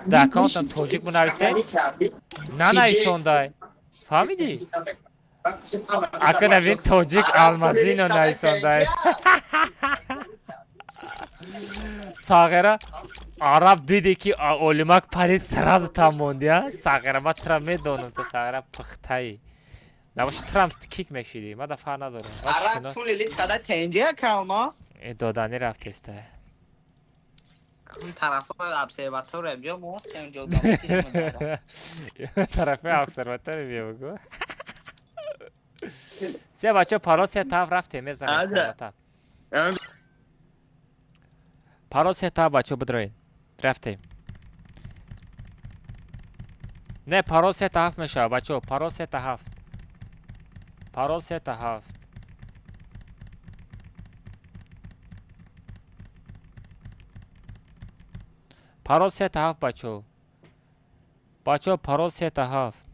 در اکانتم توجیک بنویسه نه نایسونده فهمیدی؟ اکا نبین توجیک آلمازین رو نایسونده ساغره عرب دیدی که اولیماک پرید سراز تا موندی ساغره ما ترا میدونم تو ساغره پختایی نباشه ترم کیک میشیدی ما دفعه ندارم عرب پول لیت کده تنجه کلماس دادانی رفتسته اون طرف ابسرواتور امجا موست امجا دامتی طرف ابسرواتور بیا بگو سه بچه پارو سه طرف رفتیم میزنیم پارو سه طرف بچه بدروین رفتیم نه پارو سه طرف میشه بچه پارو سه طرف پارو سه طرف پارو سه طرف بچه پارو سه طرف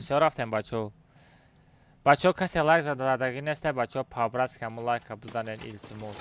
все رفتیم بچه ها کسی لایک زده دادگی نیسته بچه ها پابرست که همون لایک بزنین التماس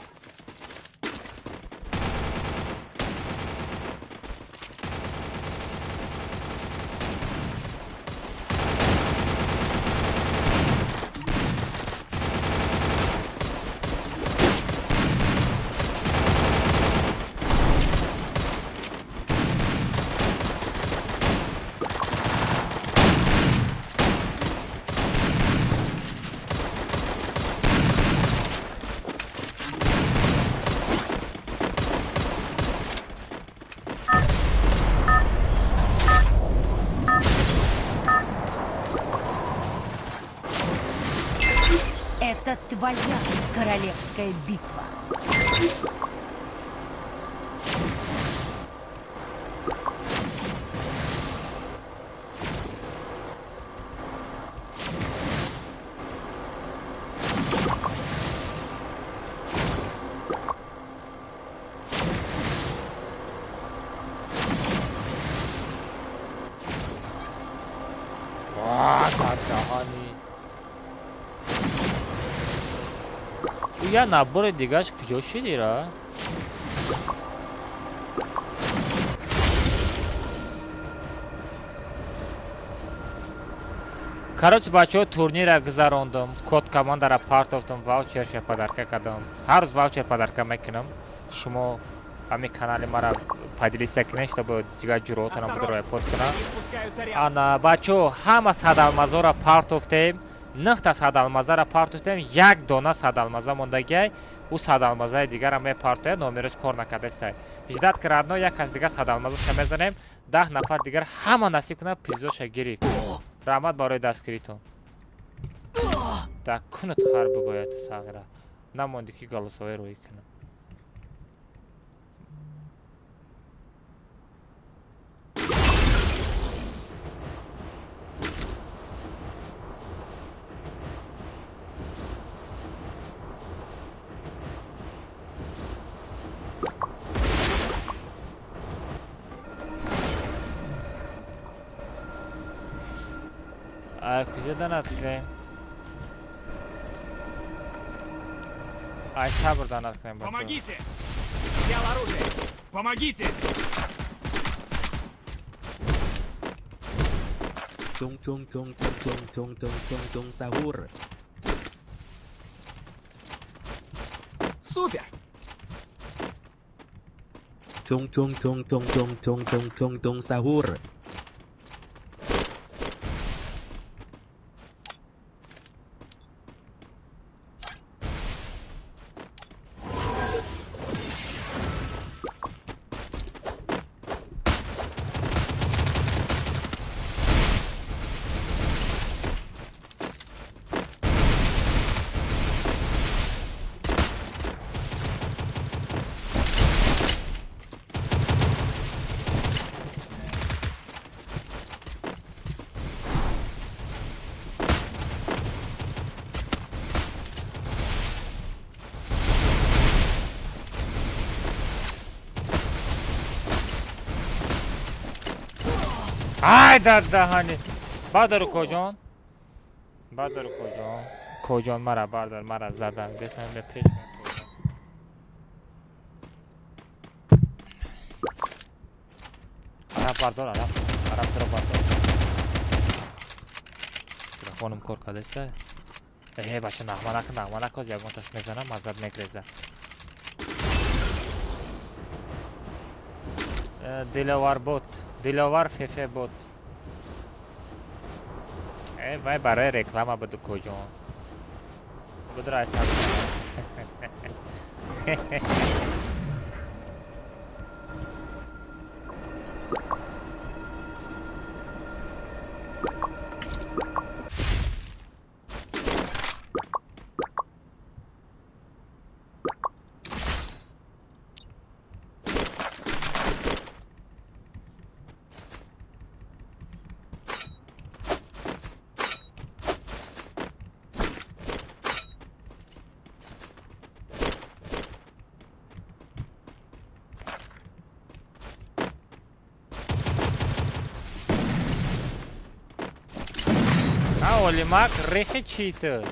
Это твоя королевская битва. я набор дигаш кujо шидира короче бачаҳо турнира гузарондам код командара партофтам ваучерша падарка кардам ҳар рӯз ваучер падарка мекунам шумо ҳамин канали мара поделиса кунед чтобы дигар ҷуръотонам будро под кунам ана бачаҳо ҳама садалмазора партофтем 9 та садалмазара партофтем як дона садалмаза мондагиай ӯ садалмазаи дигарро мепартояд номерош кор накардастай жидат крадно як кас дигар садалмазаша мезанем 10 нафар дигар ҳама насиб кунад призоша гирифт раҳмат барои дастгиритон так кунат хар бигояд сағира намонди ки голосове рӯӣ кунам куҷо данад кунем ай сабр данад кунем помогите взял оружие помогите Tung sahur. Супер! Tung sahur. ای دهانی بردار کجان بردار کجان کجان مرا بردار مرا زدن بسن به پیش من کجان عرب بردار عرب تو رو بردار تلفنم کار کردسته ای باشه نغمه نکن یکم تاش میزنم مزد میگریزه دیلوار بوت دیلوار فیفه بوت ای وای برای رکلام بدو کجان بدو رای سب اولی ماک ریخی چیته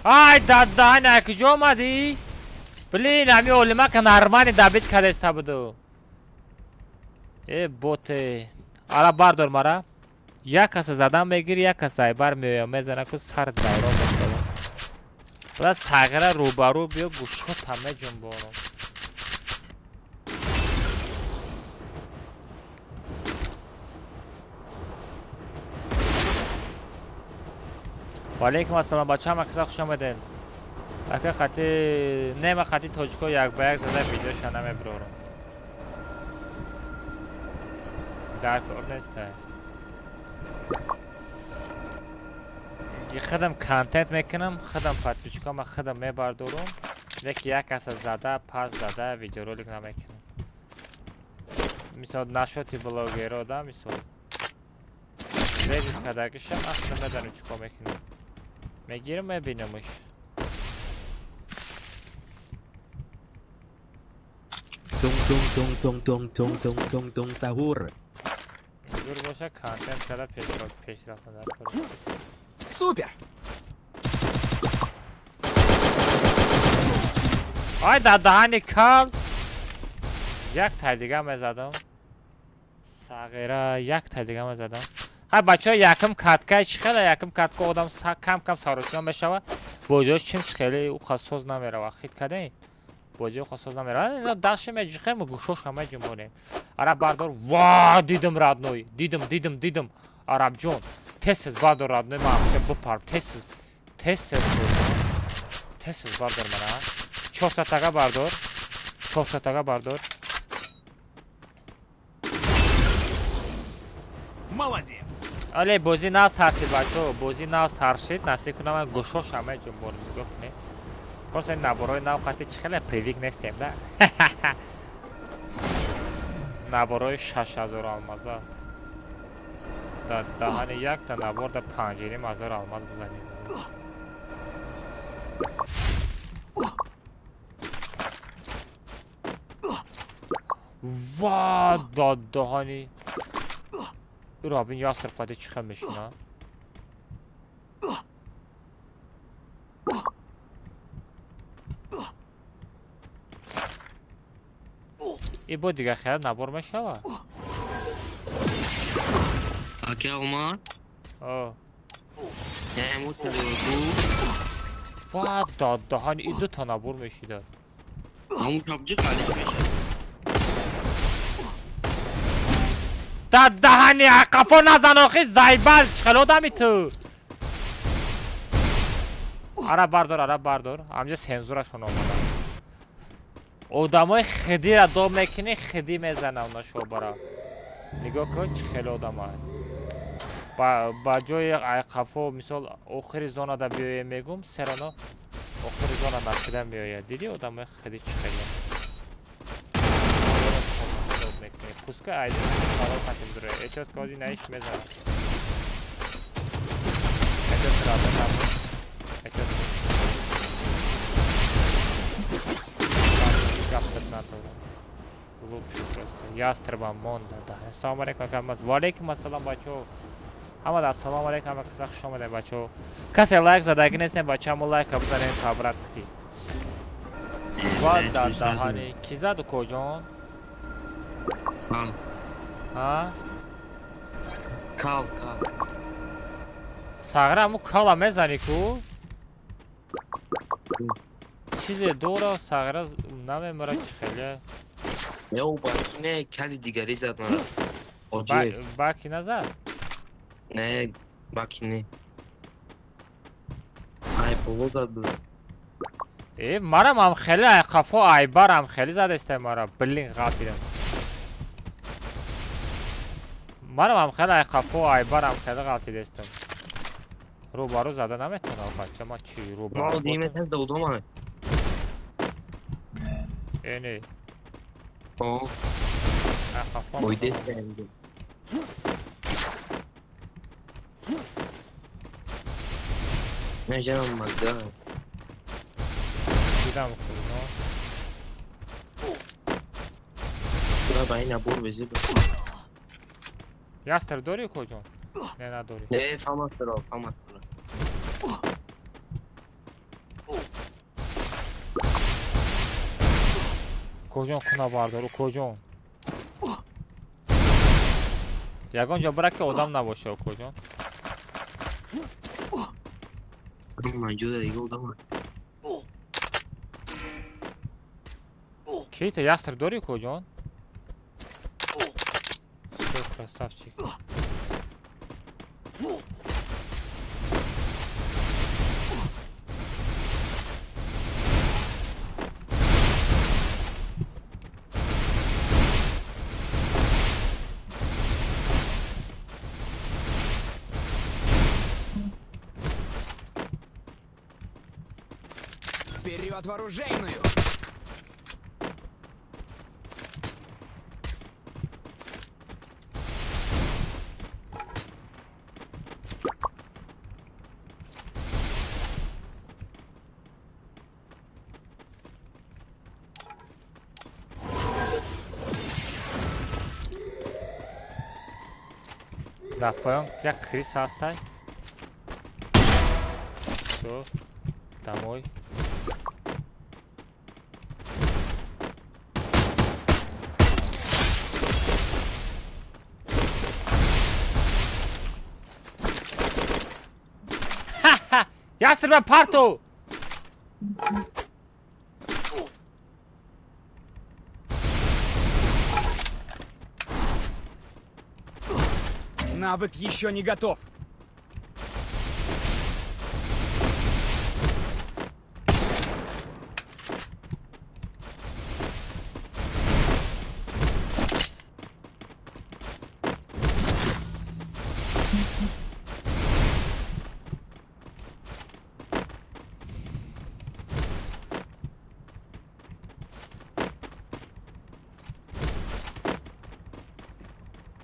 ای دادان اکجا آمدی؟ بلین همی اولی ماک نرمانی دابید کدسته بدو ای بوته حالا بردار مرا یک کس زدن بگیر یک کس ایبر میزنه که سر دایرا بستم بلا ساگره روبارو بیا گوشو تمه جنبانم و علیکم السلام بچه هم اکسا خوش آمدین اکه خطی نیم خطی توجکو یک با یک زده ویدیو شنم برورم در کار نیسته خودم کانتنت میکنم خودم پاتوچکا ما خودم میبردارم یکی یک کس زده پس زده ویدیو رولیک نمیکنم مثال نشوتی بلاگیرو دا مثال زیدیت کدکشم اصلا میدانم چکا میکنم میگیرم میبینمش Tung sahur. دور باشه کانتنت کده پیش رفتن در کنم Супер! آی دهانی کل یک تای دیگه میزدم ساغیره یک تای دیگه میزدم های بچه ها یکم کتکای خیلی یکم کتکا آدم کم کم سارسیان بشوه بوجهش چیم خیلی او خصوص نمیره و خیلی کده بوجه خصوص نمیره داشته میجخه گوشوش همه جنبونه عرب بردار واه دیدم رادنوی دیدم عرب جون تسز بردار رادنوی ما همسه بپر تسز بردار منه 400 تاگه بردار 400 تاگه بردار Молодец. آلی بازی نه سرشید بچه بازی نه سرشید نسی کنم من گوشوش همه جنبون میگو کنه پس این نبارای نو قطعی چی خیلی پریویک نیستیم ده نبارای 6000 آلمازه در دهان یک تا نبار در 5000 آلماز بزنیم واه داد دهانی رابین یاسر قاده چیخه میشنه این با دیگه خیلی نبور میشود اکه اومد آه نمو تلوگو فقط داد دهانی این 2 تا نبور میشیدن همون کابجه خالی میشه داد دهانی قفا نزن آخی زیبل چخلو دمی تو عرب بردار همجا سنزورشون آمدن آدمای خدی را دو میکنی خدی میزنه اونا شو برا نگاه کن چخلو آدمای با جای قفا مثال آخری زانه دا بیایه میگم سرانا آخری زانه نشده میایه دیدی آدمای خدی چخلو پوسکه ایدی سوال خطیم داره ایچات کازی نیش میزنه ایچات سراده نمون ایچات گفتر نداره لوچی просто ястребам монда да ассалому алейкум камаз ва алейкум ассалам бачо ҳамад ассалому алейкум ва казах хуш омадед бачо касе лайк задаги нестем бачамо лайк бизанем по-братски ва да даҳани ки заду коҷон ها کال ساغره همون کالا میزنی کو چیزی دوره ساغره نمیمره چی خیلی یو باکی نه کلی دیگری زد مرا باکی نزد نه باکی نه ای بابا زد ای مرم هم خیلی قفا ایبر هم خیلی زد استه مرا بلین غافیدم منم هم خیلی قفا ایبر هم خیلی غلطی دستم روبارو زده نمیتونه بچه ما چی روبارو ما دیمه تن دودم همه اینی اوه قفا بایده سنده نه جنم مگه دیدم خوب نه با این نبور بزید یاستر داری کجون؟ نه نداری نه فهم استرا کجون کنا باردارو کجون یگان جا برای که آدم نباشه کجون موجوده دیگه آدم کیت یاستر داری کجون؟ красавчик Вперед в оружейную! Да, понял, где Крис оставь. Все, домой. Ха-ха! Ястреб парту! Навык еще не готов.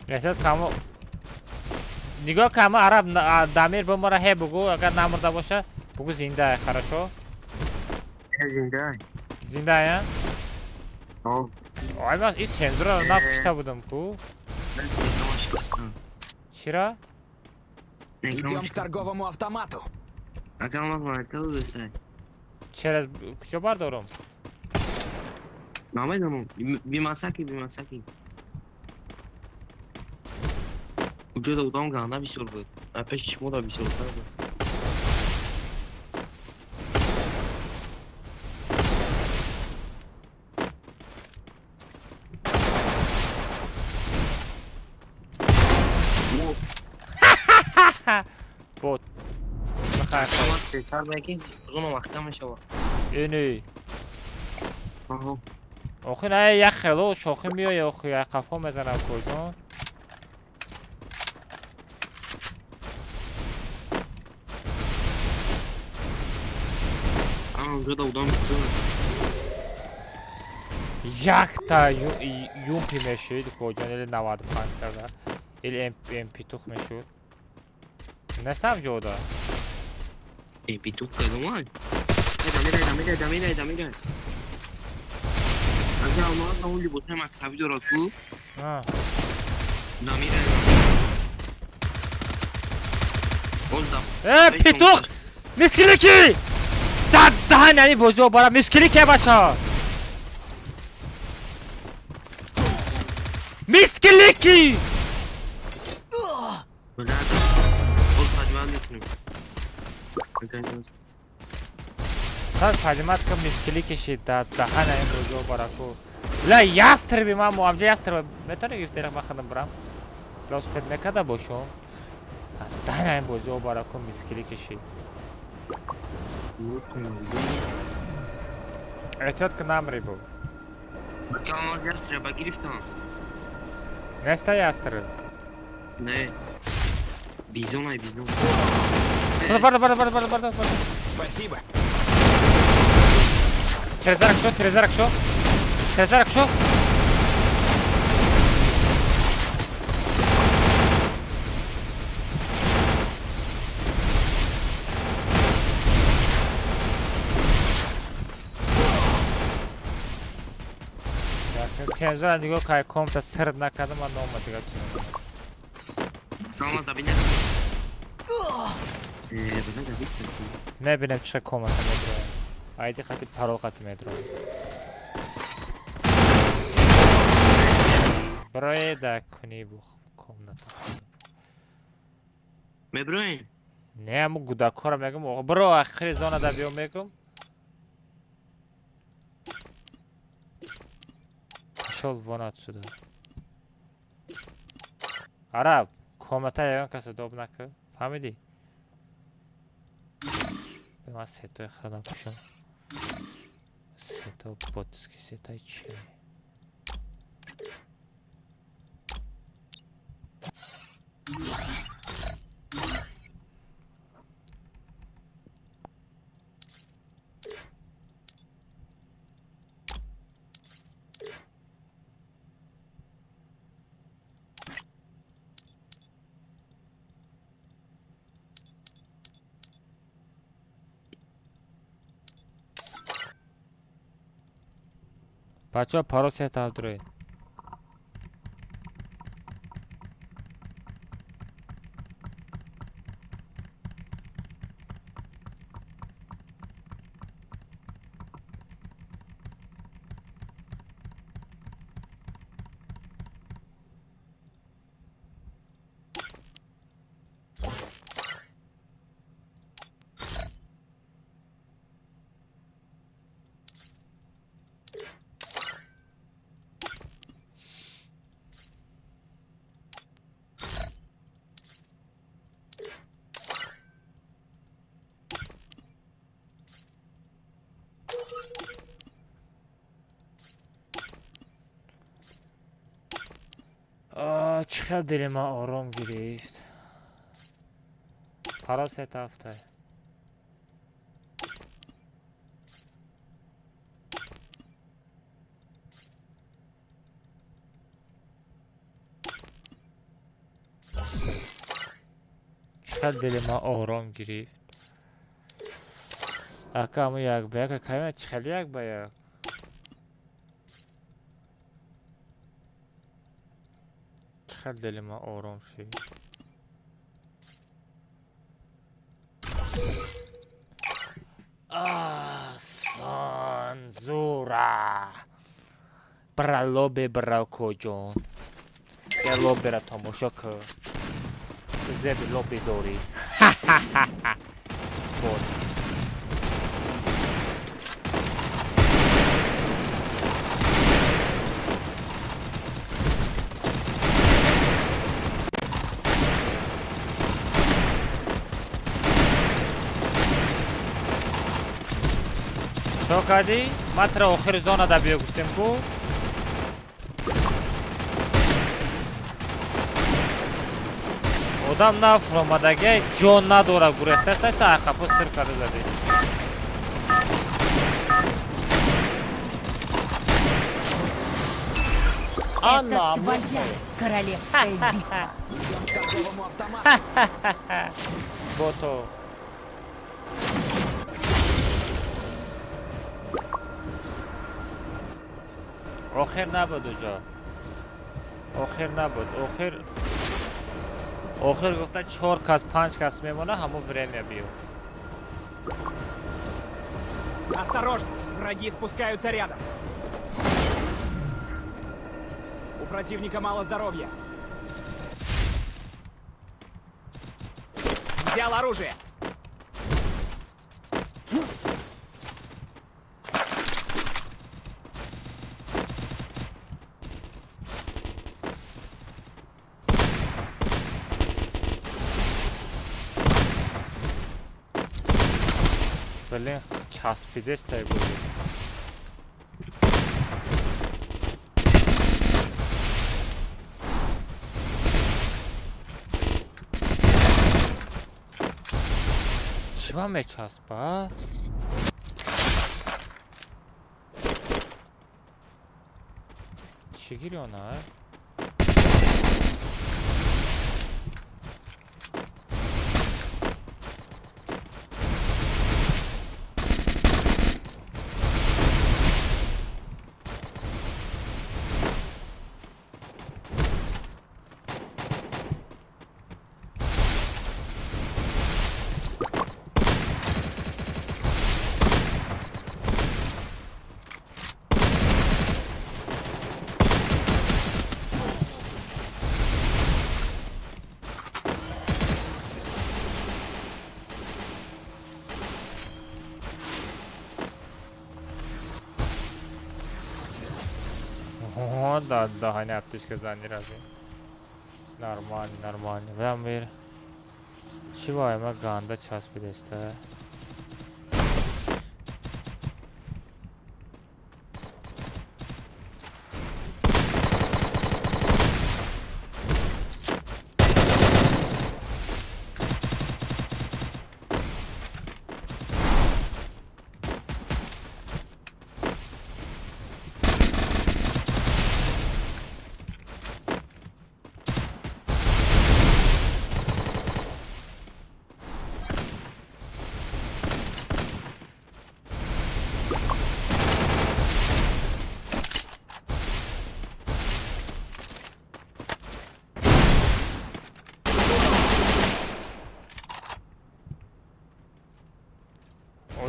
Ясад камо نگاه کم عرب دمیر به ما را هی بگو اگر نمرده باشه بگو زنده хорошо زنده یا آی من این سنزور رو نکشته بودم کو چرا Идем к торговому автомату. چرا کجا بردارم نامه بیمسکی اونجا دودام گانه بیشتر بود پیش مودا بیشتر بود بوت بخیر سر بگی اونو محکم شو اینی آها آخه نه یک خلو شاخه میای آخه یک قفا میزنم کجا اونجا دودام بیشتر یک تا یومپی میشید کجا نیل 95 کرده ایل امپی توخ میشود نستم جودا امپی توخ کدومان دمیره از اما اون لیبوته مکتبی دارد بود دمیره پیتوخ میسکلی کی دهن یعنی بزرگ بارم میسکلی که باشا میسکلی کی ساز پجمت که میسکلی کشید دهن این بزرگ بارکو لا یاستر بی من موامجه یاستر میتونه گفت دیرم بخدم برم لاس پت نکده باشم دهن این بزرگ بارکو میسکلی کشید اعتیاد که نمری بود یا یاستر با گرفتم نسته یاستر نه بیزون برده Спасибо. Трезарок шо? Сензор нигоҳ кай комта сирд накардам ман нома дигар чӣ намаз дабине мебинем чӣ комата медироям айди хати парол хати медироям броеда куни бу комната меброем не аму гудакора мегум оғо биро ахири зонада биё мегум шол вонат шуда араб комната ягон касе доб накард фаҳмидӣ ман сетои хадам пушам сето ботиски сетои чи бачаҳо паро сетав дуроед چقدر دل ما آرام گرفت پرا 3 هفته چقدر دل ما آرام گرفت اکا همون یک به یک کمی چخلی یک به یک چقدر دل ما آرام شد آسان زورا برا لوبی برا کجون یه لوبی را تماشا کن زیب لوبی داری بود شو کردی؟ متر آخر زانه دا بیا گفتیم کو آدم نفرمادگه جان نداره گریخته سایت عقب سر کرده زدی Это твоя королевская битва. Идем к торговому автомату. بوتو آخر نبود اونجا آخر نبود آخر گفتن 4 کس 5 کس میمونه همون время بیو Осторожно, враги спускаются рядом. У противника мало здоровья. Взял оружие. блин چسبیده سтай بود چرا میچسبه چی گیری اونه да, не аптечка зани разве. Нормально. Вем мир. Чего я ганда час бидеста?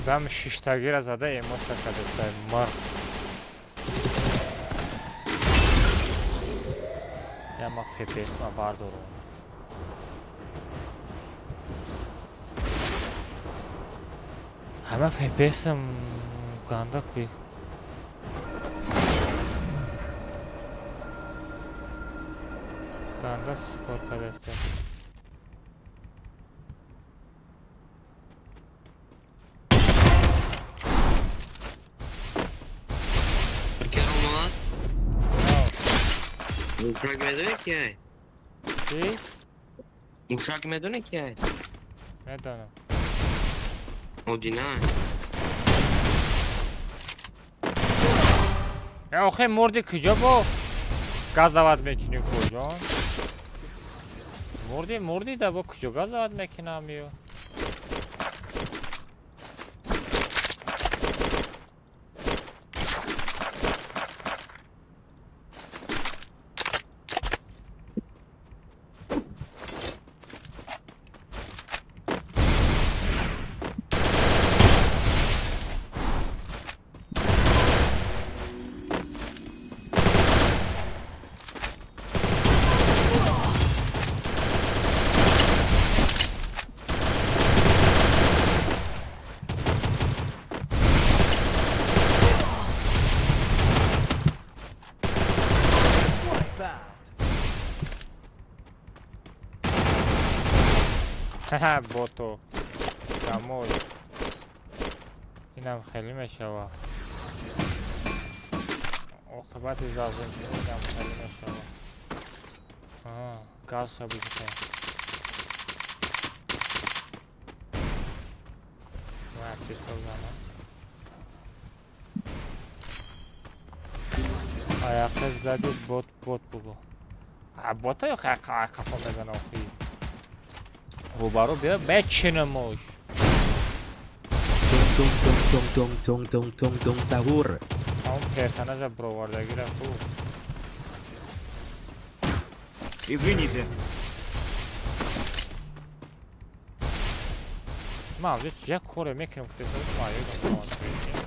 آدم شیشتگی را زده ایموت کرده مر یا ما فپیس ما بردارم همه فپیس گندک بی گنده سکور کرده است Uşak medune ki ay? چی؟ Uşak medune ki ay? ندانم Odina. آخه مردی کجا با گاز دعوت میکنی کجا مردی دا با کجا گاز دعوت میکنم یو ها بوتو دموی اینم خیلی میشوه عاقبت لازم اینم خیلی میشوه گاز شبیه که چیز بزنم ayakta زدی بوت بگو بوت یا خفا بزن آخی روبرو بیا بچنموش تون سهور همون پرسناج برواردگی را خوب Извините. ما здесь я хоре мекнем в телефон маю на смотреть.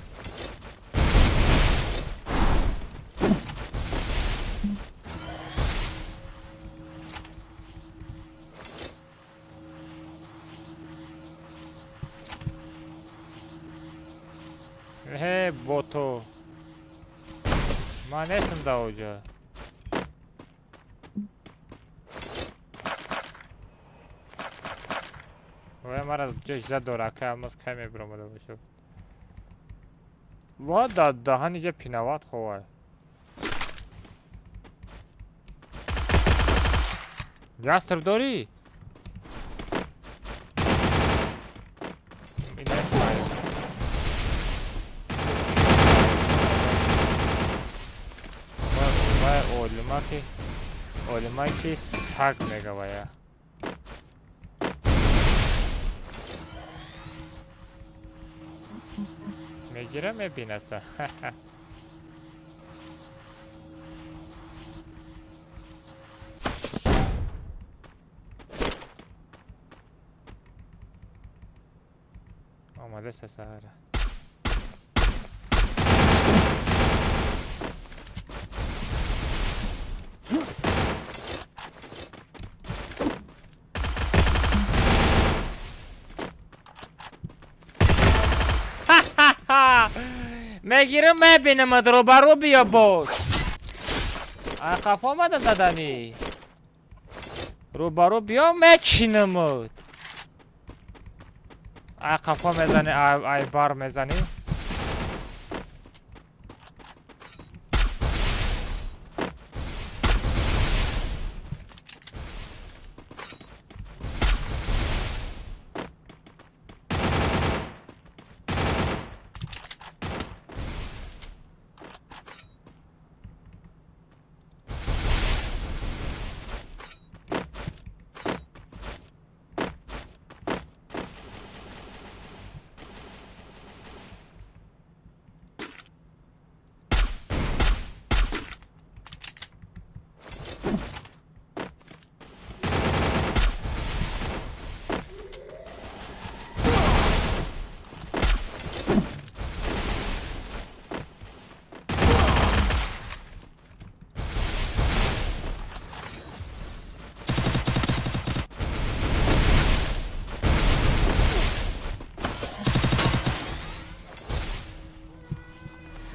بوتو من نستم دا اونجا و مرا جش زد دورکه همز کمی برامده باشه و دهان اینجا پینوات خواه جستر داری؟ Олимаки саг меговая. Мегира мебината. آماده سهره. میگیرم میبینم رو برو بیا باش خف آمده زدنی رو برو بیا میچینمت خفا میزنی ای بار میزنی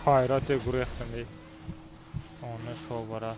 خیرات گروه خمی آنه شو برا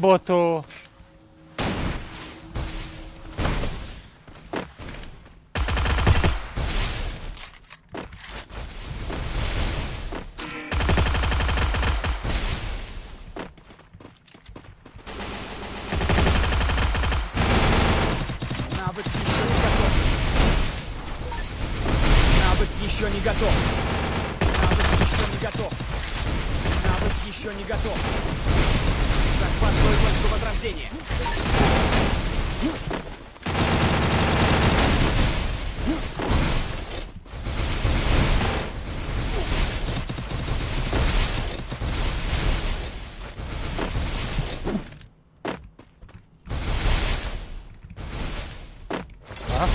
بوتو Навык еще не готов. Навык еще не готов. Захватываю точку возрождения.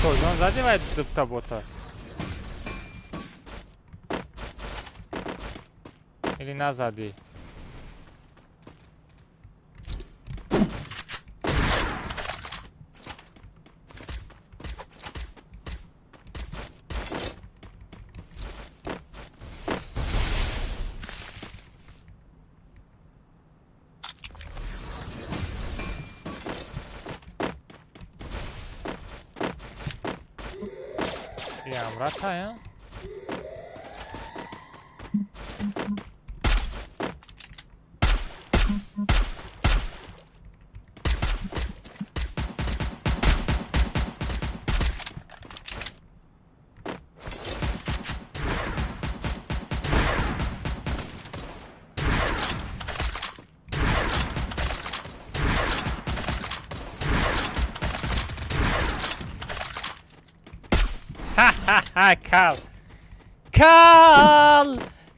Кожан задевает до бота. Или назад. Рата,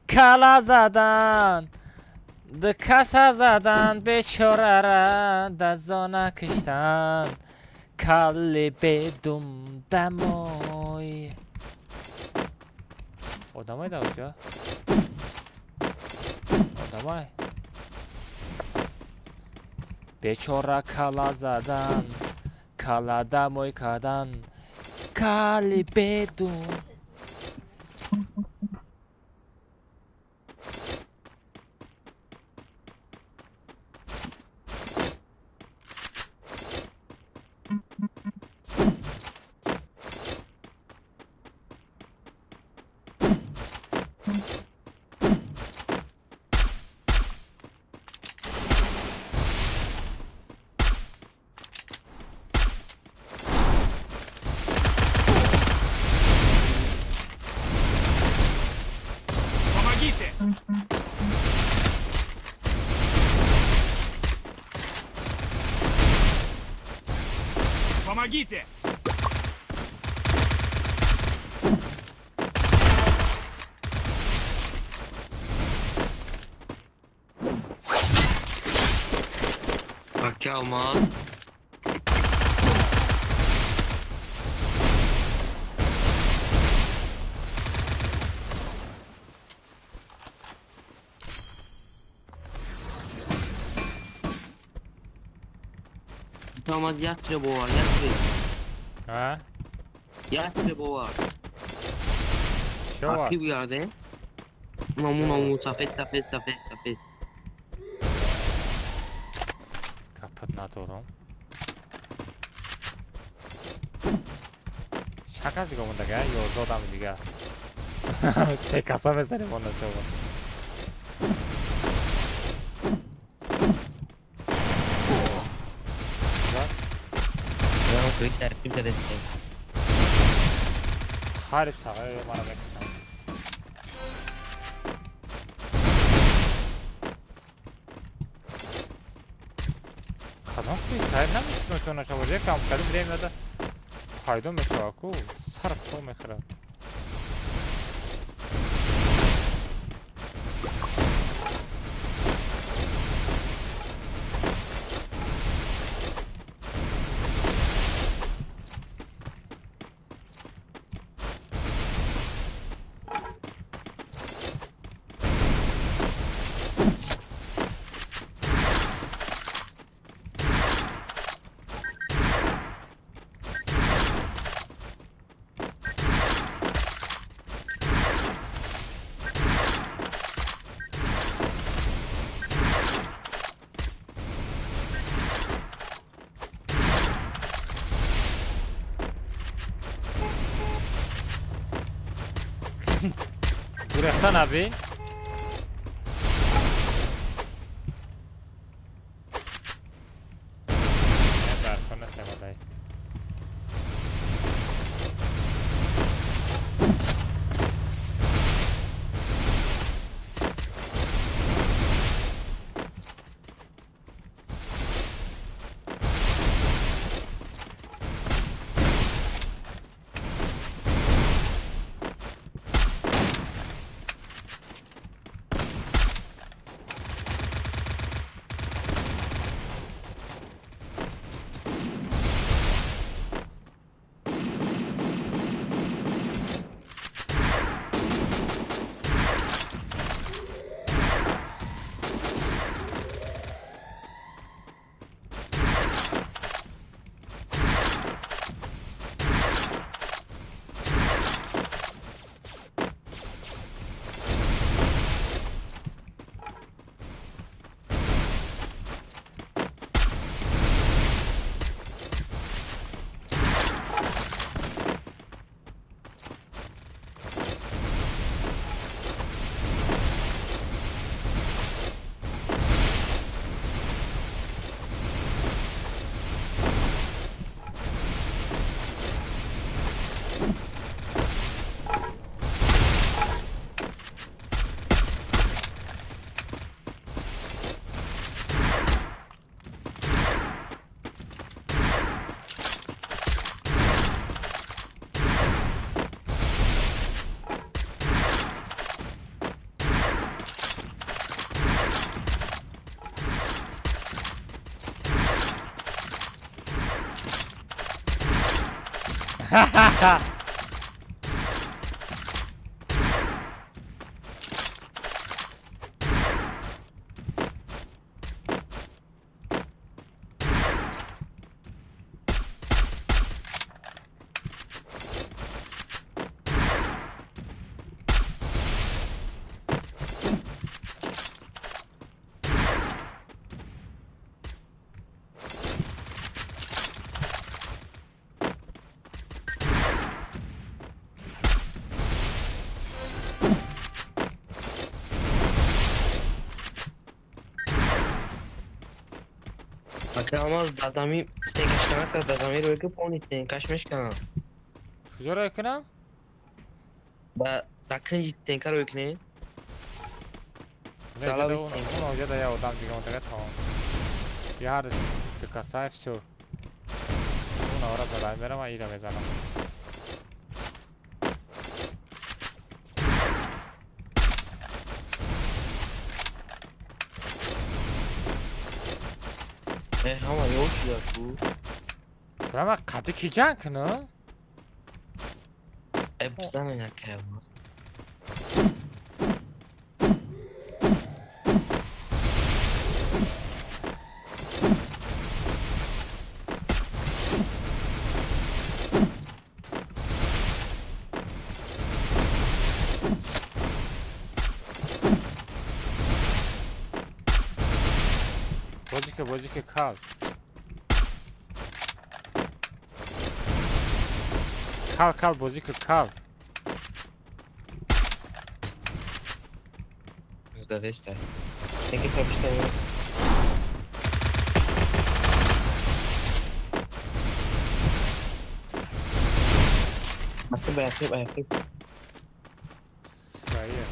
کال زدن ده کسا زدن بیچاره را دزانه کشتن کلی بدم دمای آدمای ده اونجا آدمای بیچاره کالا زدن کالا دمای کردن کلی بدم Помогите! Пока, мал. Tamam, yastreb var, yastreb. Ha? Yastreb var. Şey var. Aktif yerde. Namu, safet. Kapat 나도록. 샤가지가 온다 게 이거 너다면 네가 제 가슴에서리 못나 저거. Harip sağa bana bekle. Казахский сайт нам что начал уже кам когда время да пойдем еще аку сарп помехра. Bıraksan abi. Ne var konu sevadayı. Akşamaz adamı stekeştana kadar adamı roke ponitten kaçmış kana. کجا رو کنم؟ Ba dakın jitten kar ökne. اون اونجا ده یه آدم دیگه منطقه تمام یه هر دکاسایف شو اون آورا زدن برم و ایره بزنم Ama yok ya bu. برم قطع کی جنگ کنه؟ Efsane ya kayma. بازی که کال کال بازی که کال Da işte. Peki kapıştayım. Nasıl ayakta. سایه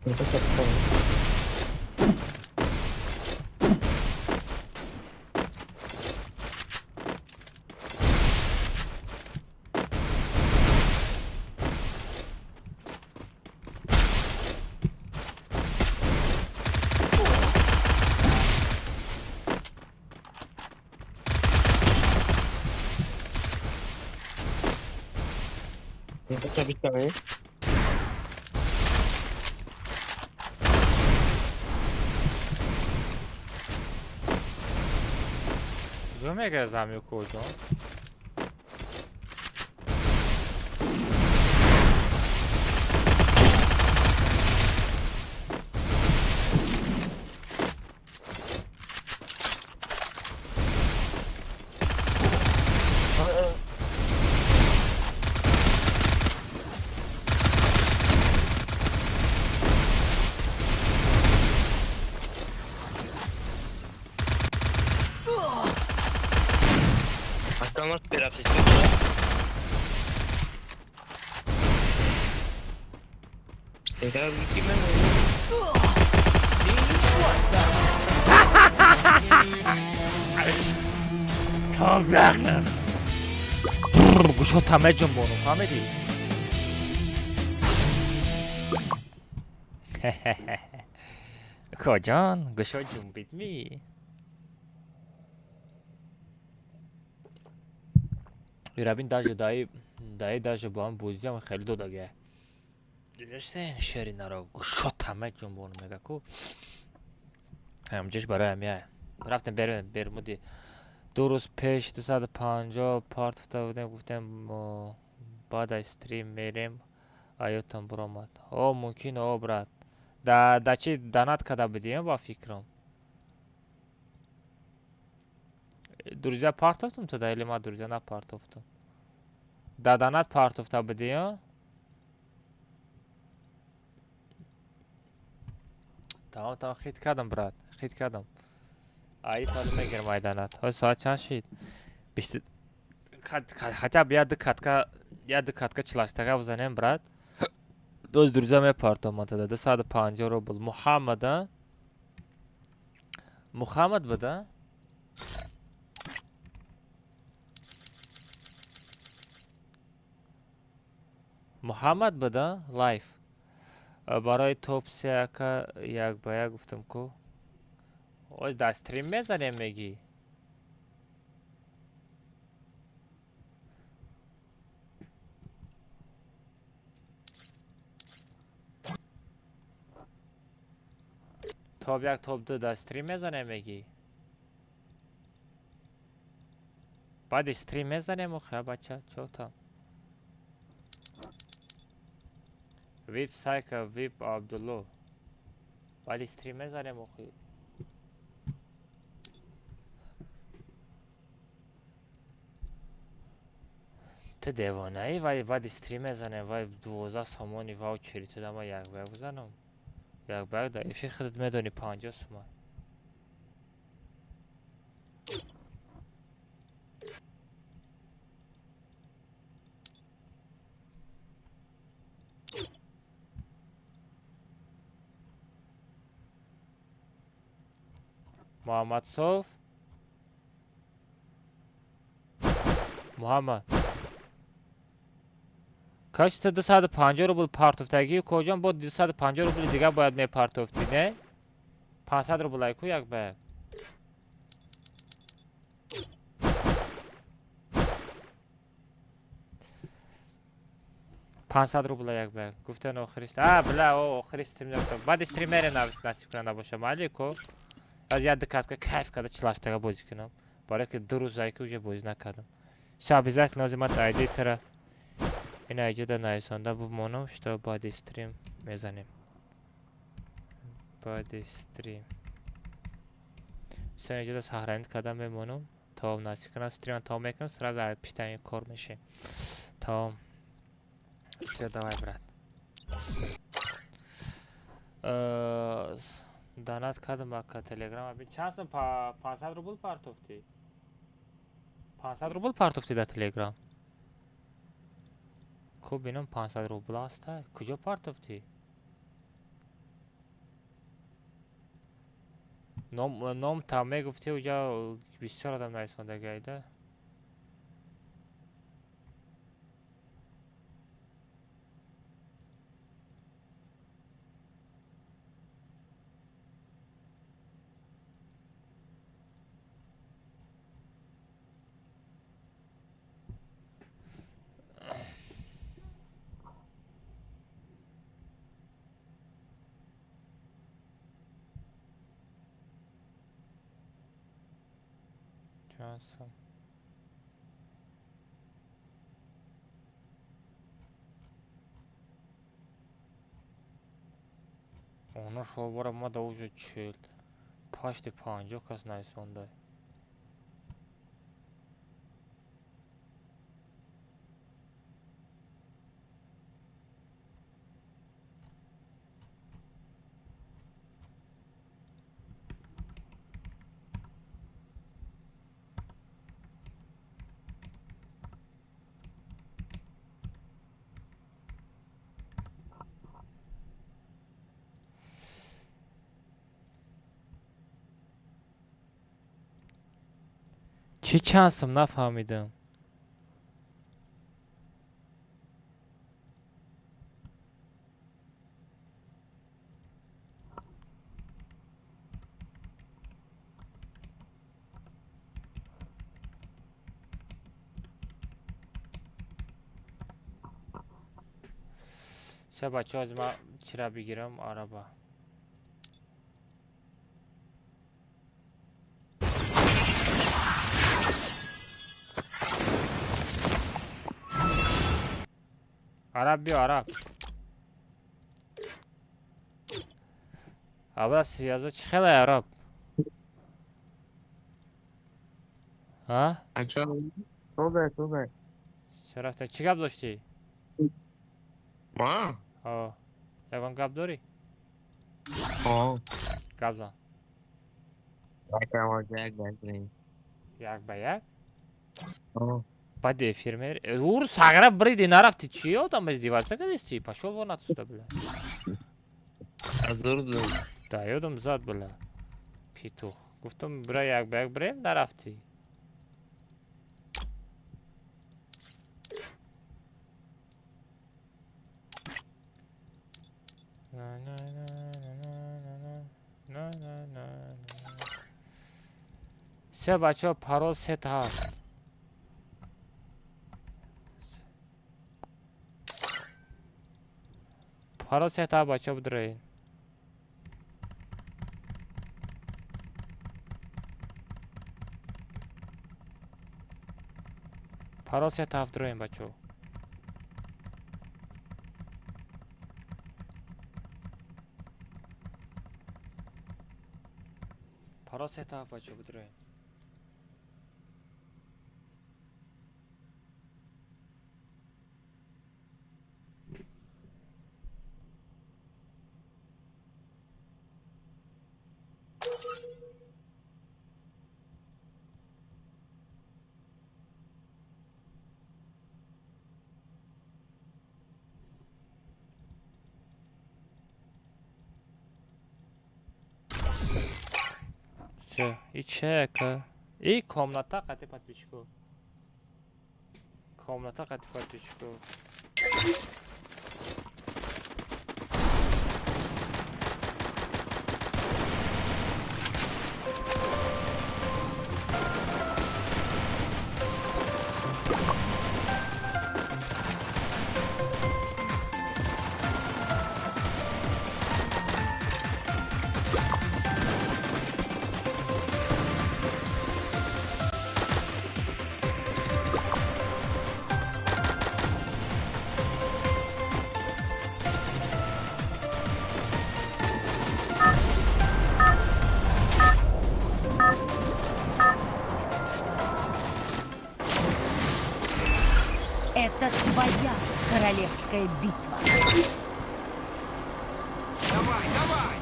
Sınıfta kapıştayım. Sınıfta kapıştayım. زوم اگر زمین کجا Akşamlar süper hapis. Tekrar bir kim تابلغ گوشو تمه جنبونو فهمیدی؟ کجان گوشو جنبید می رابین داجه با هم بوزی هم خیلی دو داگه دیدشته این شری نرا گوشو تمه جنبونو میگه کو همجاش برای همیه رفتم برمودی 2 روز پیش 250 پارت افته بودم گفتم بعد از استریم میریم آیوتم برامد او ممکن او برات دا چی دانات کده بدیم با فکرم دروزه پارت افتم تا دایلی ما دروزه نه پارت افتم دا دانات پارت افته بدیم tamam خیت کردم برات خیت کردم آیی سال میگیرم آی دانات های ساعت چند شید بیشتر хотя бы я декатка чилаштага бзанем брат доз друзья ме партомата 250 рубл Мухаммад буда Мухаммад буда лайф барои топ сеяка як ба як гуфтам ку اوه دستریم بزنیم میگی. تاب یک تاب دو دستریم بزنیم میگی. بعد استریم بزنیم اخه بچه چو تا ویب سایکا ویب عبدالله بعد استریم بزنیم اخه تو دیوانه ای وای بعد استریم بزنیم وای 12 سامانی واوچری تو دما یک بگ بزنم یک بگ دا افشی خودت میدونی 50 سامان محمد صوف محمد کاش تو 250 روبل پارتوفتگی کجا با 250 روبل دیگه باید می پارتوفتی نه 500 روبل ایکو یک بگ 500 روبل یک بگ گفتن آخریست بلا او آخریست بعد استریمر نصیب کننده باشه مالیکو از یاد دکات که کیف کرده چلاشتگاه بازی کنم برای که 2 روز که уже بازی نکردم شابیزک لازمت ایدی تره این ایجاد نایسانده بمانم شتا بعد استریم میزنیم بعد استریم سن ایجاد سهرند کردم بمانم تا نصیب کنم استریم تا میکنم سراز پیشتن کار میشه تا سه دوای برد دانات کردم با تلگرام ابی چند سن 500 روبل پارتوفتی 500 روبل پارتوفتی در تلگرام کو بینم 500 روبل است کجا پارتوفتی نام تا میگفتی اونجا بسیار آدم نایسانده گایده شانسم اونو شو برای ما دا اوجا 40 پاشت 50 کس نایسانده چی چانسم نفهمیدم چه بچه از ما چرا بگیرم عربا عرب بیا عرب عبا سیازه چی خیلی عرب ها؟ اچھا تو چه رفته چی گب داشتی؟ ما یکان گب داری؟ گب زن یک به یک؟ بعد فیرمیر اور ساغره بریدی نرفتی چی آدم ازدیوازه کدیستی پشو و نتوشته بله دایودم زد بله پیتو گفتم برای یک به یک بریم نرفتی نه نه نه نه نه نه نه نه نه بسیار بچه ها پرواز 3 تا هست. پرواز 3 تا بچه ها بدروین. پرواز 3 تا بدروین بچه ها. پرواز 3 تا بچه ها بدروین. И чека. И комната кати подписчику. Комната кати подписчику. Это твоя королевская битва. Давай, давай!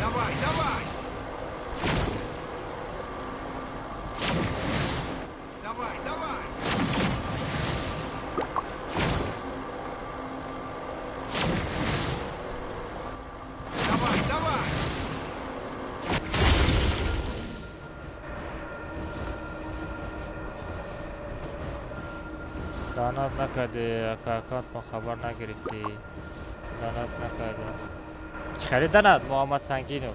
Давай, давай! Давай, давай! Давай, давай! دانات نکرده اکاکانت ما خبر نگرفتی. دانات نکرده. چخری دانات محمد سنگینو.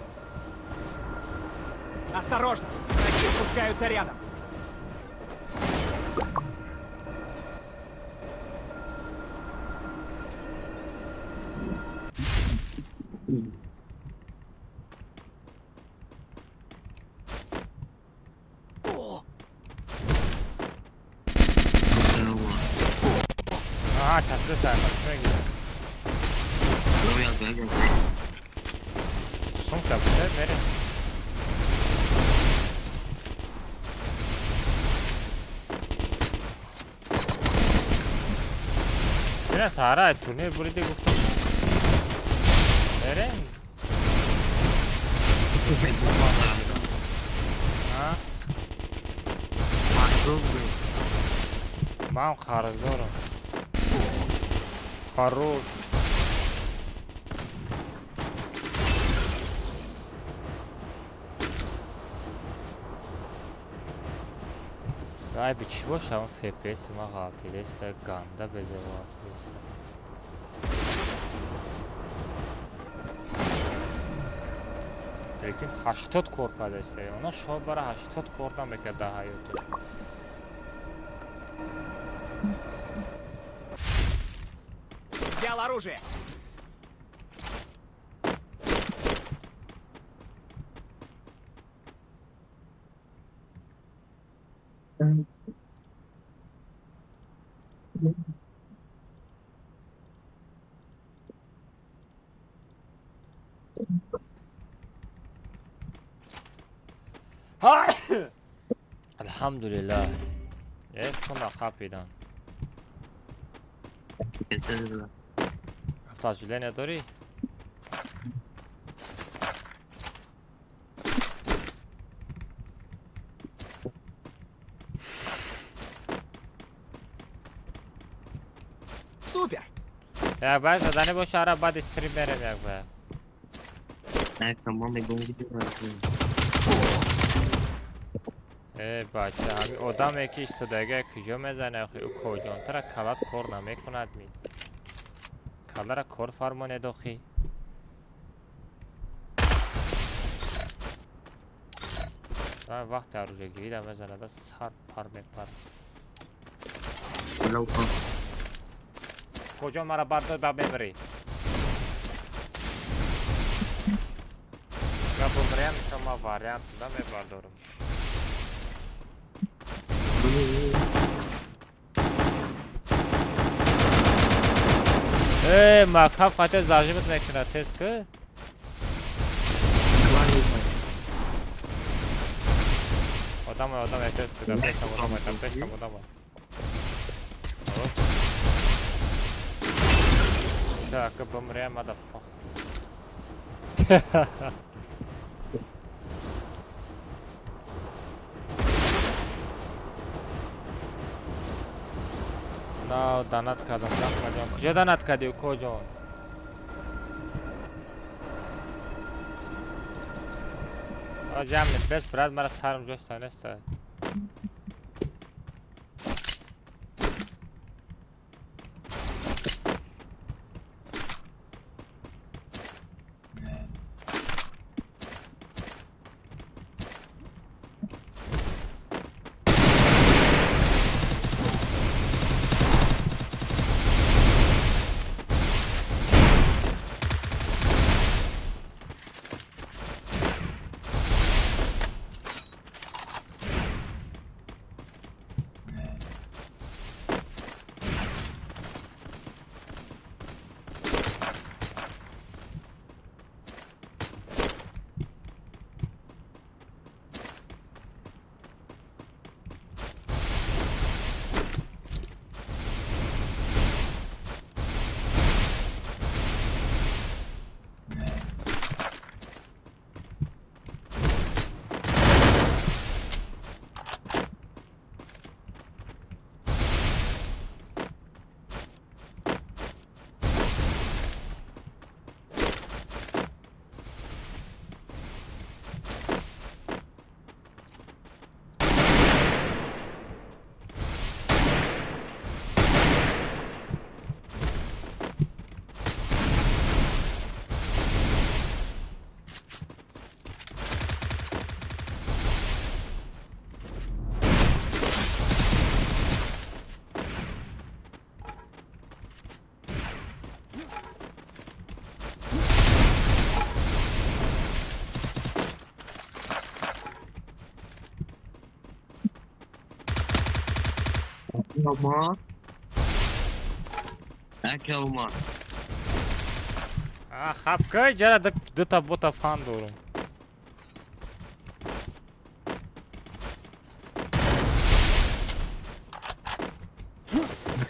Осторожно! Враги спускаются рядом. Aha çatırı saymak. Şuna gidelim. Son çatırı verin. Yine Sahra turnir burada guftum. Verin. Ha? Ben karızlarım. Хорош. Ай, чего ж он FPS магал, если ганда без его ответственно. Lekin 80 korkadi işte. Ona şu bara 80 korkdan bekle daha iyi olur. Взял оружие! Elhamdülillah. Evet, konu kapıdan. Автозвление дори. Супер! Ya ben zaten boş ara bad stream vereceğim be. Tamam ben gidiyorum. بچه همین آدم یکی صداگه کجا میزنه اخی او کجان تره کلت کار نمیکند می کلت را کار فرمانه داخی وقت در روزه گیری در بزنه ده سر پر بپر کجا مرا بردار با ببری یا ببریم شما واریانت ده میبردارم مکاب خاطر زاجمت میکنه تست که آدم تست کده بشم так, помрем, надо пох. На, донат кадам, куда донат кадил, кожа? Ajamnet, без брат, мара сарм жостан неста. Calma. Calma. Хапка, жара дата бота фан дорум.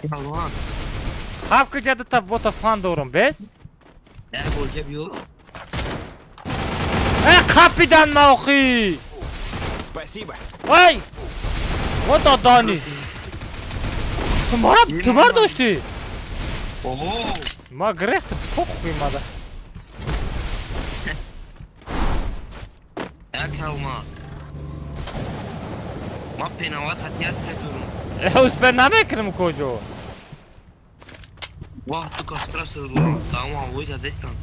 Calma. Хапка, жара дата бота фан дорум, без? Bolca yok. Капитан Маухи! Спасибо. Ой! Вот Дани! Тумар дошти? Ого! Ма грехт похуй мада. Calma. Ma penovat hatiye hissediyorum. Uspel نمیکنم کجا. Vah tu kastra sırrı. Tamam o yüzden destan.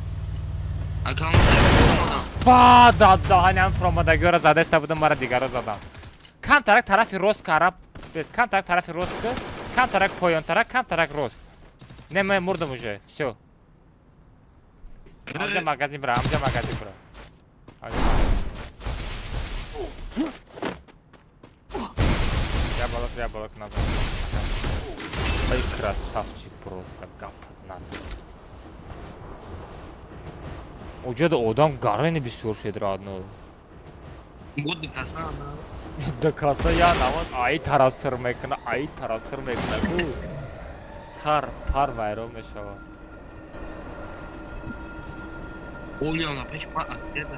Calma da. با دهانم فراماده گره زده است بودم مرا دیگر زدم. کم ترک طرف راست کرد. بس کم ترک طرف راست که. کم ترک پایان ترک کم ترک راست. نه من مردم уже. Все. آمجا مغازین برا. Я балок назад. Ай, красавчик просто гапот надо. Уҷода одам гарани бисёр шедра одно. Гуд каса. Да каса я навод ай тарасыр мекна. Сар пар вайрон мешава. Ольяна пеш па аскеда.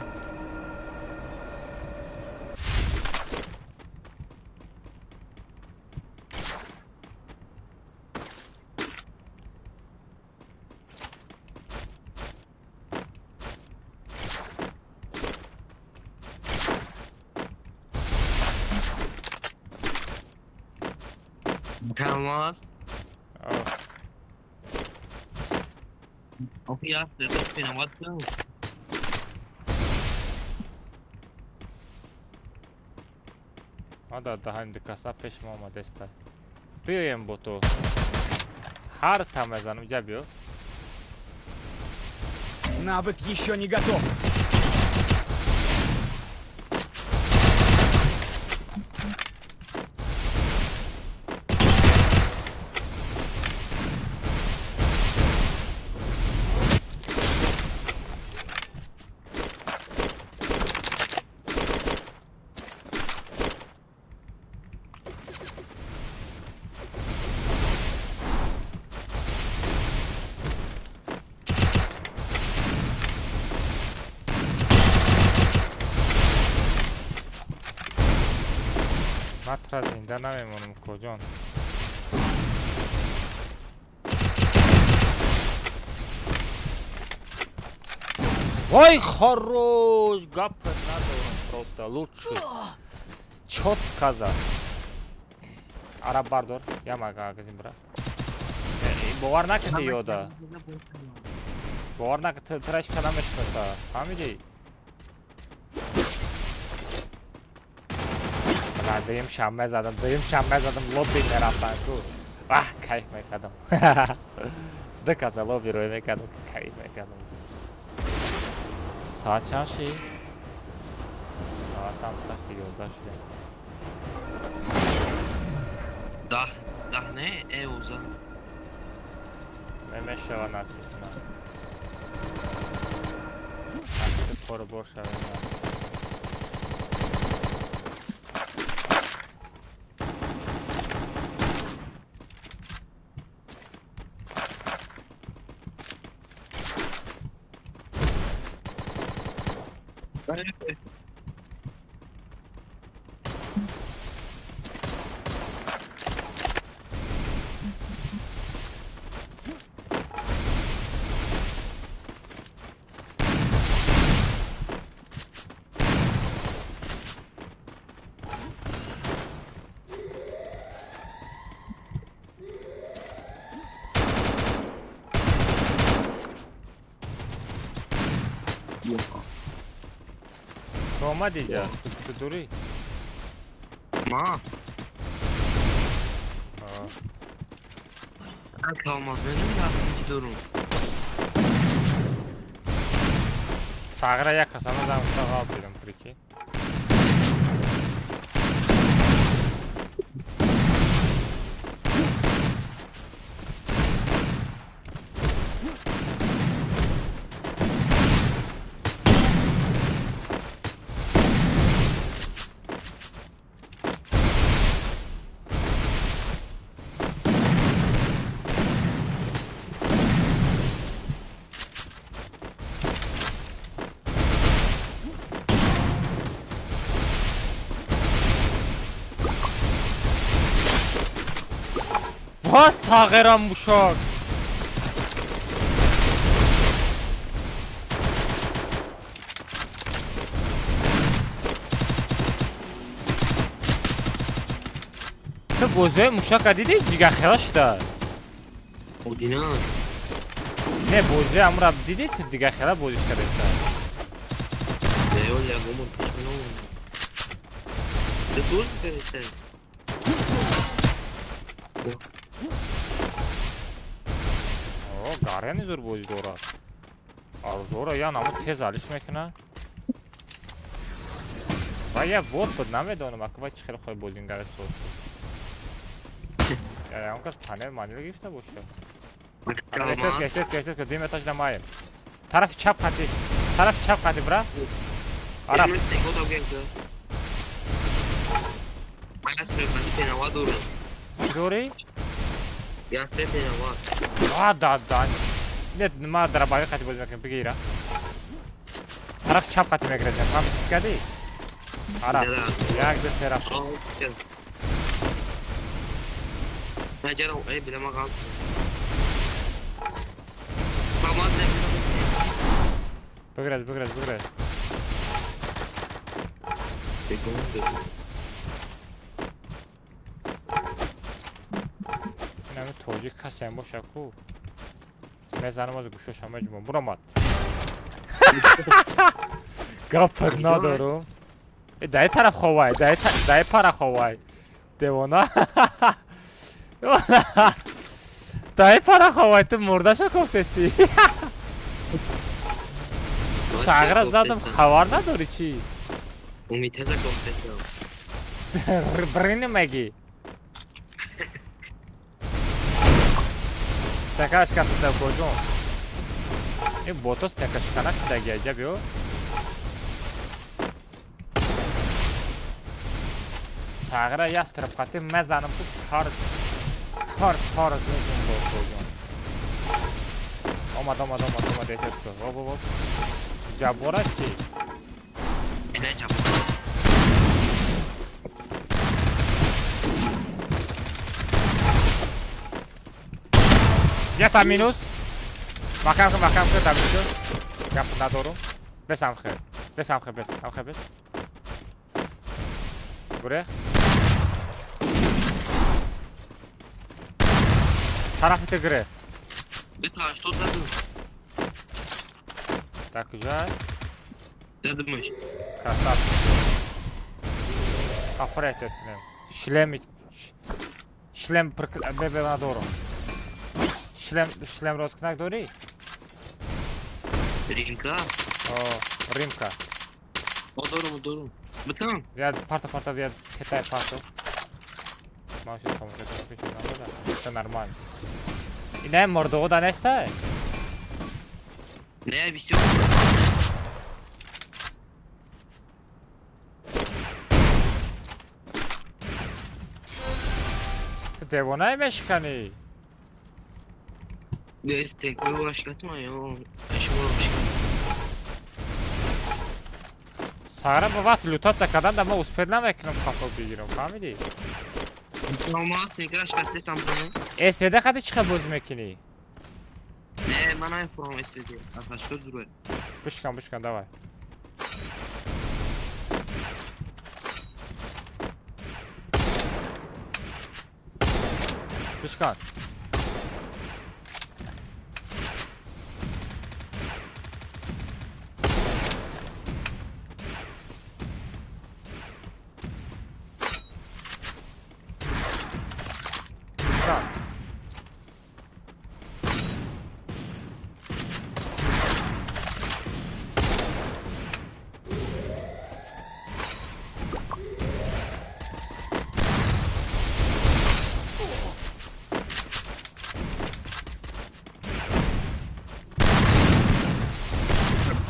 Calmas. Oke ya, terus penawat tuh. آده دهان دکاسا پیش ما آمده است. بیایم با تو. هر там بزنم اینجا بیو. Навык еще не готов. ماترا زنده نمیمونم کجان. وای خروش گپ ندارم просто лучше. Четко за. Араб бардор. Я магазин бра. باور نکردی یادا. باور نکرد ترش کلمش بسا. فهمیدی؟ دایم شمه زدم لوبی نرفتن کو واه کیف میکردم دکتا لوبی روی میکردم کیف میکردم ساعت چند شی؟ ساعت هم تشت 11 شده 10 نه 11 نمیشه و نصیب کنم نصیب پر بر شده تو اومدی اینجا؟ تو دوری؟ ما kalmaz benim ya durum. Sağıra yakasam da uşağı alıyorum peki. ها ساغرم بوشاک تو بوزه موشاک دیدی دیگه خیلاش داد Odina. نه بوزه امرا دیدی تو دیگه خیلا بوزش کرده Ne öyle gomur pişman olmadı. Ne dur sen? О, гаряни зур бозӣ дорад. Арзора я наму тез алиш мекуна. Ва я бот буд намедонам аква чӣ хеле хои бозингари сот. Я он кас панел манел гирифта боша. Гештет 2 метраш дамаем. Тарафи чап қати бра. Араб. Дори? Я степенова. Да. Нет, ма дарабави қати боз мекунем бигира. Тарафи чап қати мегирад. Фам кади? Араб. Як да се рафт. Меҷаро ай билама қал. Бигираз. Нами тоҷик касем боша ку. Мезанам аз гӯшашам маҷмӯъ. Буромад. Гапат надорум. дай طرف خوای дай пара خوای دیوانه дай пара خوای تو مردهشو گفتستی ساغره زدم خبر نداری چی امید هزا گفتم برین مگی تکاش کافته کجون این بوتوس تکاش کنه کدگی عجب یو ساغره یه طرف خطی مزنم تو سار از میزون با کجون آمد ایتر تو بابا جبوره چی ایده جبوره یه تا مینوس مکم که تا مینوس گفت ندارم بسم خیر بس گره طرف گره بتاش تو زدم تا کجا زدمش красавчик афрет etkinim шлем бебе надору шлем розкнак дори Римка римка дору бетам я парта я сетай парту мауши комплект это нормально и не мордого да неста не висё دیوانه مشکنی destek ve uğraşlatma ya. Eşim uğraşlatma. سارا بابات لوتات کردن دم اسپید نمیکنم خفا بگیرم فهمیدی؟ Ama tekrar şikayet tam sana. اسپیده خطی چه بوز میکنی؟ Ne bana yapalım istedi. Arkadaşlar duruyor. بشکن давай بشکن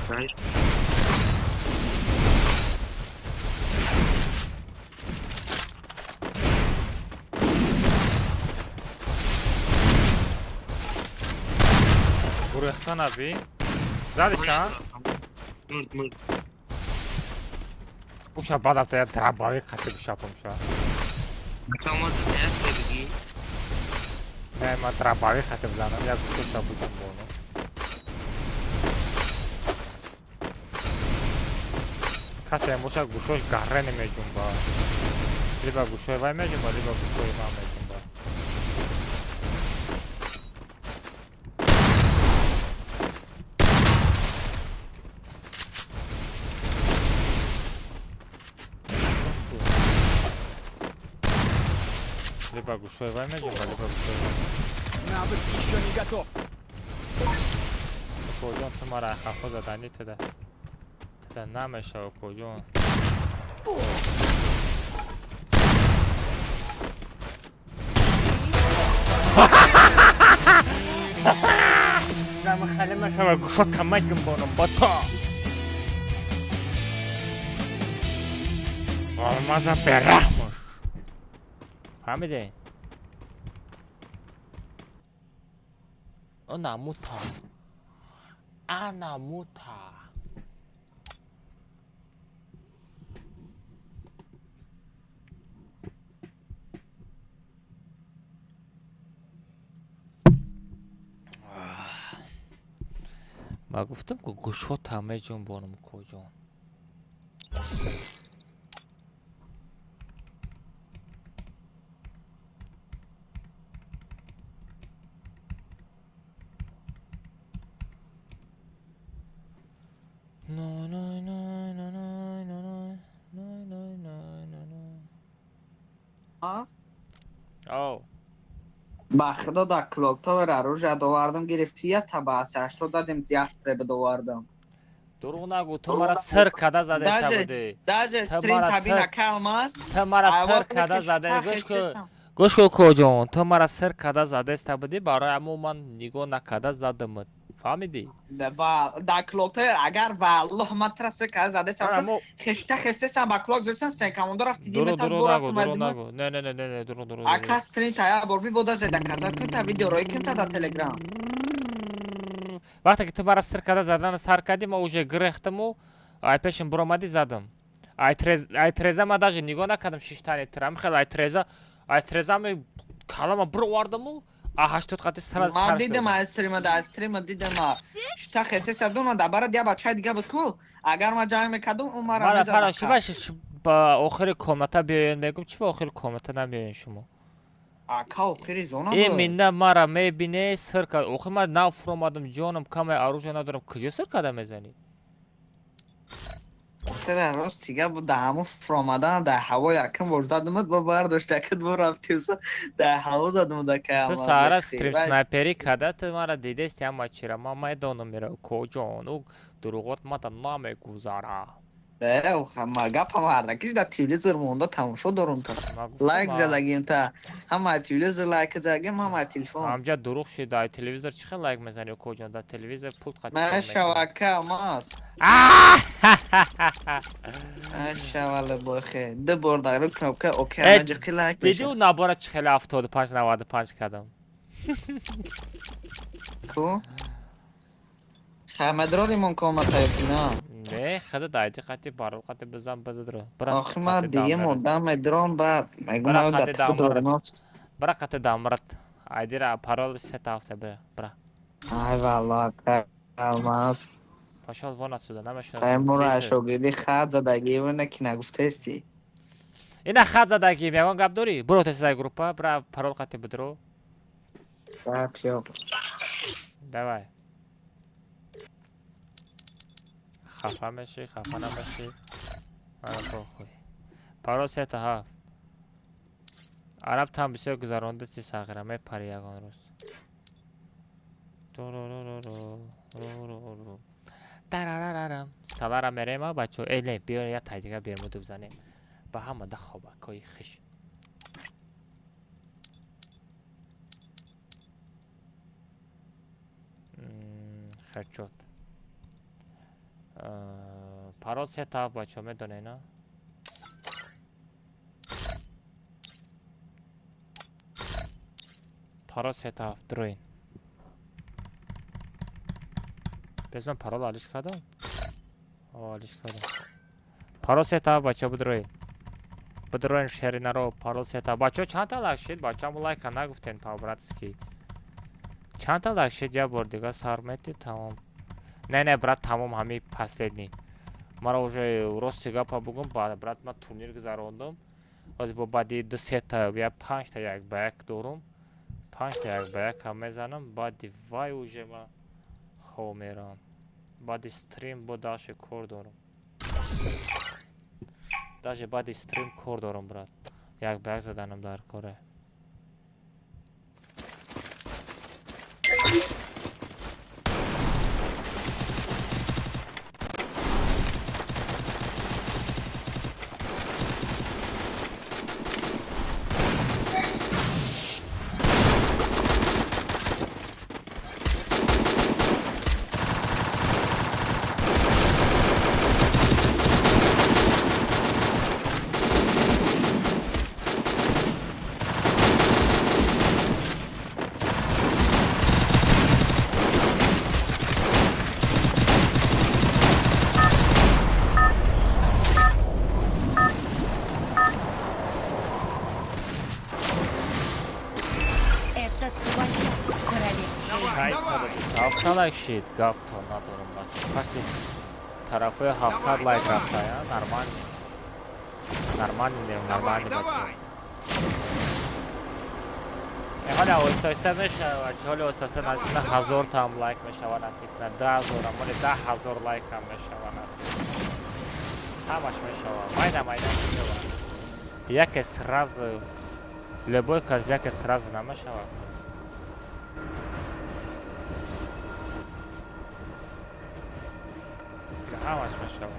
Hayır. گروهتان ابی زدیش ها؟ مرد بوشا بعد افتا یه دربایی خطی بشاپم شا Tamam ne begi. نه من دربایی خطی بزنم یا گوشو شا بودم بونو کسی اموشا گوشوش گره نمیجون با لیبا گوشوی وای میجون با لیبا گوشوی ما میجون با Либо гушой воймежем, либо гушой Навык еще не готов. کجون تو ما را خفا زدنی تده نمیشه و کجون نمیخاله میشه و گوشو تمجم بانم با تا آلمازا برحمش فهمیده انا موتا انا موتا ما گفتم که گوشوت همه جنبانم کجان No no no no no no no no او با خدا در کلاک تاور رو جد آوردم گرفتی یا تباس 80 دادیم یستره بد آوردم دروغ نگو تو مرا سر کده زده سبودی داج استریم تبی نکلماس تو مرا سر کده زده گوش کو کجون تو مرا سر کده زده استبودی برای عموما نگاه نکده زدمت فهمیدی؟ در کلاک تاور اگر والله من ترس کده زده سبودم خشته خسته سم با کلاک زدن سن کمانده رفتی دیمه تا دو رفت نگو نه دروغ اکا استریم تایا بربی بوده زده کزد کن تا ویدیو روی کن تا در تلگرام وقتی که تو مرا سر کده زدن سر کردی ما اوجه گرفتم و ای پیشم برآمدی زدم ای ترزه ما даже نگاه نکردم 6 تا ترم خیلی ای ترزه می کلام برو واردم و 80 قطعه سر من دیدم استریم در استریم دیدم شتا خسته سبدون من دباره دیا بچه دیگه بود کو اگر ما جای میکردم اون مرا میزد فراشی باشه با آخر کامنت بیاین میگم چی با آخر کامنت نمیاین شما اکا آخری زونا بود این منده مرا میبینه سر کد آخر من نو فرامادم جانم کم اروژه ندارم کجا سر کده میزنی سر راست دیگه بود در همون فرامدن در هوا یکم بار زدمت با برداشت اکت بار رفتی در هوا زدم که تو سهر استریم سنایپری کده تو مرا دیده استی اما چیره ما میدانم میره کجان او دروغات ما تا نمیگذاره ما گپ هم هردکیش در تلویزیون مونده تماشا دارم تا لایک زدگیم تا همه تلویزیون لایک زدگیم همه تلفن همجا دروغ شد در تلویزیون چخه لایک میزنی کجان در تلویزیون پول قطع من شبکه ماست شواله باخه ده بار در رو کنم که اوکی همه جا لایک دیدی اون نباره چخیل 75-95 کردم کو؟ خیمه دراری من کامت هایتی نه نه خدا دایتی قطعی بارو قطعی بزن بدرو آخی من دیگه مدام مدرام بعد مگم دت بدرم برا قطع دامرت ایدی را پارول ست هفته برا ای والله کلماس پاشال وانا سوده نمیشه قیمون شوگیری خط زدگی و نکی نگفته استی اینا خط زدگی میگن گپ داری برو تسای گروپا برا پارول قطعی بدرو давай خفه میشی خفه نمیشی خوی پارو سه تا هفت عرب تام بسیار گذرانده تی ساغره می پری یگان روز سوارم میریم ها بچه ایلی بیار یا تای دیگه بیار مدو بزنیم با همه ده خوبه کوی خش خرد شد پارو سه تا بچه میدونه اینا پارو سه تا دروین بس من پارو آلیش کردم آلیش کردم پارو سه تا بچه بدروین شهری نرو پارو سه تا بچه چند تا لایک شد بچه همون لایک نگفتین پاوراتسکی چند تا لایک شد یه بار دیگه سر میتی تمام نه برات تمام همین последний مرا уже راستی گپا بگم برات من تورنیر گذراندم از با بعدی 2 تا یا 5 تا یک بک دارم 5 تا یک بک هم میزنم بعد وای уже ما خو میرم بعد استریم با داش کور دارم داش بعد استریم کور دارم برات یک بک زدنم در کاره لایک شید گپ تو ندارم بچه کسی طرفه 700 لایک رفته یا نرمانی بچه حالا اوستا میشه بچه حالا اوستا نزدیک 1000 تا هم لایک میشه و نزدیک 10,000 ولی 10,000 لایک هم میشه و نزدیک همش میشه و майда میشه یک سراز Любой козяк сразу намешала. Хамаш мешала.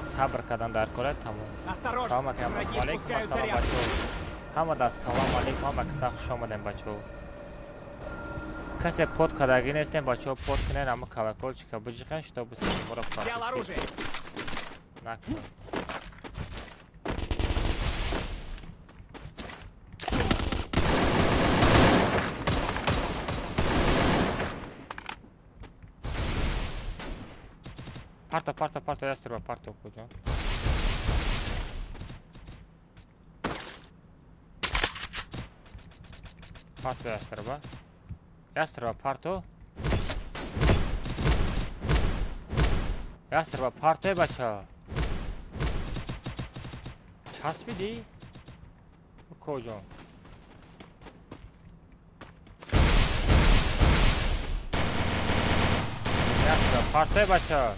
Сабр кадан дар кора тамом. Осторожно, Салом враги алейкум, спускаются салом рядом. бачо. Ҳамада салом алейкум, ҳама киса хуш омадем бачо. Касе под кадаги нестем, бачо под кинен, ама колокольчика биҷиқен, чтобы симора Взял оружие. накунем. Парто, ястребо, парто куҷо. Парто ястребо. Ястребо, парто. Ястребо, парто, бача. Часпиди? Куҷо? Ястребо, парто, бача.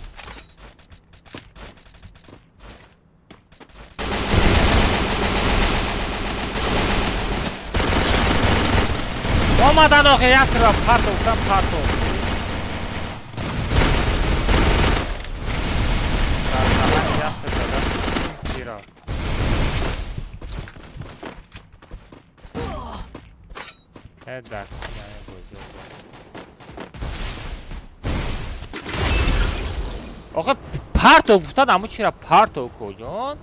Омадан охи ястребо, парто, гуфтам парто. Ястребо, чиро? Эдак, яне бузур. охи парто гуфтад, аммо чиро парто куҷон?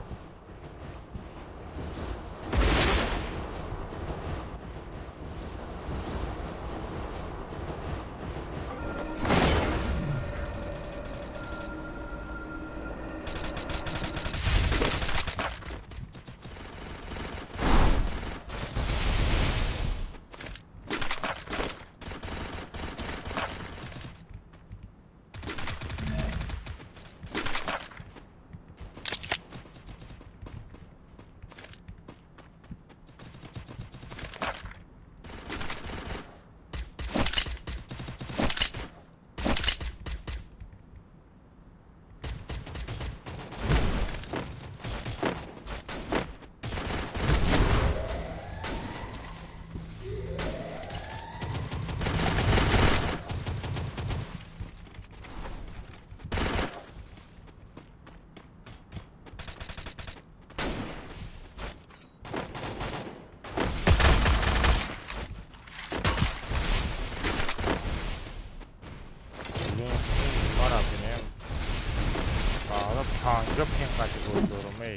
Tanrı pink kategoriyorum ey.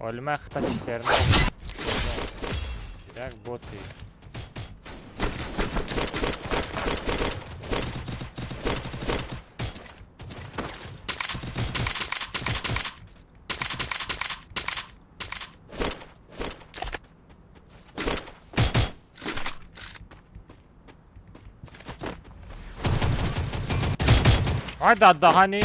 Ölüme xıta çiterini Direkt botu. Hayda da hani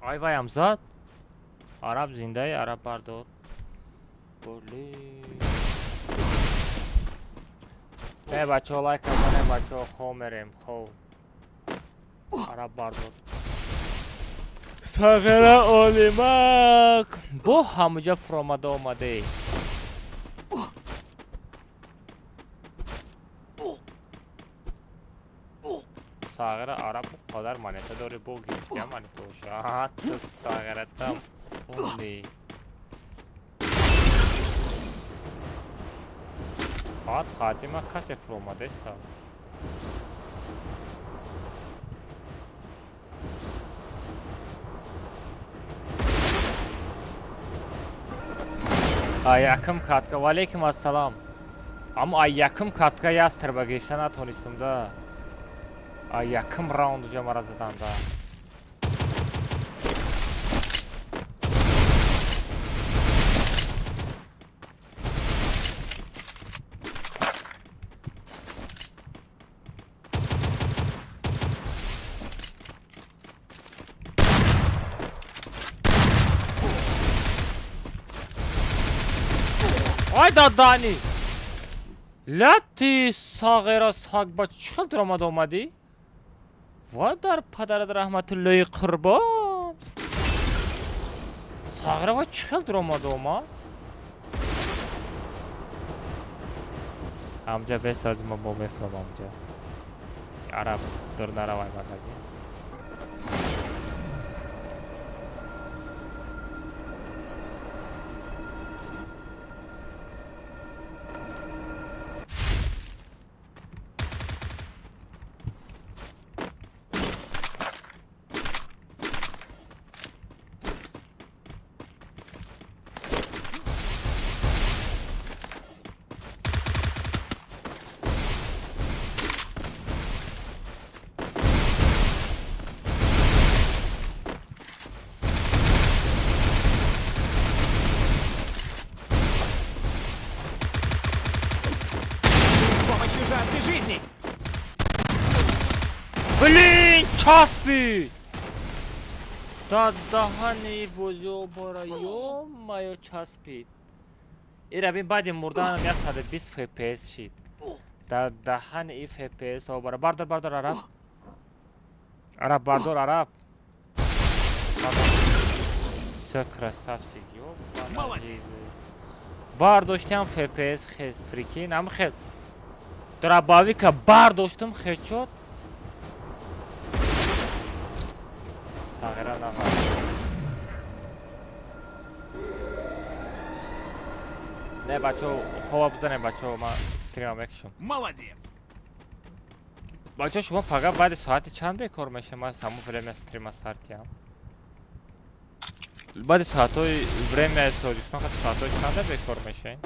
Ay vay amzad Arab zindai Arab bardor Borli bacho like kazane bacho kho merem kho Arab bardor Sagara olimak Bu hamuja fromada omade Sagara Arab bu kadar maneta dori bu girişte maneta uşat Sagara tam Only Khatima kase fromada ista Ayakım katka. Aleyküm assalam. Ama ayakım katka yastır bak geçen atonistim da. Ayakım roundu camarazadan da. وای دادانی لطی ساغرا ساگ با چقدر درآمد اومدی؟ وای در پدرت رحمت الله قربان ساغرا وای چقدر درآمد اومد؟ همجا بسازیم ما با بفرم همجا عرب در نروای مغازی Блин, چسبید دهانی بزرگ برا یوم چسبید این بین بعد مردن هم 120 FPS شید دهان ای FPS ها برا بردار عرب بردار عرب سکر سفسی برداشتم FPS خیز پریکین هم خیل دراباوی که برداشتم خیل شد ساغرا نمار نه بچه خواب بزنه بچه من استریم هم بکشم Молодец. بچه شما فقط بعد ساعتی چند بکار میشه من همون فریم استریم سارتیم بعد ساعت های فریم ساجکتان خواهد ساعت های چند بکار میشه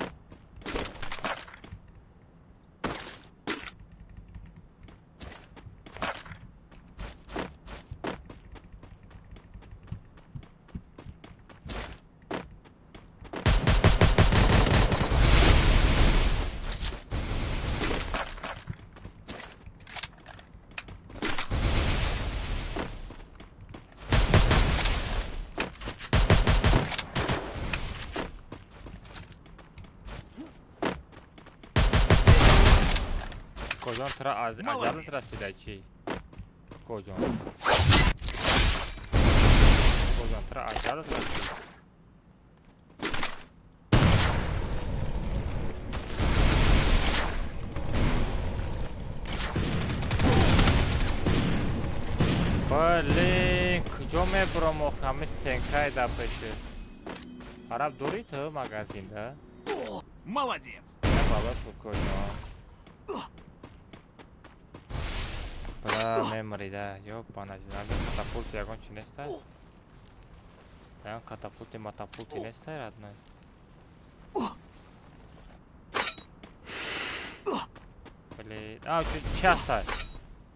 کجان ترا از اجازت رسیده چی؟ کجان ترا اجازت رسیده بله کجا میبرم و خمیس تنکای دا پشه عرب دوری تو مگازین ده؟ Молодец. نه بابا تو کجا برا ممریده یا پانجیزن کاتاپولت یکان چی نیسته؟ یکان کاتاپولتی ماتاپولتی نیسته رادنای بله چی هسته؟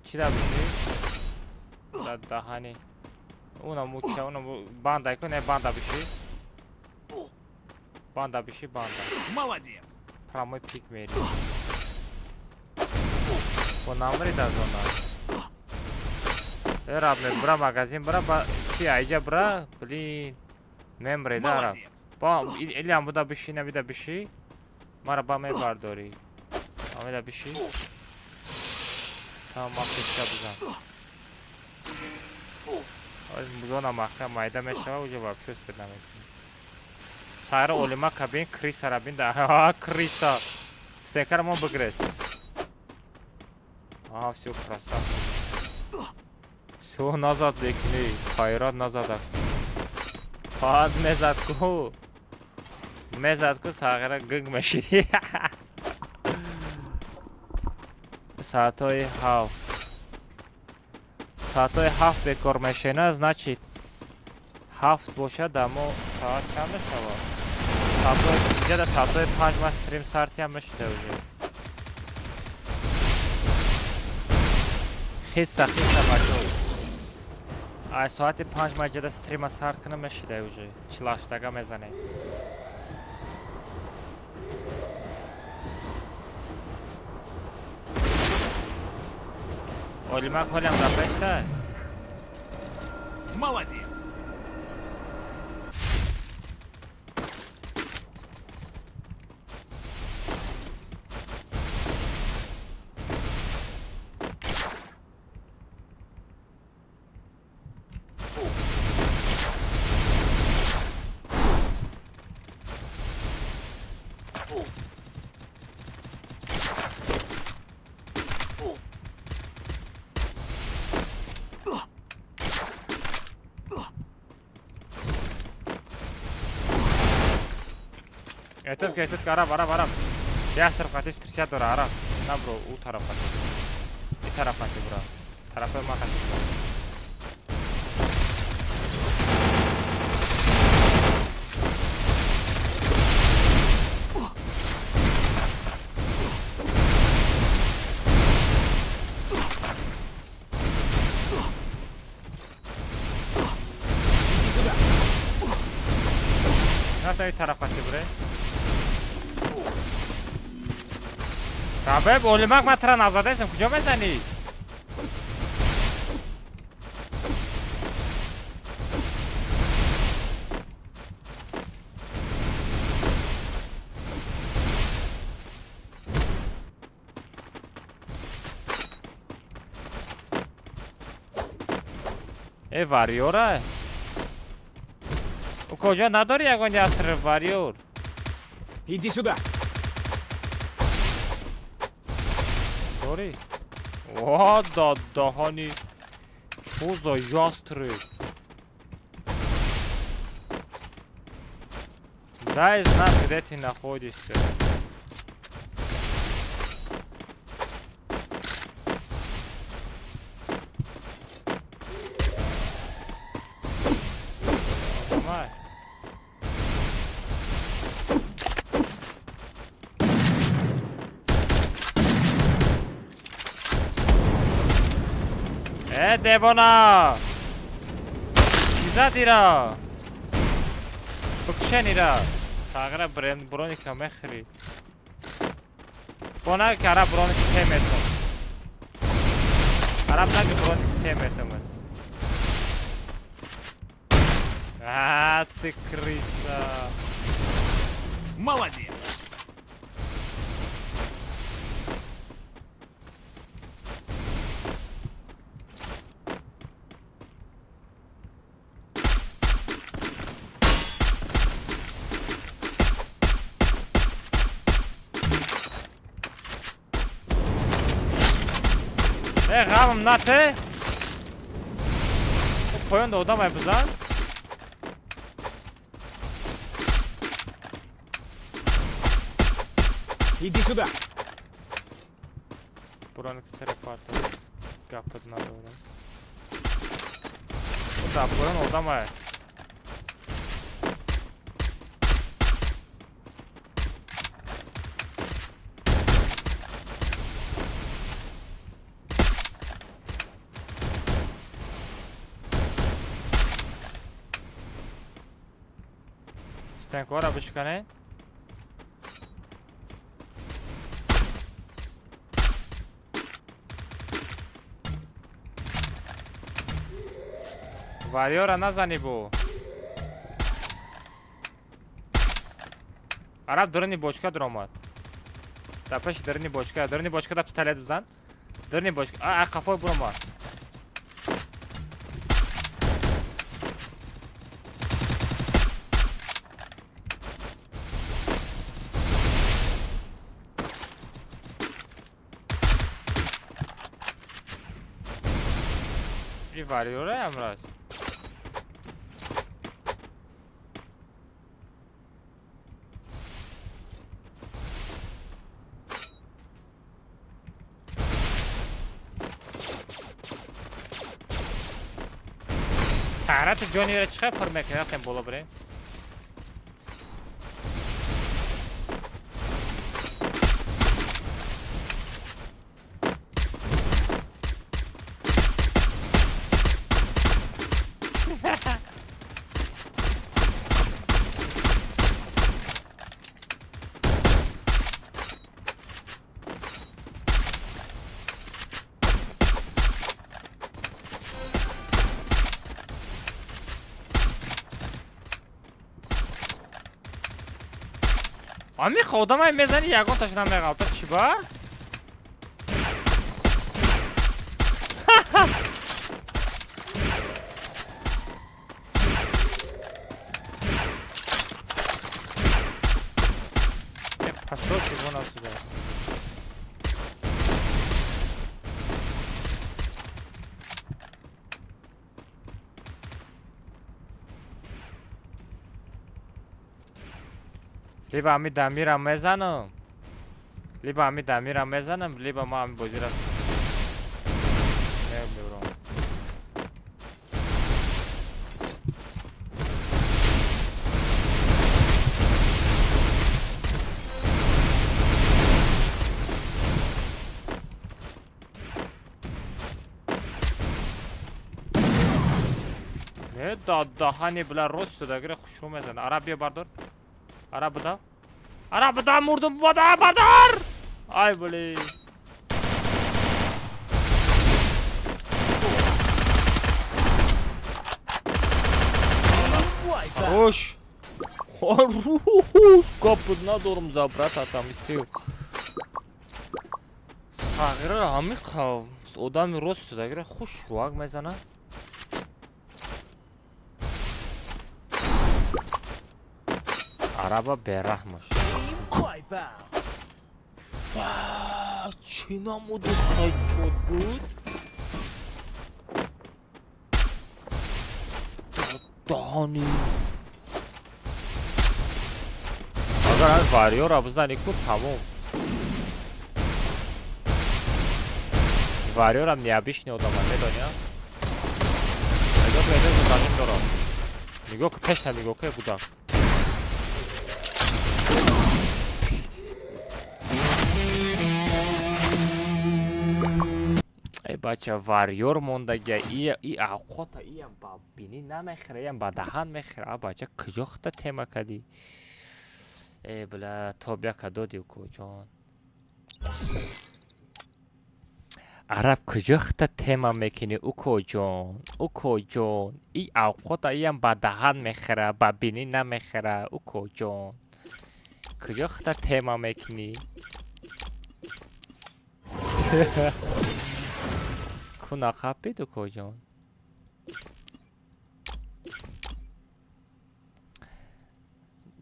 چی ده بشی؟ دهانی اونم موچه اونم بانده که نه بانده بشی؟ بانده بشی بانده Молодец. پراموی پیک میری و نامری در زنده رابنه برا مغازین برا چی ایجا برا بلین ممری دارم با ایلی هم بودا بشی نبیده بشی مرا با می بارداری آمیده بشی تمام مافیشتا بزن بزنه محکم مایده میشه و اوجا بابشوز بید نمیکنی سایر اولیما کبین کریس را بین ده کریسا ستیکر ما بگرد все красавчик. Все назад бекни, хайрат назад. Фад мезад ку сагара гыг мешиди. Саатои 7 бекор мешена, значит 7 бошад, амо саат чанд мешавад? Саатои 5 ма стрим сартиам мешида уже. خیسته بچه های ساعت 5 مجده ستریم سارت کنم مشیده اوجه چلاشتگا میزنه اولیما کلیم را بشته Молодец. Ehtiyat Arap. Diğer taraf ateş tırsiya doğru Arap. Ne bro? O taraf ateş. Bir taraf ateş bro. Tarafı mı ateş? Nerede bir taraf ateş buraya? Rabeb, o'limak matran azadaysan, kujam aytani? Varyora. У кожа надори ягони астр варьор. Иди сюда. Sorry. О, да, hani. Что за ястры? Дай знак, где ты находишься. Давай. Devona! Izadira! Bıkşenira! Sağıra bronika mehri. Bona kara bronik sevmedim. Arap'taki bronik sevmedim. Ты крыса! Молодец! Gamım natı. Koyun da odamay bizden. Иди сюда. Buranın serapatı. Kapıdına doğru. Bu da koyun odamay. Станкора бычкане. Варьора назани бу. Араб дурни бочка дромад. Тапаш дурни бочкада пистолет бизан. Дурни бочка. Кафой бурма. Varıyor ya Emraz. Sara tu Johnny'e çıkar formek ya sen bola bre. Ami خودم میزنی یگان تاش نمیگم تا چی با؟ 80 телефон отсюда. либо ами дамирам мезанам, либо ами дамирам мезанам, либо ма ами бозира мебурам. دهانی بلا روست داره خوشو میزنه. عرب بیا بردار. عرب بدا. عرب بدا مردم بدا بردار. ای بلی. روش. Kapı ندارم زبرت اتم استیو. صغیره همی خو. آدمی روست داره خوش روگ میزنه. عربا برحمش چی نموده خیلی بود دهانی اگر از واریو را بزنی کن تموم واریو را نیابیش نیادم میدونی ها نگاه که ایده زندانیم دارم نگاه که پشت نگاه که بودم ای بچه واریور موندگه ای اوقات ایم با بینی نمیخره ایم با دهان میخره بچه کجاخته تیمه کدی ای بلا تو بیا کدو دیو کو جان عرب کجاخته تیمه میکنی اوکو جان ای اوقات ایم با دهان میخره با بینی نمیخره اوکو جان کجاخته تیمه میکنی کنا خپی دو کجان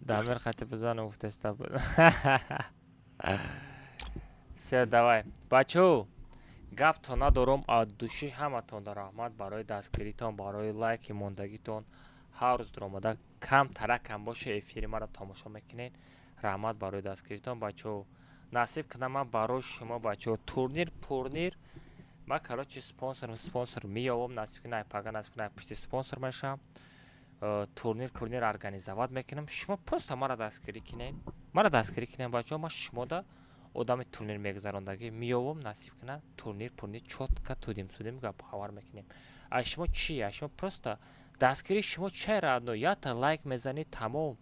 دامر خطی بزن افت استابل سه دوای بچو گفت تا ندارم دوشی همه تان در رحمت برای دستگیریتان برای لایک موندگیتان هر روز در آمده کم ترکم باشه افیری مرا تماشا میکنین رحمت برای دستگیریتان بچو نصیب کنم من برای شما بچو تورنیر پورنیر ما короче спонсор میام نصیب کنه پاگا نصیب کنه پشت спонсор میشم تورنیر организовать میکنم شما просто مرا دستگیری کنین بچه‌ها ما شما دا آدم تورنیر میگذراندگی میام نصیب کنه تورنیر چوتکا تودیم سودیم گپ خبر میکنیم شما چی شما просто دستگیری شما چرا نو یا تا لایک میزنی تمام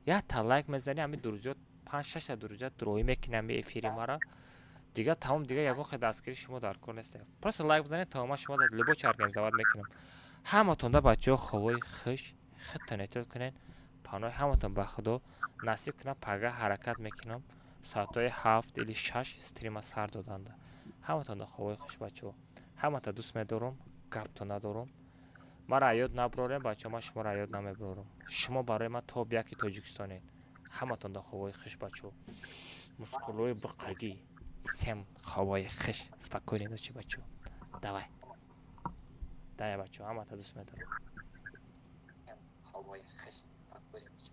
یا تا لایک میزنی همین دروزیات 5-6 تا دروزیات دروی میکنم به افیری مرا دیگه تمام دیگه یگو خود دستگیری شما در کار نیست پس لایک بزنید تا ما شما در لباس организовать میکنم همتون دا بچه‌ها خوای خوش خدمت کنین پانای همتون به خدا نصیب کنه پگاه حرکت میکنم ساعتای 7 الی 6 استریم سر دادند همتون دا خوای خوش بچه‌ها همتون دوست می‌دارم گپ تو ندارم مرا یاد نبرورم بچه‌ها ما شما را یاد نمیبرم شما برای ما تو بیاکی تاجیکستانی همتون دا خوای خوش بچه‌ها مسکولوی بقگی всем хавай хиш спокойной ночи бачу давай бачу ама та дус медарам всем хавай хиш спокойной ночи